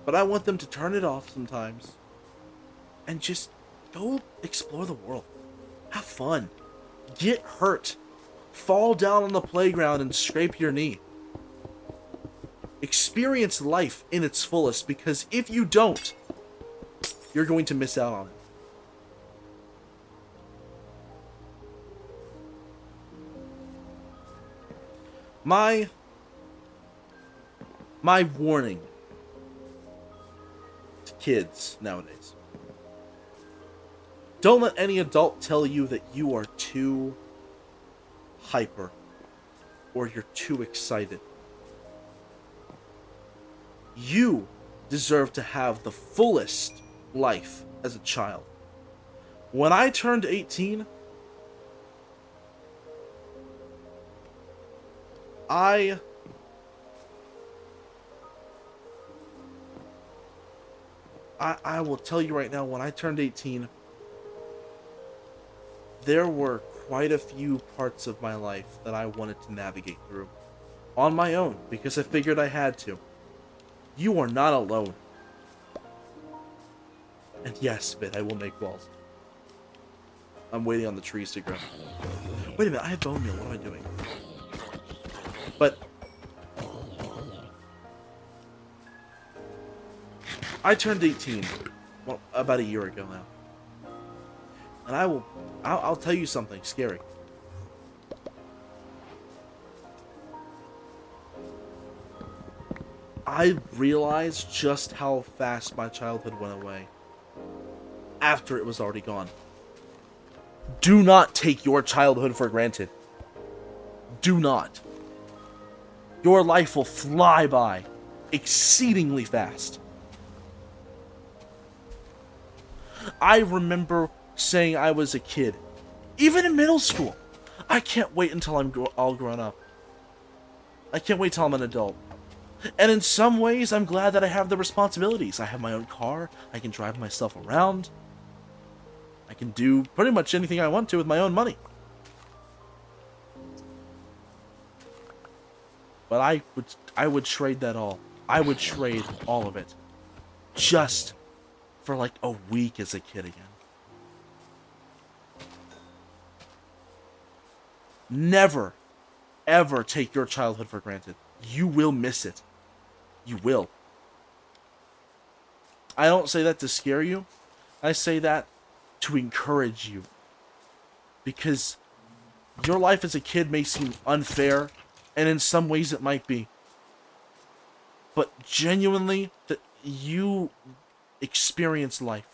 But I want them to turn it off sometimes and just go explore the world. Have fun. Get hurt. Fall down on the playground and scrape your knee. Experience life in its fullest, because if you don't, you're going to miss out on it. My warning to kids nowadays. Don't let any adult tell you that you are too hyper or you're too excited. You deserve to have the fullest life as a child. When I turned 18, I will tell you right now, when I turned 18, there were quite a few parts of my life that I wanted to navigate through on my own because I figured I had to. You are not alone. And yes, Bit, I will make walls. I'm waiting on the trees to grow. Wait a minute, I have bone meal. What am I doing? But I turned 18, well, about a year ago now. And I'll tell you something scary. I realized just how fast my childhood went away after it was already gone. Do not take your childhood for granted. Do not. Your life will fly by exceedingly fast. I remember saying I was a kid, even in middle school. I can't wait until I'm all grown up. I can't wait till I'm an adult. And in some ways, I'm glad that I have the responsibilities. I have my own car. I can drive myself around. I can do pretty much anything I want to with my own money. But I would trade that all. I would trade all of it just for like a week as a kid again. Never, ever take your childhood for granted. You will miss it. You will. I don't say that to scare you. I say that to encourage you. Because your life as a kid may seem unfair, and in some ways it might be. But genuinely, that you experience life.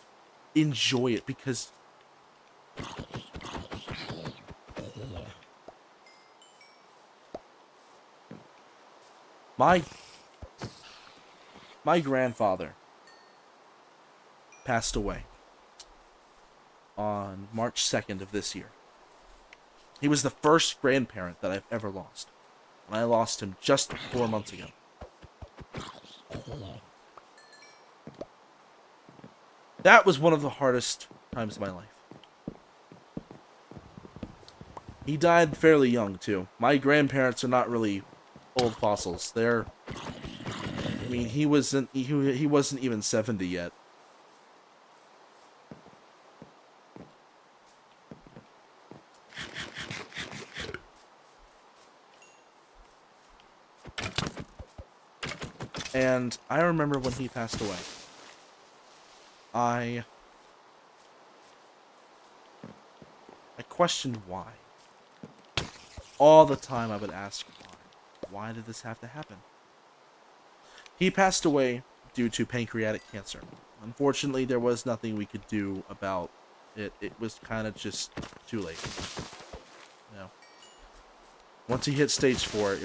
Enjoy it, because my grandfather passed away on March 2nd of this year. He was the first grandparent that I've ever lost. And I lost him just 4 months ago. That was one of the hardest times of my life. He died fairly young, too. My grandparents are not really old fossils. They're... I mean, he wasn't even 70 yet. And I remember when he passed away, I questioned why. All the time I would ask why. Why did this have to happen? He passed away due to pancreatic cancer. Unfortunately, there was nothing we could do about it. It was kind of just too late. You know. Once he hit stage 4,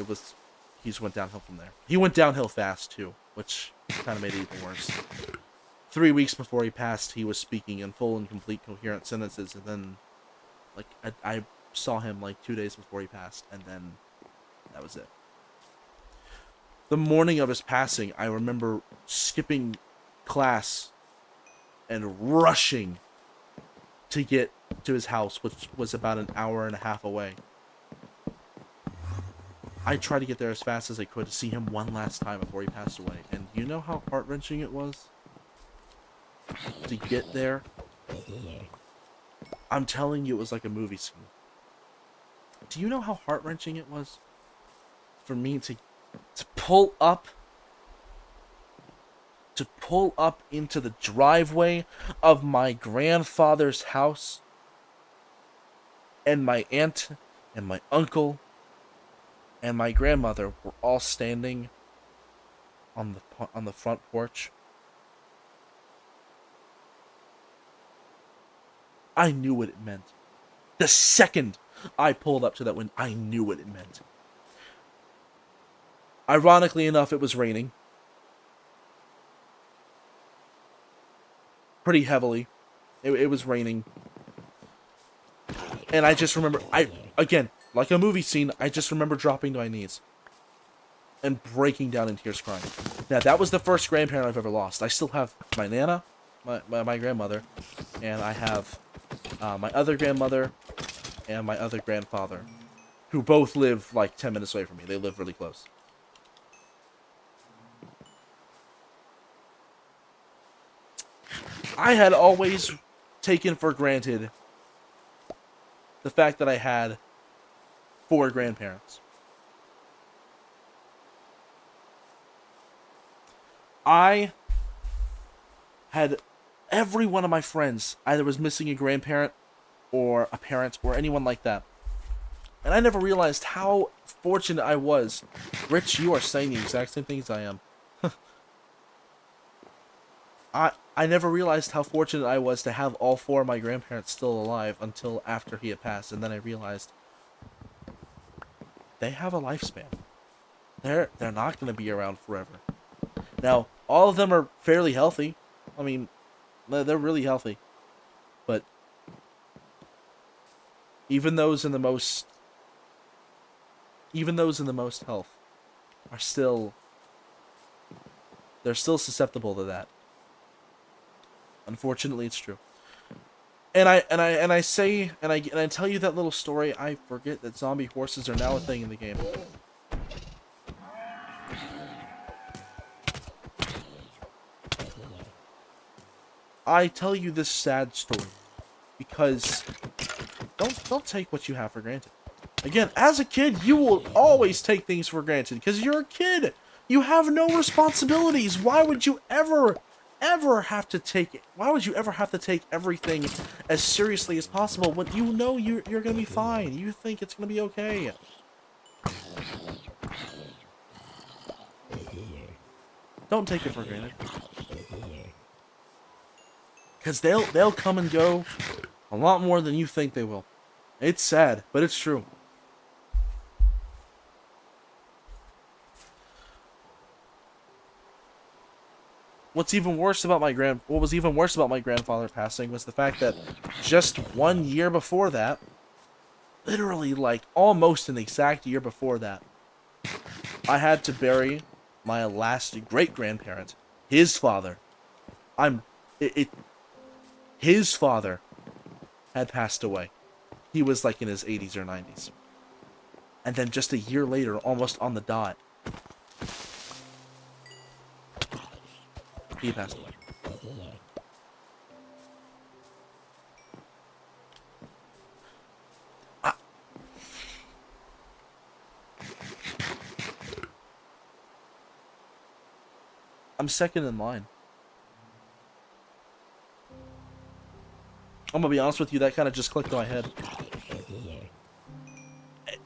he just went downhill from there. He went downhill fast, too, which kind of made it even worse. 3 weeks before he passed, he was speaking in full and complete coherent sentences, and then, like, I saw him, like, 2 days before he passed, and then that was it. The morning of his passing, I remember skipping class and rushing to get to his house, which was about an hour and a half away. I tried to get there as fast as I could to see him one last time before he passed away. And you know how heart-wrenching it was to get there? I'm telling you, it was like a movie scene. Do you know how heart-wrenching it was for me to pull up into the driveway of my grandfather's house, and my aunt and my uncle and my grandmother were all standing on the front porch, I knew what it meant. The second I pulled up to that window, I knew what it meant. Ironically enough, it was raining. Pretty heavily. It was raining. And I just remember, again, like a movie scene, I just remember dropping to my knees. And breaking down in tears crying. Now, that was the first grandparent I've ever lost. I still have my Nana, my grandmother, and I have my other grandmother and my other grandfather, who both live like 10 minutes away from me. They live really close. I had always taken for granted the fact that I had 4 grandparents. I had every one of my friends either was missing a grandparent or a parent or anyone like that. And I never realized how fortunate I was. Rich, you are saying the exact same things I am. I never realized how fortunate I was to have all 4 of my grandparents still alive until after he had passed, and then I realized they have a lifespan. They're not going to be around forever. Now, all of them are fairly healthy. I mean, they're really healthy. But even those in the most health are still, they're still susceptible to that. Unfortunately, it's true. And I tell you that little story, I forget that zombie horses are now a thing in the game. I tell you this sad story because don't take what you have for granted. Again, as a kid, you will always take things for granted because you're a kid. You have no responsibilities. Why would you ever have to take it? Why would you ever have to take everything as seriously as possible when you know you're gonna be fine? You think it's gonna be okay. Don't take it for granted. Because they'll come and go a lot more than you think they will. It's sad, but it's true. What was even worse about my grandfather passing was the fact that just 1 year before that, literally like almost an exact year before that, I had to bury my last great-grandparent, his father. His father had passed away. He was like in his 80s or 90s. And then just a year later, almost on the dot, he passed away. I'm second in line. I'm gonna be honest with you, that kind of just clicked in my head.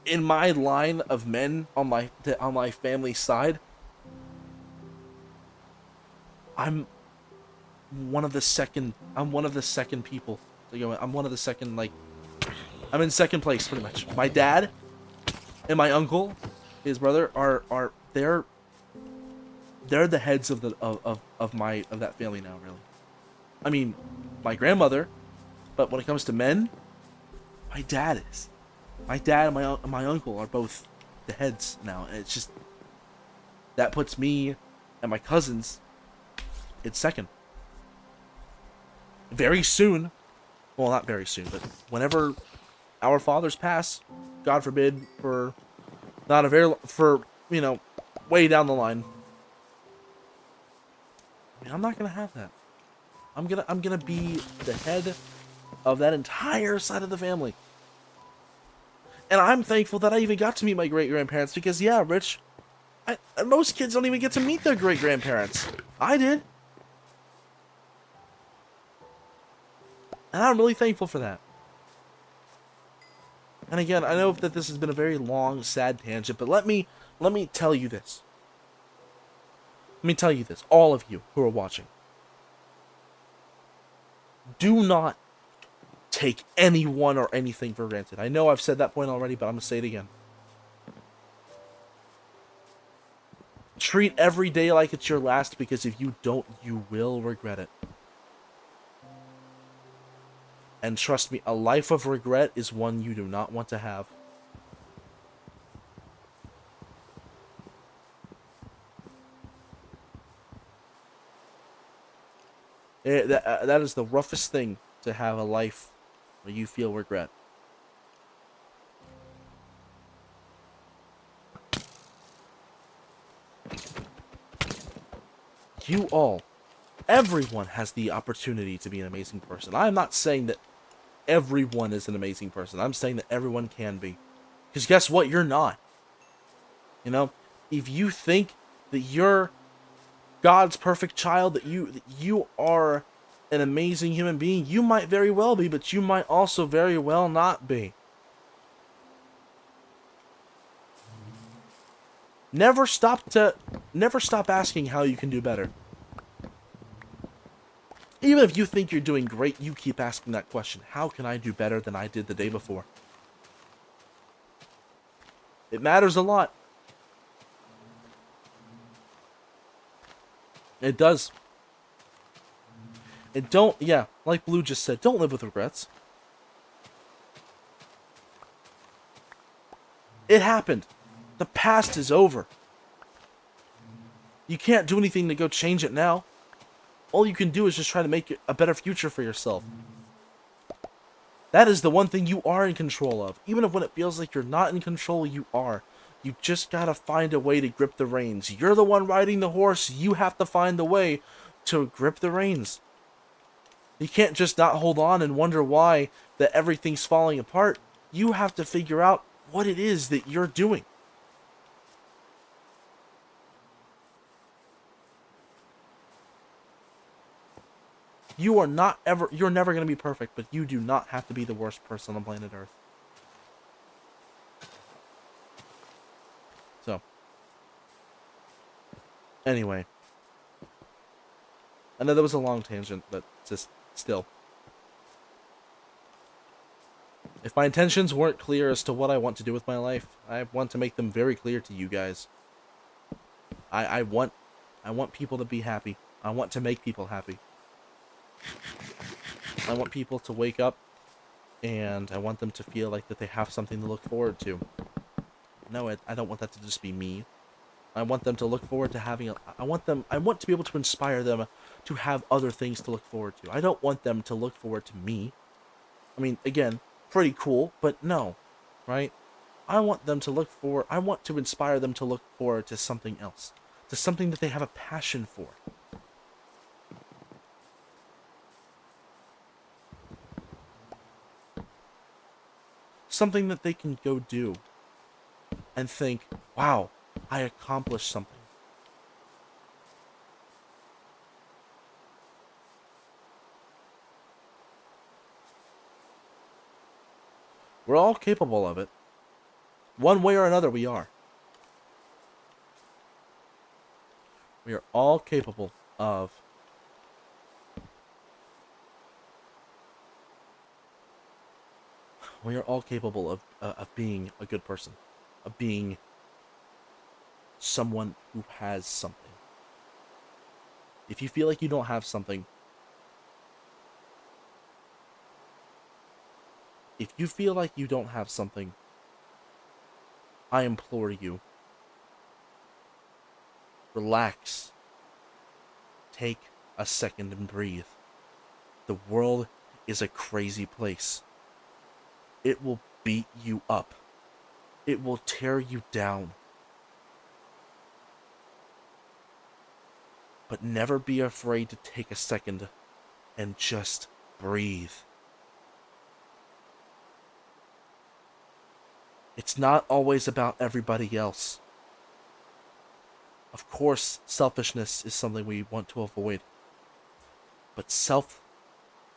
In my line of men on my family side, I'm one of the second people to go in. I'm one of the second, like, I'm in second place pretty much. My dad and my uncle, his brother, are they're the heads of that family now, really. I mean, my grandmother, but when it comes to men, my dad is. My dad and my uncle are both the heads now. And it's just, that puts me and my cousins in second. Very soon, well, not very soon, but whenever our fathers pass, God forbid, for way down the line, I mean, I'm not gonna have that. I'm gonna be the head of that entire side of the family. And I'm thankful that I even got to meet my great-grandparents because, yeah, Rich, most kids don't even get to meet their great-grandparents. I did. And I'm really thankful for that. And again, I know that this has been a very long, sad tangent, but let me tell you this. Let me tell you this, all of you who are watching. Do not take anyone or anything for granted. I know I've said that point already, but I'm going to say it again. Treat every day like it's your last, because if you don't, you will regret it. And trust me, a life of regret is one you do not want to have. That is the roughest thing, to have a life where you feel regret. You all, everyone has the opportunity to be an amazing person. I'm not saying that everyone is an amazing person. I'm saying that everyone can be. Because guess what? You're not. You know, if you think that you're God's perfect child, that you are an amazing human being, you might very well be, but you might also very well not be. Never stop asking how you can do better. Even if you think you're doing great, you keep asking that question. How can I do better than I did the day before? It matters a lot. It does. And don't, yeah, like Blue just said, don't live with regrets. It happened. The past is over. You can't do anything to go change it now. All you can do is just try to make it a better future for yourself. That is the one thing you are in control of. Even if when it feels like you're not in control, you are. You just gotta find a way to grip the reins. You're the one riding the horse. You have to find the way to grip the reins. You can't just not hold on and wonder why that everything's falling apart. You have to figure out what it is that you're doing. You're never going to be perfect, but you do not have to be the worst person on planet Earth. So, anyway. I know that was a long tangent, but just still. If my intentions weren't clear as to what I want to do with my life, I want to make them very clear to you guys. I want people to be happy. I want to make people happy. I want people to wake up, and I want them to feel like that they have something to look forward to. No, I don't want that to just be me. I want them to look forward to having I want to be able to inspire them to have other things to look forward to. I don't want them to look forward to me. I mean, again, pretty cool, but no, right? I want to inspire them to look forward to something else. To something that they have a passion for. Something that they can go do and think, wow, I accomplished something. We're all capable of it. One way or another, we are. We are all capable of being a good person, of being someone who has something. If you feel like you don't have something, I implore you, relax. Take a second and breathe. The world is a crazy place. It will beat you up. It will tear you down. But never be afraid to take a second and just breathe. It's not always about everybody else. Of course, selfishness is something we want to avoid. But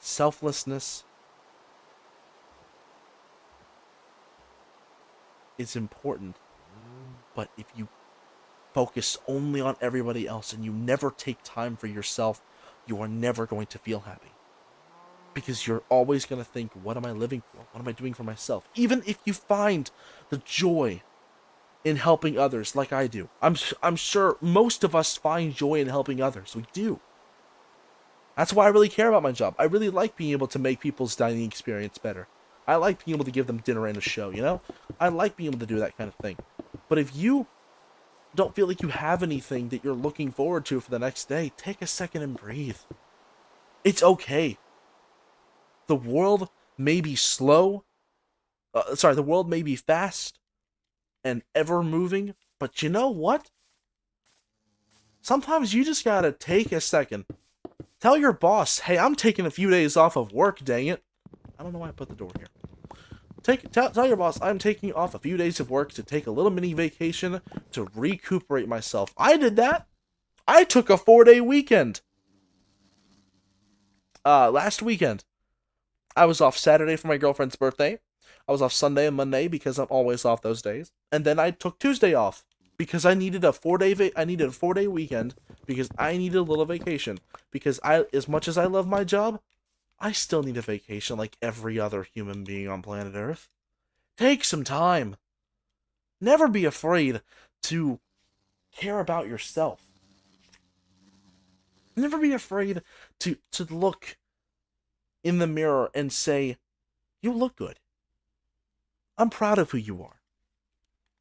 selflessness is important. But if you focus only on everybody else and you never take time for yourself, you are never going to feel happy. Because you're always going to think, what am I living for? What am I doing for myself? Even if you find the joy in helping others like I do. I'm sure most of us find joy in helping others. We do. That's why I really care about my job. I really like being able to make people's dining experience better. I like being able to give them dinner and a show, you know? I like being able to do that kind of thing. But if you don't feel like you have anything that you're looking forward to for the next day, take a second and breathe. It's okay. The world may be slow. The world may be fast and ever moving, but you know what? Sometimes you just gotta take a second. Tell your boss, hey, I'm taking a few days off of work, dang it. I don't know why I put the door here. Tell your boss I'm taking off a few days of work to take a little mini vacation to recuperate myself. I did that. I took a 4-day weekend. Last weekend. I was off Saturday for my girlfriend's birthday. I was off Sunday and Monday because I'm always off those days. And then I took Tuesday off because I needed a 4-day weekend because I needed a little vacation. Because as much as I love my job, I still need a vacation like every other human being on planet Earth. Take some time. Never be afraid to care about yourself. Never be afraid to look in the mirror and say, you look good. I'm proud of who you are.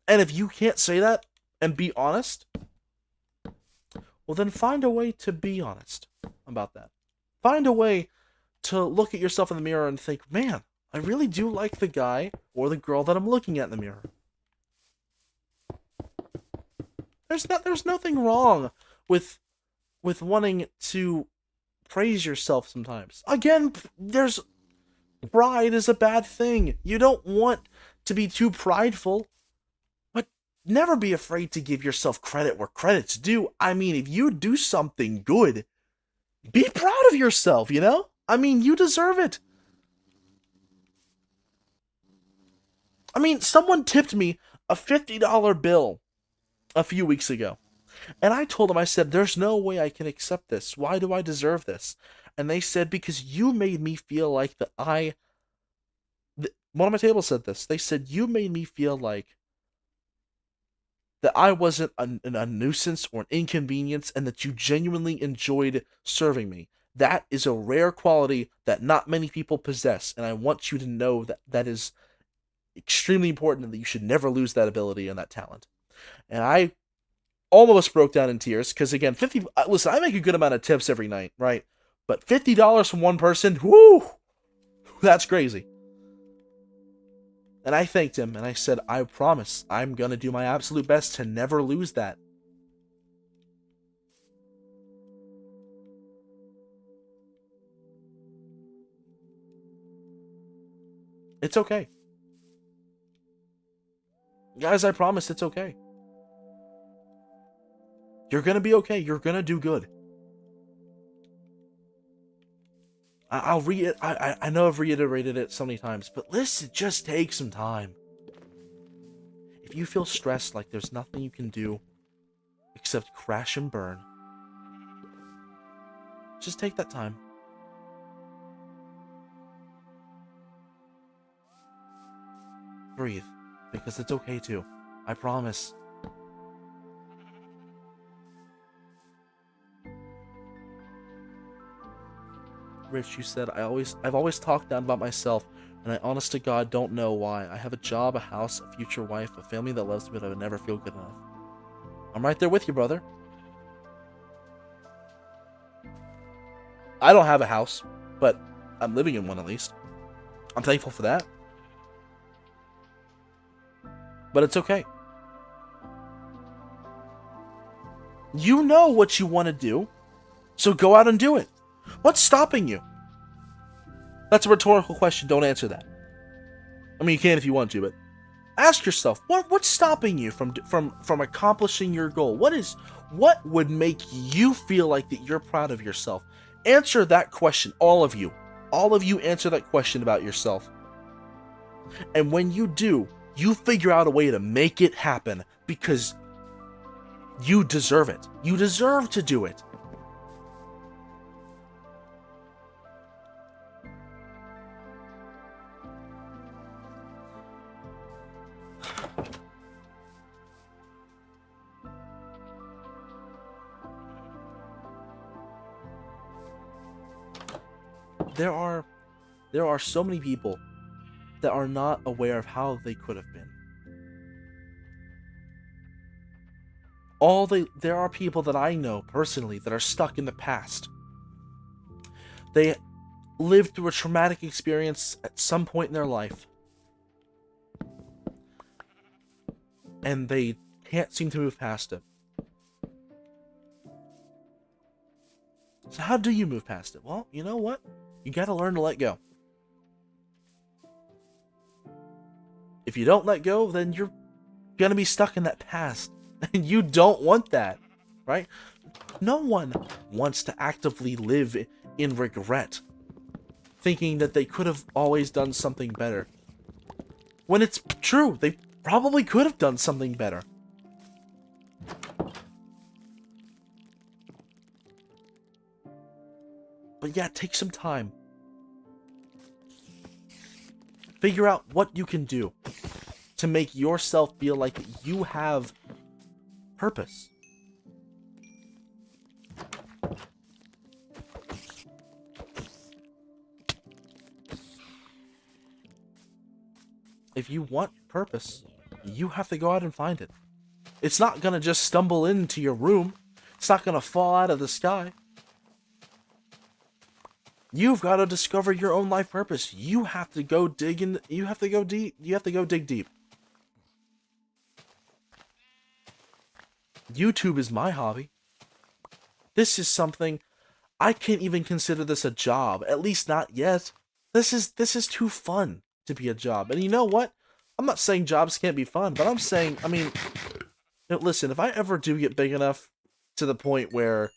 And if you can't say that and be honest, well then find a way to be honest about that. Find a way to look at yourself in the mirror and think, man, I really do like the guy or the girl that I'm looking at in the mirror. There's nothing wrong with wanting to praise yourself sometimes. Again, pride is a bad thing. You don't want to be too prideful, but never be afraid to give yourself credit where credit's due. I mean, if you do something good, be proud of yourself, you know? I mean, you deserve it. I mean, someone tipped me a $50 bill a few weeks ago. And I told them, I said, there's no way I can accept this. Why do I deserve this? And they said, because you made me feel like that one of my tables said this. They said, you made me feel like that I wasn't a nuisance or an inconvenience and that you genuinely enjoyed serving me. That is a rare quality that not many people possess. And I want you to know that that is extremely important and that you should never lose that ability and that talent. And I almost broke down in tears because, again, listen, I make a good amount of tips every night, right? But $50 from one person, whoo, that's crazy. And I thanked him and I said, I promise I'm going to do my absolute best to never lose that. It's okay. Guys, I promise it's okay. You're gonna be okay. You're gonna do good. I know I've reiterated it so many times, but listen, just take some time. If you feel stressed like there's nothing you can do except crash and burn, just take that time. Breathe, because it's okay too. I promise. Rich, you said, I've always talked down about myself, and I honest to God don't know why. I have a job, a house, a future wife, a family that loves me, but I would never feel good enough. I'm right there with you, brother. I don't have a house, but I'm living in one at least. I'm thankful for that. But it's okay. You know what you want to do, so go out and do it. What's stopping you? That's a rhetorical question. Don't answer that. I mean, you can if you want to, but ask yourself, what's stopping you from accomplishing your goal? What would make you feel like that you're proud of yourself? Answer that question, all of you. All of you answer that question about yourself. And when you do, You figure out a way to make it happen because you deserve it. You deserve to do it. There are so many people that are not aware of how they could have been. There are people that I know personally that are stuck in the past. They lived through a traumatic experience at some point in their life, and they can't seem to move past it. So how do you move past it? Well, you know what? You gotta learn to let go. If you don't let go, then you're gonna be stuck in that past. And you don't want that, right? No one wants to actively live in regret, thinking that they could have always done something better. When it's true, they probably could have done something better. But yeah, take some time. Figure out what you can do to make yourself feel like you have purpose. If you want purpose, you have to go out and find it. It's not gonna just stumble into your room. It's not gonna fall out of the sky. You've got to discover your own life purpose. You have to go dig in. You have to go deep. You have to go dig deep. YouTube is my hobby. This is something I can't even consider this a job. At least not yet. This is too fun to be a job. And you know what? I'm not saying jobs can't be fun, but I'm saying, I mean, listen, if I ever do get big enough to the point where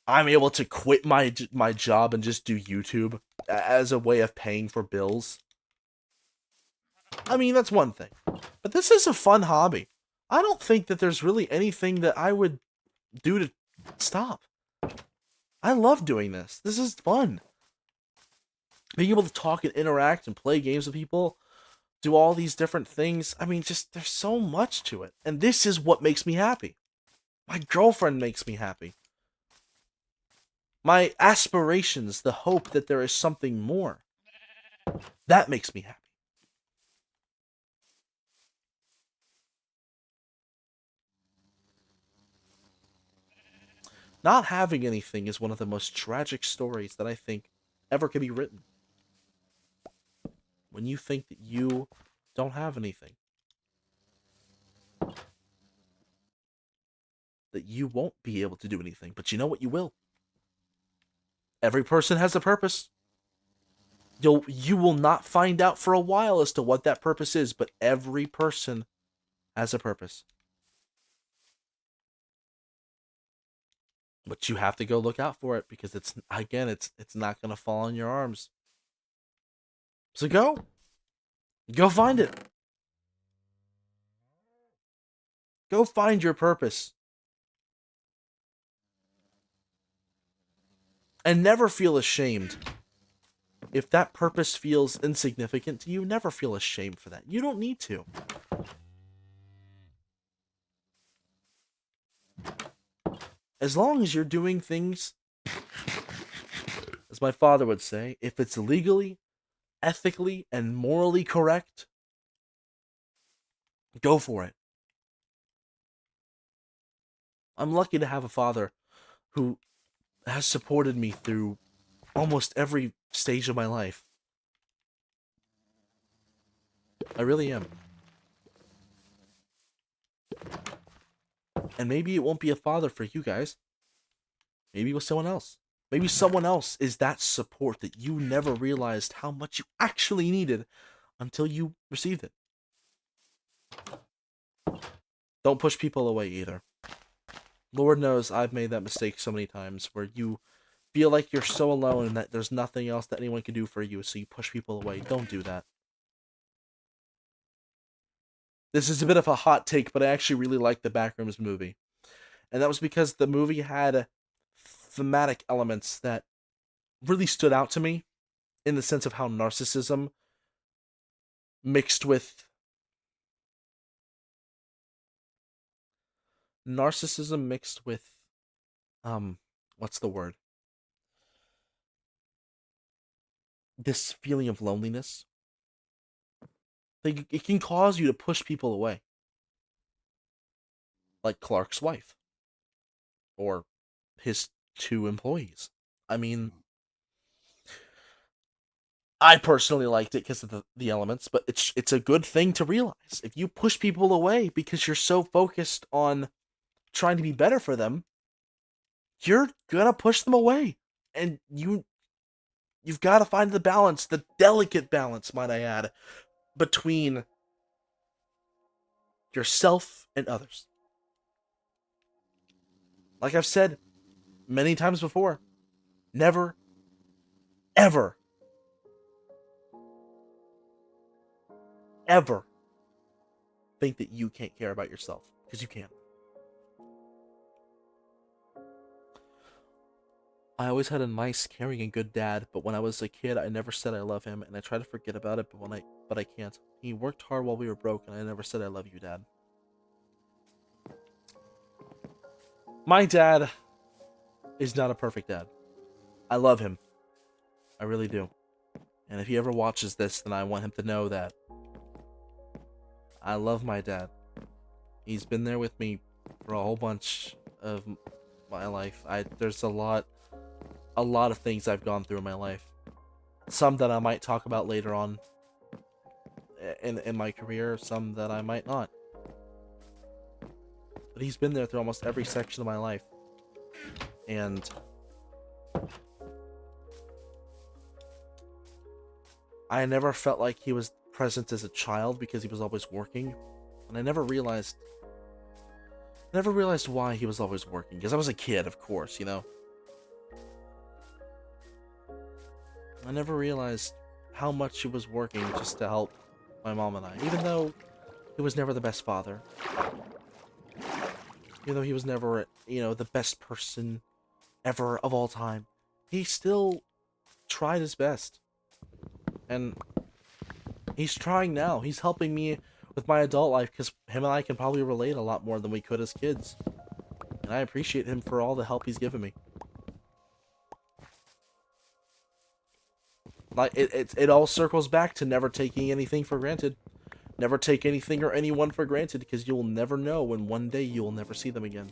I'm able to quit my job and just do YouTube as a way of paying for bills, I mean, that's one thing. But this is a fun hobby. I don't think that there's really anything that I would do to stop. I love doing this. This is fun. Being able to talk and interact and play games with people, do all these different things. I mean, just there's so much to it. And this is what makes me happy. My girlfriend makes me happy. My aspirations, the hope that there is something more, that makes me happy. Not having anything is one of the most tragic stories that I think ever could be written. When you think that you don't have anything, that you won't be able to do anything, but you know what? You will. Every person has a purpose. You will not find out for a while as to what that purpose is, but every person has a purpose. But you have to go look out for it because it's not going to fall in your arms. So go find it. Go find your purpose. And never feel ashamed. If that purpose feels insignificant to you, never feel ashamed for that. You don't need to. As long as you're doing things, as my father would say, if it's legally, ethically, and morally correct, go for it. I'm lucky to have a father who has supported me through almost every stage of my life. I really am. And maybe it won't be a father for you guys. Maybe it was someone else. Maybe someone else is that support that you never realized how much you actually needed until you received it. Don't push people away either. Lord knows I've made that mistake so many times where you feel like you're so alone and that there's nothing else that anyone can do for you, so you push people away. Don't do that. This is a bit of a hot take, but I actually really liked the Backrooms movie. And that was because the movie had thematic elements that really stood out to me in the sense of how mixed with narcissism mixed with what's the word? This feeling of loneliness. Like, it can cause you to push people away. Like Clark's wife. Or his two employees. I mean, I personally liked it because of the elements, but it's a good thing to realize. If you push people away because you're so focused on trying to be better for them, you're gonna push them away. And you've got to find the balance, the delicate balance, might I add, between yourself and others. Like I've said many times before, never, ever, ever think that you can't care about yourself, because you can. I always had a nice, caring, and good dad, but when I was a kid, I never said I love him, and I try to forget about it, but I can't. He worked hard while we were broke, and I never said I love you, Dad. My dad is not a perfect dad. I love him. I really do. And if he ever watches this, then I want him to know that I love my dad. He's been there with me for a whole bunch of my life. There's a lot of things I've gone through in my life. Some that I might talk about later on in my career, some that I might not. But he's been there through almost every section of my life. And I never felt like he was present as a child because he was always working. And I never realized why he was always working. Because I was a kid, of course, you know? I never realized how much he was working just to help my mom and I. Even though he was never the best father. Even though he was never, the best person ever of all time. He still tried his best. And he's trying now. He's helping me with my adult life because him and I can probably relate a lot more than we could as kids. And I appreciate him for all the help he's given me. Like, it all circles back to never taking anything for granted. Never take anything or anyone for granted, because you'll never know when one day you will never see them again.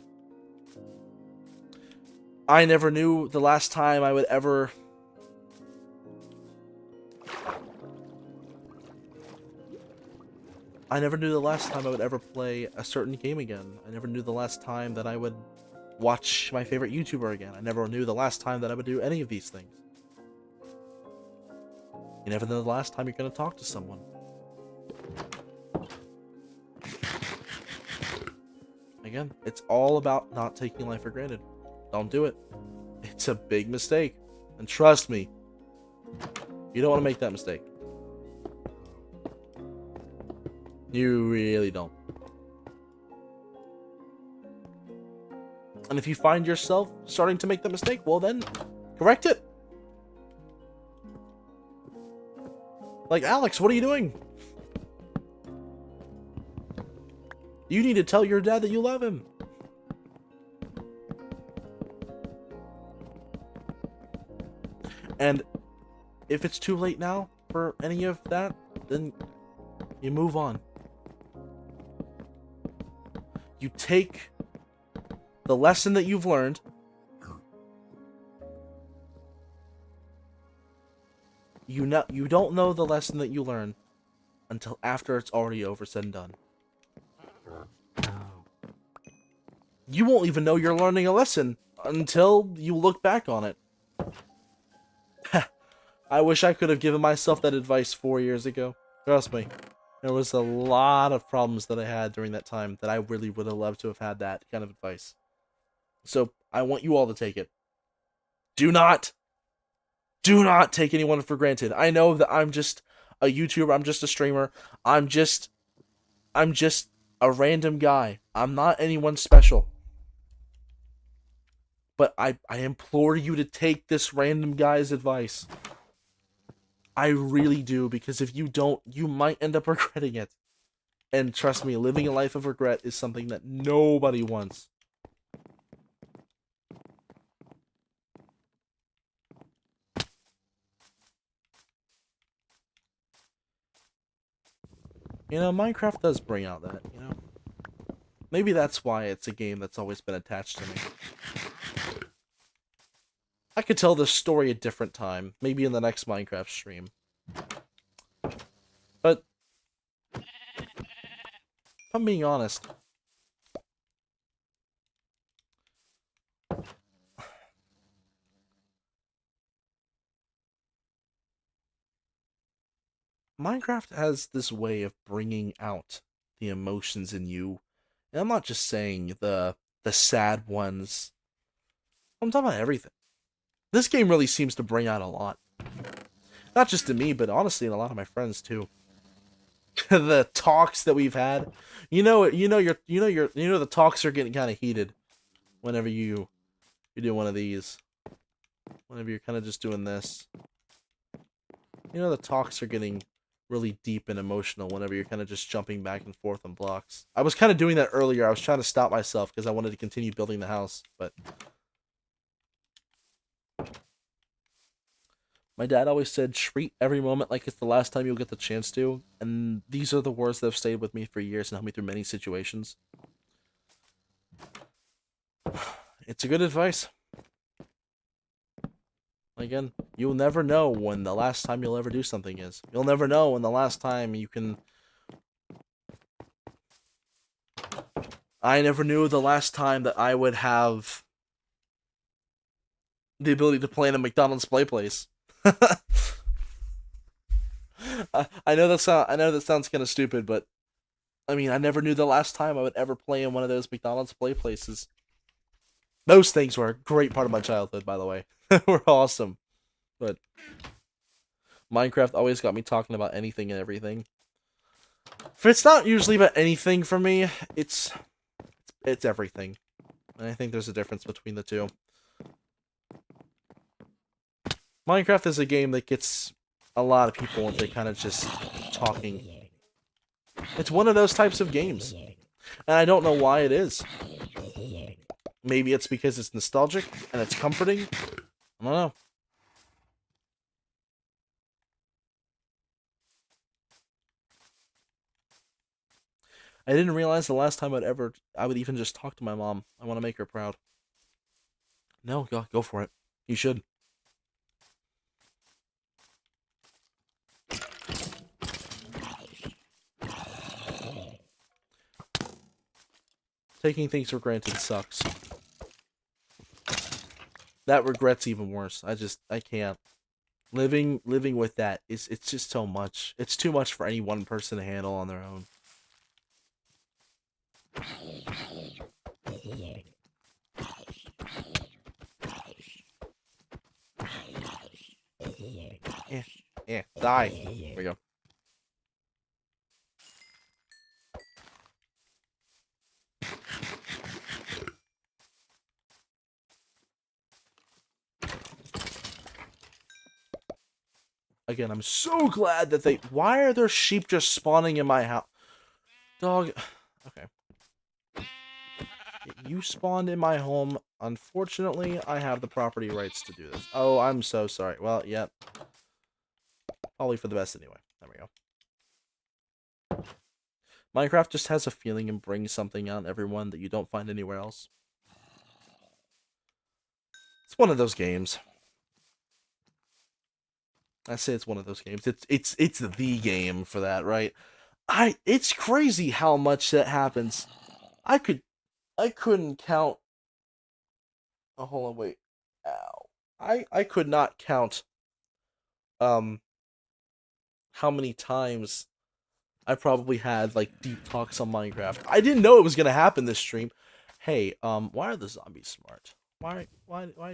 I never knew the last time I would ever... I never knew the last time I would ever play a certain game again. I never knew the last time that I would watch my favorite YouTuber again. I never knew the last time that I would do any of these things. You never know the last time you're going to talk to someone. Again, it's all about not taking life for granted. Don't do it. It's a big mistake. And trust me, you don't want to make that mistake. You really don't. And if you find yourself starting to make the mistake, well then, correct it. Like, Alex, what are you doing? You need to tell your dad that you love him. And if it's too late now for any of that, then you move on. You take the lesson that you've learned, you don't know the lesson that you learn until after it's already over, said and done. You won't even know you're learning a lesson until you look back on it. I wish I could have given myself that advice 4 years ago. Trust me. There was a lot of problems that I had during that time that I really would have loved to have had that kind of advice. So, I want you all to take it. Do not take anyone for granted. I know that I'm just a YouTuber, I'm just a streamer, I'm just I'm just a random guy. I'm not anyone special. But I implore you to take this random guy's advice. I really do, because if you don't, you might end up regretting it. And trust me, living a life of regret is something that nobody wants. You know, Minecraft does bring out that, you know? Maybe that's why it's a game that's always been attached to me. I could tell this story a different time, maybe in the next Minecraft stream. But, if I'm being honest, Minecraft has this way of bringing out the emotions in you. And I'm not just saying the sad ones. I'm talking about everything. This game really seems to bring out a lot. Not just in me, but honestly in a lot of my friends too. The talks that we've had, the talks are getting kind of heated whenever you do one of these. Whenever you're kind of just doing this, the talks are getting really deep and emotional whenever you're kind of just jumping back and forth on blocks. I was kind of doing that earlier. I was trying to stop myself because I wanted to continue building the house, but my dad always said, treat every moment like it's the last time you'll get the chance to, and these are the words that have stayed with me for years and helped me through many situations. It's a good advice. Again, you'll never know when the last time you'll ever do something is. You'll never know when the last time you can... I never knew the last time that I would have the ability to play in a McDonald's play place. I know that sounds kind of stupid, but I mean, I never knew the last time I would ever play in one of those McDonald's play places. Those things were a great part of my childhood, by the way. Were awesome. But Minecraft always got me talking about anything and everything. If it's not usually about anything for me, it's everything. And I think there's a difference between the two. Minecraft is a game that gets a lot of people into kind of just talking. It's one of those types of games. And I don't know why it is. Maybe it's because it's nostalgic and it's comforting. I don't know. I didn't realize the last time I would even just talk to my mom. I want to make her proud. No, go for it. You should. Taking things for granted sucks. That regret's even worse. I can't. Living with that it's just so much. It's too much for any one person to handle on their own. Yeah, die. There we go. Again, I'm so glad that why are there sheep just spawning in my house? Dog. Okay. You spawned in my home. Unfortunately, I have the property rights to do this. Oh, I'm so sorry. Well, yeah. Probably for the best anyway. There we go. Minecraft just has a feeling and brings something out in everyone that you don't find anywhere else. It's one of those games. I say it's one of those games. It's the game for that, right? It's crazy how much that happens. I couldn't count. Oh, hold on, wait. Ow. I could not count how many times I probably had like deep talks on Minecraft. I didn't know it was gonna happen this stream. Hey, why are the zombies smart? Why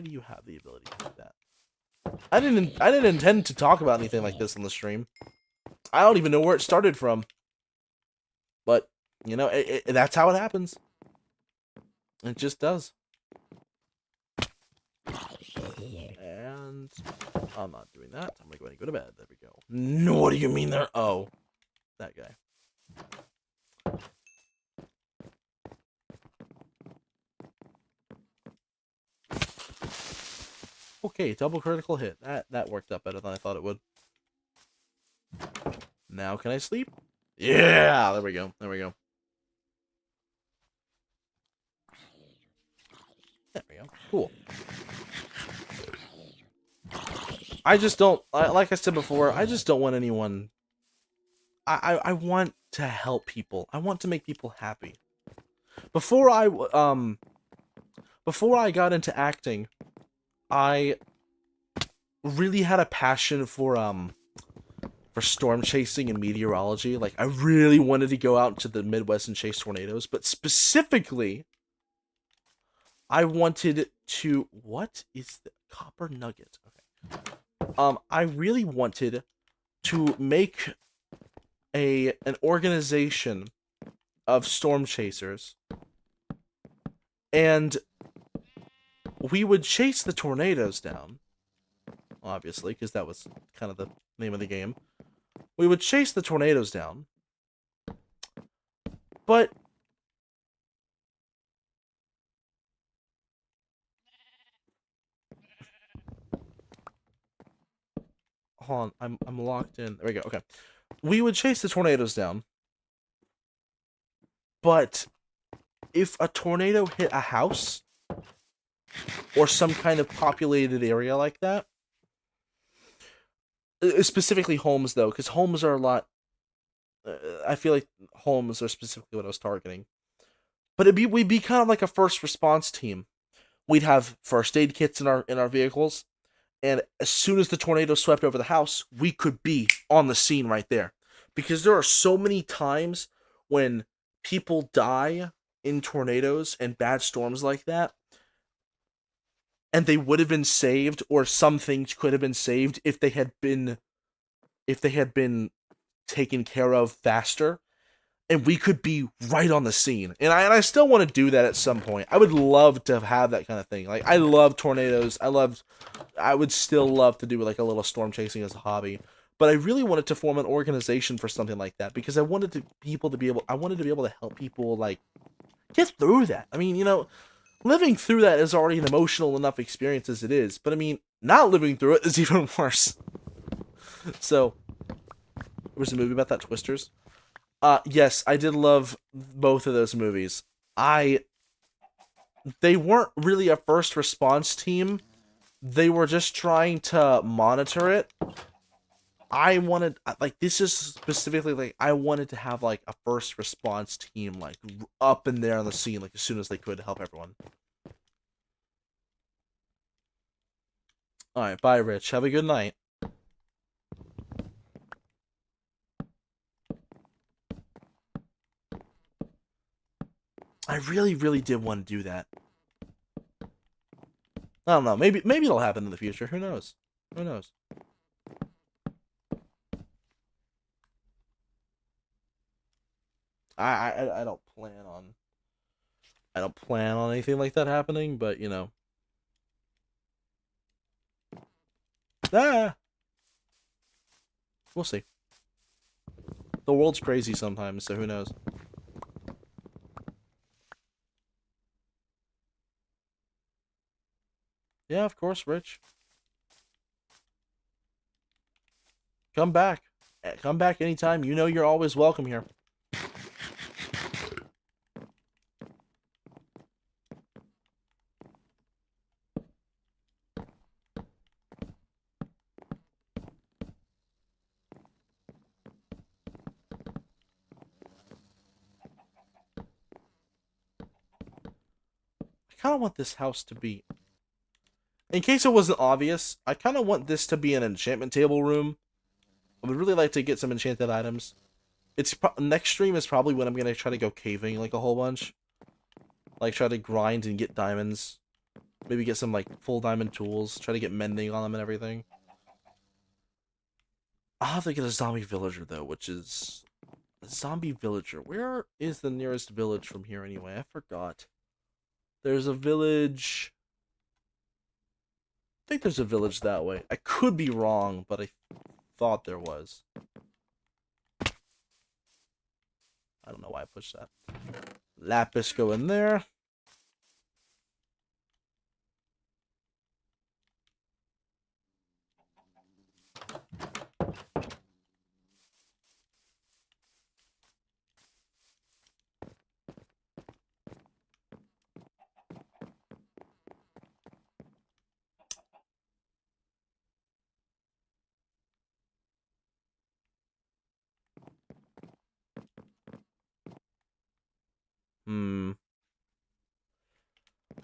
do you have the ability to do that? I didn't intend to talk about anything like this on the stream. I don't even know where it started from. But You know, that's how it happens. It just does. And I'm not doing that. I'm gonna go ahead and go to bed. There we go. No, what do you mean there? Oh, that guy. Okay, double critical hit. That worked out better than I thought it would. Now can I sleep? Yeah, there we go. There we go. There we go. Cool. I just don't, like I said before, I just don't want anyone. I want to help people. I want to make people happy. Before I got into acting, I really had a passion for storm chasing and meteorology. Like, I really wanted to go out into the Midwest and chase tornadoes, but specifically, I wanted to. What is the copper nugget? Okay. I really wanted to make an organization of storm chasers, and we would chase the tornadoes down, obviously, because that was kind of the name of the game. We would chase the tornadoes down, but hold on, I'm locked in. There we go. Okay, we would chase the tornadoes down, but if a tornado hit a house or some kind of populated area like that, specifically homes though, because homes are a lot. I feel like homes are specifically what I was targeting. But we'd be kind of like a first response team. We'd have first aid kits in our vehicles, and as soon as the tornado swept over the house, we could be on the scene right there. Because there are so many times when people die in tornadoes and bad storms like that, and they would have been saved, or some things could have been saved if they had been taken care of faster, and we could be right on the scene. And I still want to do that at some point. I would love to have that kind of thing. Like, I love tornadoes. I would still love to do like a little storm chasing as a hobby. But I really wanted to form an organization for something like that, because I wanted to be able to help people like get through that. I mean, you know, living through that is already an emotional enough experience as it is, but I mean, not living through it is even worse. So, there was a movie about that, Twisters. Yes, I did love both of those movies. They weren't really a first response team. They were just trying to monitor it. I wanted, like, this is specifically, like, I wanted to have, like, a first response team, like, up in there on the scene, like, as soon as they could to help everyone. Alright, bye, Rich. Have a good night. I really, really did want to do that. I don't know. Maybe it'll happen in the future. Who knows? Who knows? I don't plan on anything like that happening, but you know. Ah, we'll see. The world's crazy sometimes, so who knows? Yeah, of course, Rich. Come back. Come back anytime. You know you're always welcome here. I kind of want this house to be... In case it wasn't obvious, I kind of want this to be an enchantment table room. I would really like to get some enchanted items. Next stream is probably when I'm going to try to go caving like a whole bunch. Like, try to grind and get diamonds. Maybe get some, like, full diamond tools. Try to get mending on them and everything. I'll have to get a zombie villager, though, which is Zombie villager. Where is the nearest village from here anyway? I forgot. There's a village. I think there's a village that way. I could be wrong, but I thought there was. I don't know why I pushed that. Lapis go in there.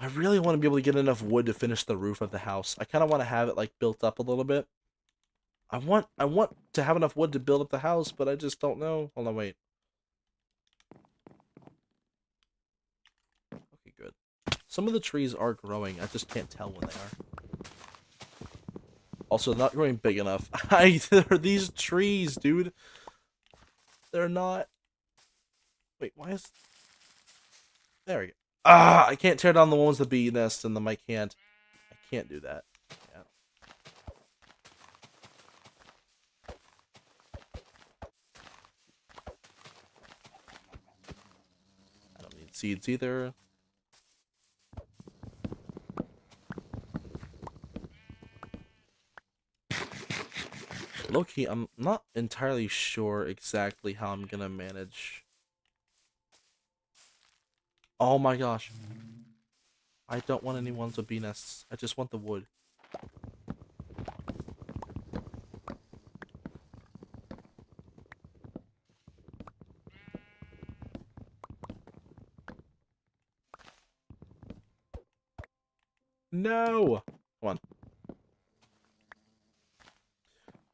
I really want to be able to get enough wood to finish the roof of the house. I kind of want to have it like built up a little bit. I want to have enough wood to build up the house, but I just don't know. Hold on, wait. Okay, good. Some of the trees are growing. I just can't tell when they are. Also, not growing big enough. These trees, dude. They're not. Wait, why is? There we go. Ah, I can't tear down the ones that bee nest, and I can't do that. Yeah. I don't need seeds either. Low-key, I'm not entirely sure exactly how I'm gonna manage. Oh my gosh. I don't want any ones with bee nests. I just want the wood. No! Come on.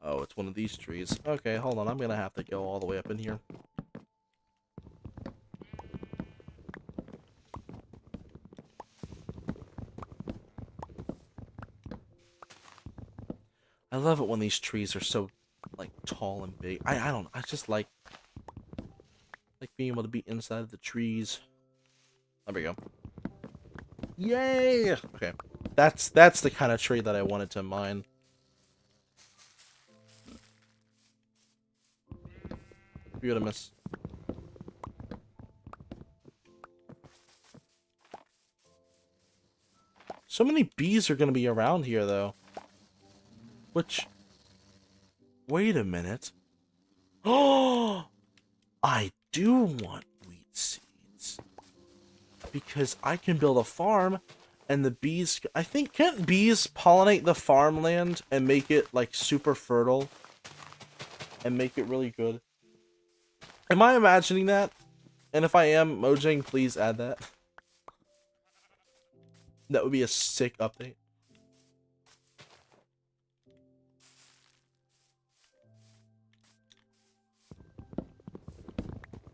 Oh, it's one of these trees. Okay, hold on. I'm gonna have to go all the way up in here. I love it when these trees are so, like, tall and big. I just like being able to be inside of the trees. There we go. Yay! Okay. That's the kind of tree that I wanted to mine. Beautimus. So many bees are going to be around here, though. Which... Wait a minute. Oh! I do want wheat seeds. Because I can build a farm, and the bees... I think, can't bees pollinate the farmland and make it, like, super fertile? And make it really good? Am I imagining that? And if I am, Mojang, please add that. That would be a sick update.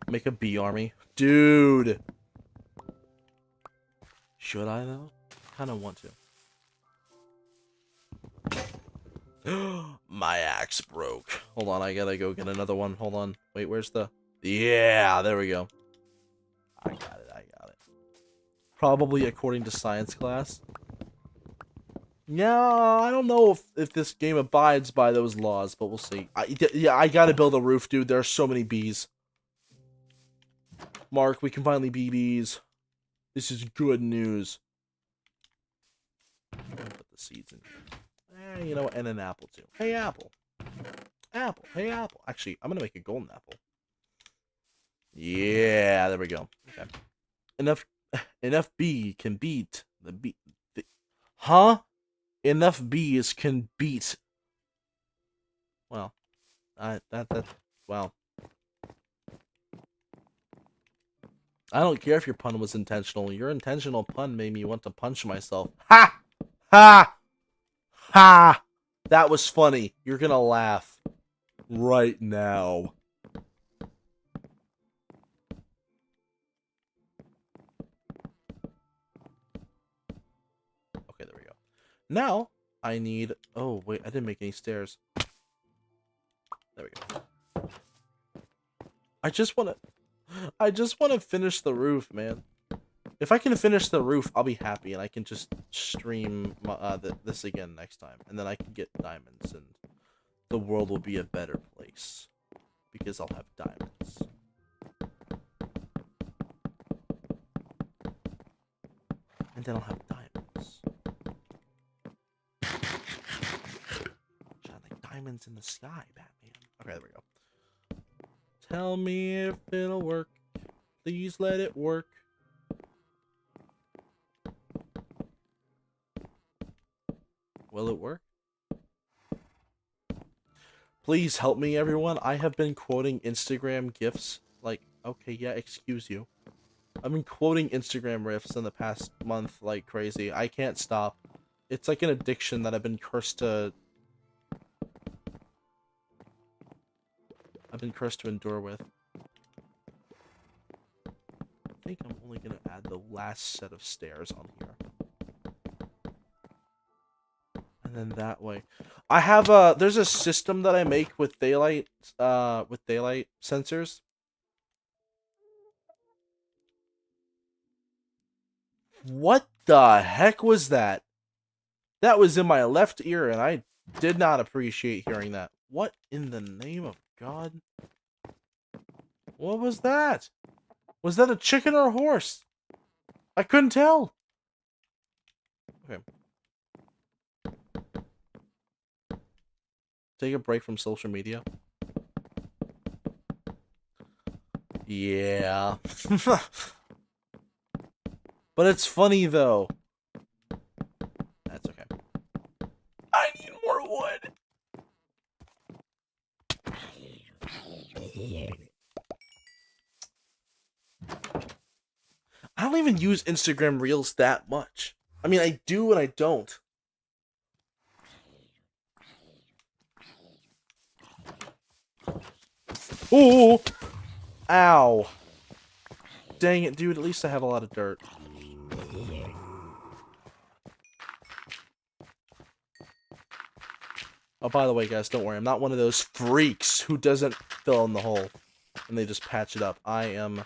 Make a bee army. Dude! Should I, though? Kinda want to. My axe broke. Hold on, I gotta go get another one. Hold on. Wait, where's the... Yeah, there we go. I got it, I got it. Probably according to science class. Yeah, I don't know if this game abides by those laws, but we'll see. Yeah, I gotta build a roof, dude. There are so many bees. Mark, we can finally be bees. This is good news. I'm gonna put the seeds in here. You know, and an apple too. Hey, apple. Apple. Hey, apple. Actually, I'm gonna make a golden apple. Yeah, there we go. Okay. Enough bee can beat the bee. Huh? Enough bees can beat. Well, well. I don't care if your pun was intentional. Your intentional pun made me want to punch myself. Ha! Ha! Ha! That was funny. You're gonna laugh right now. Okay, there we go. Now, I need... Oh, wait, I didn't make any stairs. There we go. I just want to finish the roof, man. If I can finish the roof, I'll be happy, and I can just stream this again next time, and then I can get diamonds, and the world will be a better place because I'll have diamonds. And then I'll have diamonds. Shine like diamonds in the sky, Batman. Okay, there we go. Tell me if it'll work. Please let it work. Will it work? Please help me, everyone. I have been quoting Instagram GIFs. Like, okay, yeah, excuse you. I've been quoting Instagram riffs in the past month like crazy. I can't stop. It's like an addiction that I've been cursed to... endure with. I think I'm only gonna add the last set of stairs on here. And then that way. I have there's a system that I make with daylight sensors. What the heck was that? That was in my left ear, and I did not appreciate hearing that. What in the name of God? What was that? Was that a chicken or a horse? I couldn't tell. Okay. Take a break from social media. Yeah. But it's funny, though. That's okay. I need more wood. I don't even use Instagram Reels that much. I mean, I do and I don't. Ooh! Ow. Dang it, dude. At least I have a lot of dirt. Oh, by the way, guys, don't worry. I'm not one of those freaks who doesn't fill in the hole. And they just patch it up. I am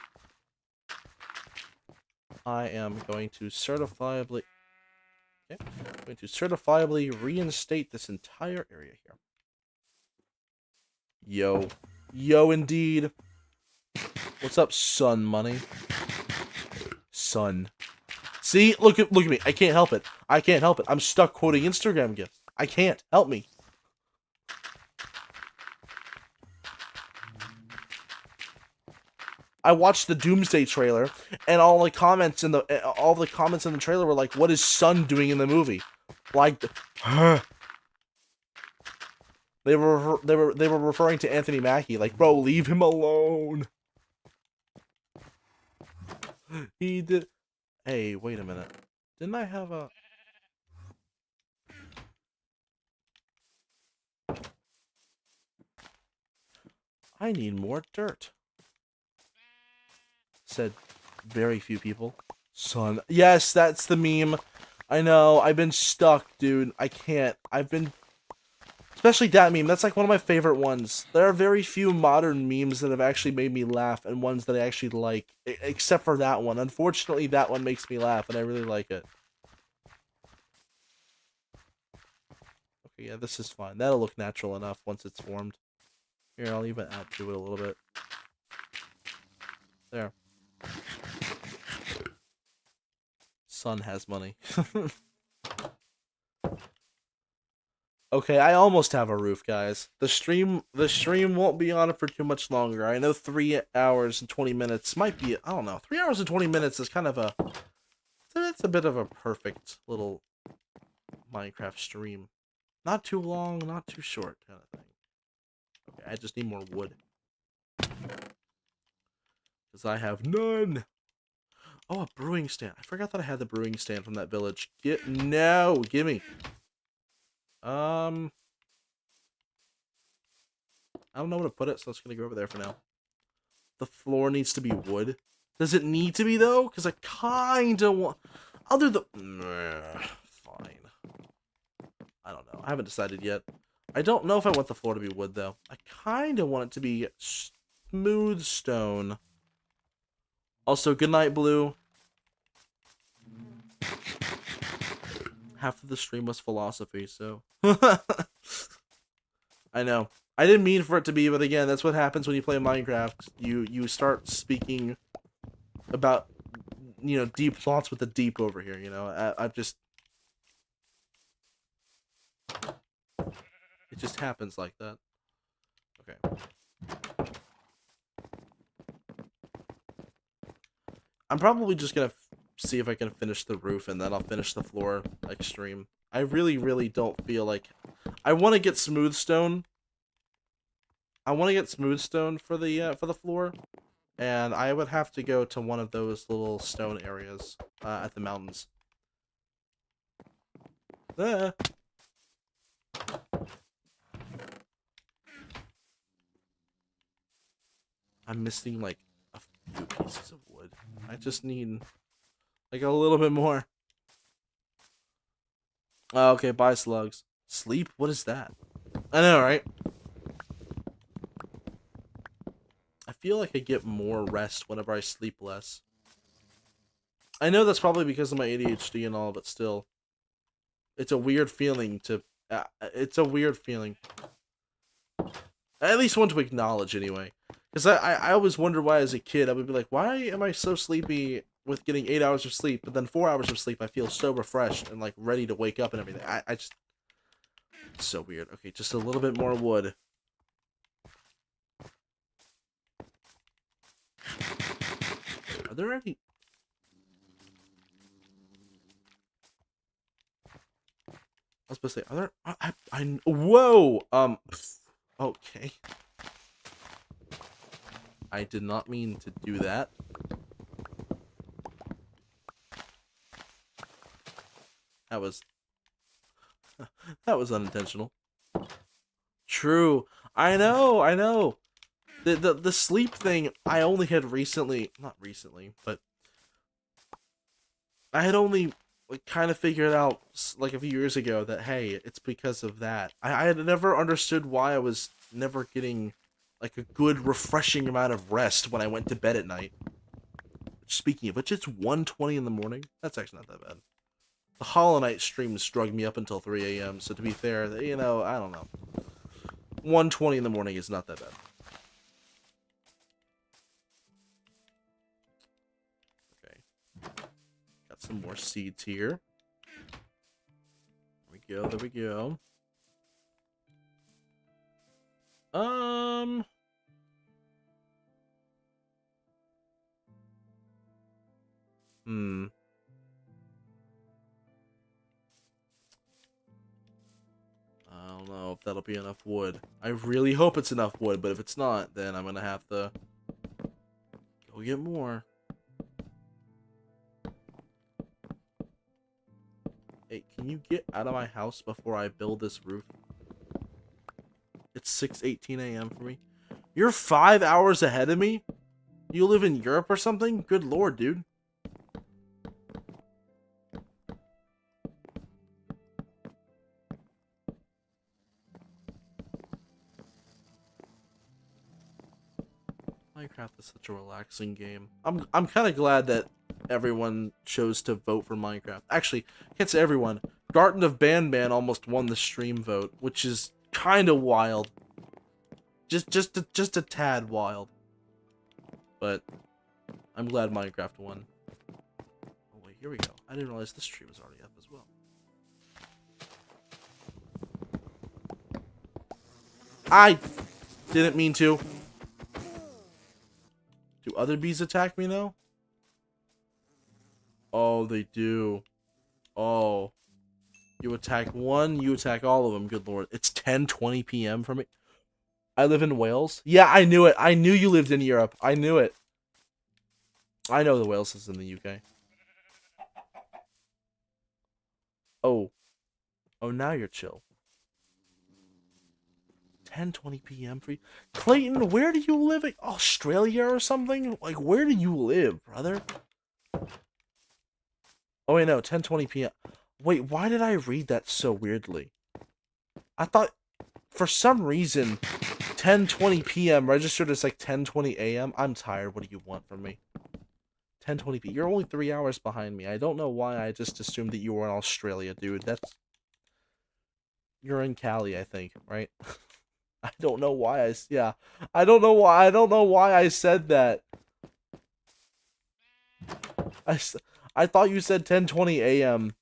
going to certifiably... Okay. I'm going to certifiably reinstate this entire area here. Yo. Yo, indeed. What's up, Sun Money? Sun. See? Look at me. I can't help it. I can't help it. I'm stuck quoting Instagram GIFs. I can't. Help me. I watched the Doomsday trailer, and all the comments in the trailer were like, "What is Sun doing in the movie?" Like, they were referring to Anthony Mackie, like, "Bro, leave him alone." He did. Hey, wait a minute. Didn't I have a? I need more dirt. Said very few people. Son. Yes, that's the meme. I know. I've been stuck, dude. I can't. I've been... Especially that meme. That's like one of my favorite ones. There are very few modern memes that have actually made me laugh and ones that I actually like. Except for that one. Unfortunately, that one makes me laugh and I really like it. Okay, yeah, this is fine. That'll look natural enough once it's formed. Here, I'll even add to it a little bit. There. Sun has money. Okay, I almost have a roof, guys. The stream won't be on for too much longer. I know 3 hours and 20 minutes might be, I don't know. 3 hours and 20 minutes is kind of a, it's a bit of a perfect little Minecraft stream. Not too long, not too short kind of thing. Okay, I just need more wood. Because I have none. Oh, a brewing stand. I forgot that I had the brewing stand from that village. No, gimme. I don't know where to put it, so it's gonna go over there for now. The floor needs to be wood. Does it need to be, though? Because I kinda want... I'll do the... Fine. I don't know. I haven't decided yet. I don't know if I want the floor to be wood, though. I kinda want it to be smooth stone. Also, good night, Blue. Half of the stream was philosophy, so... I know. I didn't mean for it to be, but again, that's what happens when you play Minecraft. You start speaking about, you know, deep thoughts with the deep over here, you know? I've just... It just happens like that. Okay. I'm probably just gonna see if I can finish the roof, and then I'll finish the floor extreme. I really don't feel like... I want to get smooth stone. I want to get smooth stone for the floor, and I would have to go to one of those little stone areas at the mountains. Ah. I'm missing like a few pieces of wood. I just need like a little bit more. Oh, okay, bye slugs. Sleep? What is that? I know, right? I feel like I get more rest whenever I sleep less. I know that's probably because of my ADHD and all, but still. It's a weird feeling to... it's a weird feeling. I at least want to acknowledge anyway. Because I always wonder why as a kid I would be like, why am I so sleepy with getting 8 hours of sleep, but then 4 hours of sleep I feel so refreshed and like ready to wake up and everything. I just... It's so weird. Okay, just a little bit more wood. Are there any... I was supposed to say, are there... whoa! Okay. I did not mean to do that. That was... that was unintentional. True. I know! The sleep thing, I only had recently... Not recently, but... I had only... like kind of figured out like a few years ago that hey, it's because of that. I had never understood why I was never getting like a good refreshing amount of rest when I went to bed at night. Speaking of which, it's 1:20 in the morning. That's actually not that bad. The Hollow Knight streams drug me up until 3 a.m. So to be fair, you know, I don't know. 1:20 in the morning is not that bad. Some more seeds here. There we go, there we go. I don't know if that'll be enough wood. I really hope it's enough wood, but if it's not, then I'm gonna have to go get more. Hey, can you get out of my house before I build this roof? It's 6:18 a.m. for me. You're 5 hours ahead of me? You live in Europe or something? Good lord, dude. Minecraft is such a relaxing game. I'm kind of glad that everyone chose to vote for Minecraft. Actually, I can't say everyone. Garten of Banban almost won the stream vote, which is kind of wild. Just a tad wild. But I'm glad Minecraft won. Oh wait, here we go. I didn't realize this tree was already up as well. I didn't mean to. Do other bees attack me now? Oh, they do. Oh. You attack one, you attack all of them. Good lord. It's 10:20 p.m. for me. I live in Wales. Yeah, I knew it. I knew you lived in Europe. I knew it. I know the Wales is in the UK. Oh. Oh, now you're chill. 10:20 p.m. for you. Clayton, where do you live? Australia or something? Like, where do you live, brother? Oh, wait, no. 10:20 p.m. Wait, why did I read that so weirdly? I thought, for some reason, 10:20 p.m. registered as like 10:20 a.m. I'm tired. What do you want from me? 10:20 p.m. You're only 3 hours behind me. I don't know why I just assumed that you were in Australia, dude. You're in Cali, I think, right? I don't know why yeah. I don't know why I said that. I thought you said 10:20 a.m.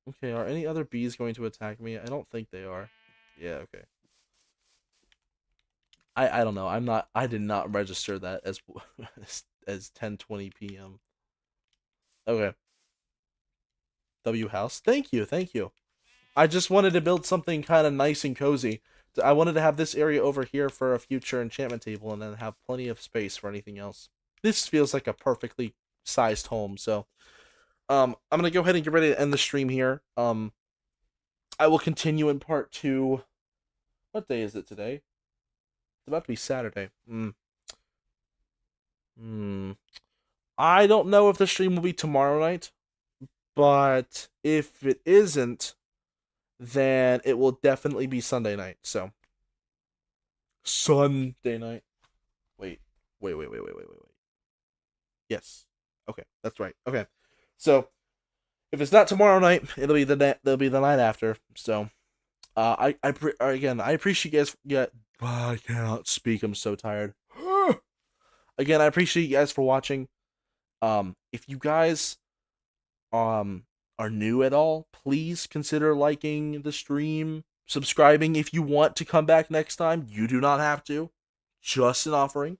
Okay, are any other bees going to attack me? I don't think they are. Yeah, okay. I don't know. I did not register that as as 10:20 p.m. Okay. W house. Thank you. Thank you. I just wanted to build something kind of nice and cozy. I wanted to have this area over here for a future enchantment table and then have plenty of space for anything else. This feels like a perfectly sized home, so I'm going to go ahead and get ready to end the stream here. I will continue in part 2. What day is it today? It's about to be Saturday. I don't know if the stream will be tomorrow night, but if it isn't, then it will definitely be Sunday night. So Sunday night. Wait. Yes. Okay, that's right. Okay. So if it's not tomorrow night, it'll be the night after. So again, I appreciate you guys. Yeah, I cannot speak. I'm so tired. Again, I appreciate you guys for watching. If you guys are new at all, please consider liking the stream, subscribing if you want to come back next time. You do not have to. Just an offering.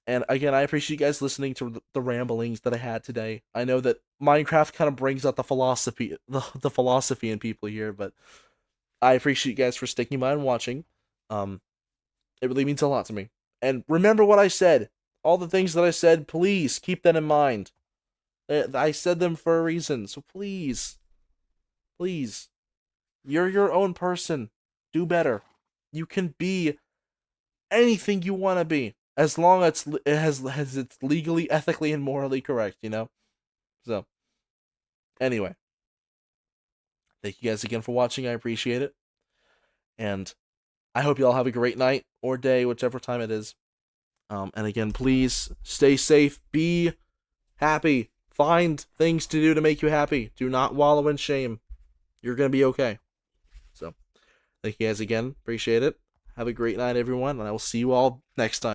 And again, I appreciate you guys listening to the ramblings that I had today. I know that Minecraft kind of brings out the philosophy in people here, but I appreciate you guys for sticking by and watching. It really means a lot to me. And remember what I said. All the things that I said, please keep that in mind. I said them for a reason, so please, you're your own person. Do better. You can be anything you want to be, as long as it's legally, ethically, and morally correct, you know? So, anyway. Thank you guys again for watching. I appreciate it. And I hope you all have a great night or day, whichever time it is. And again, please stay safe. Be happy. Find things to do to make you happy. Do not wallow in shame. You're going to be okay. So, thank you guys again. Appreciate it. Have a great night, everyone. And I will see you all next time.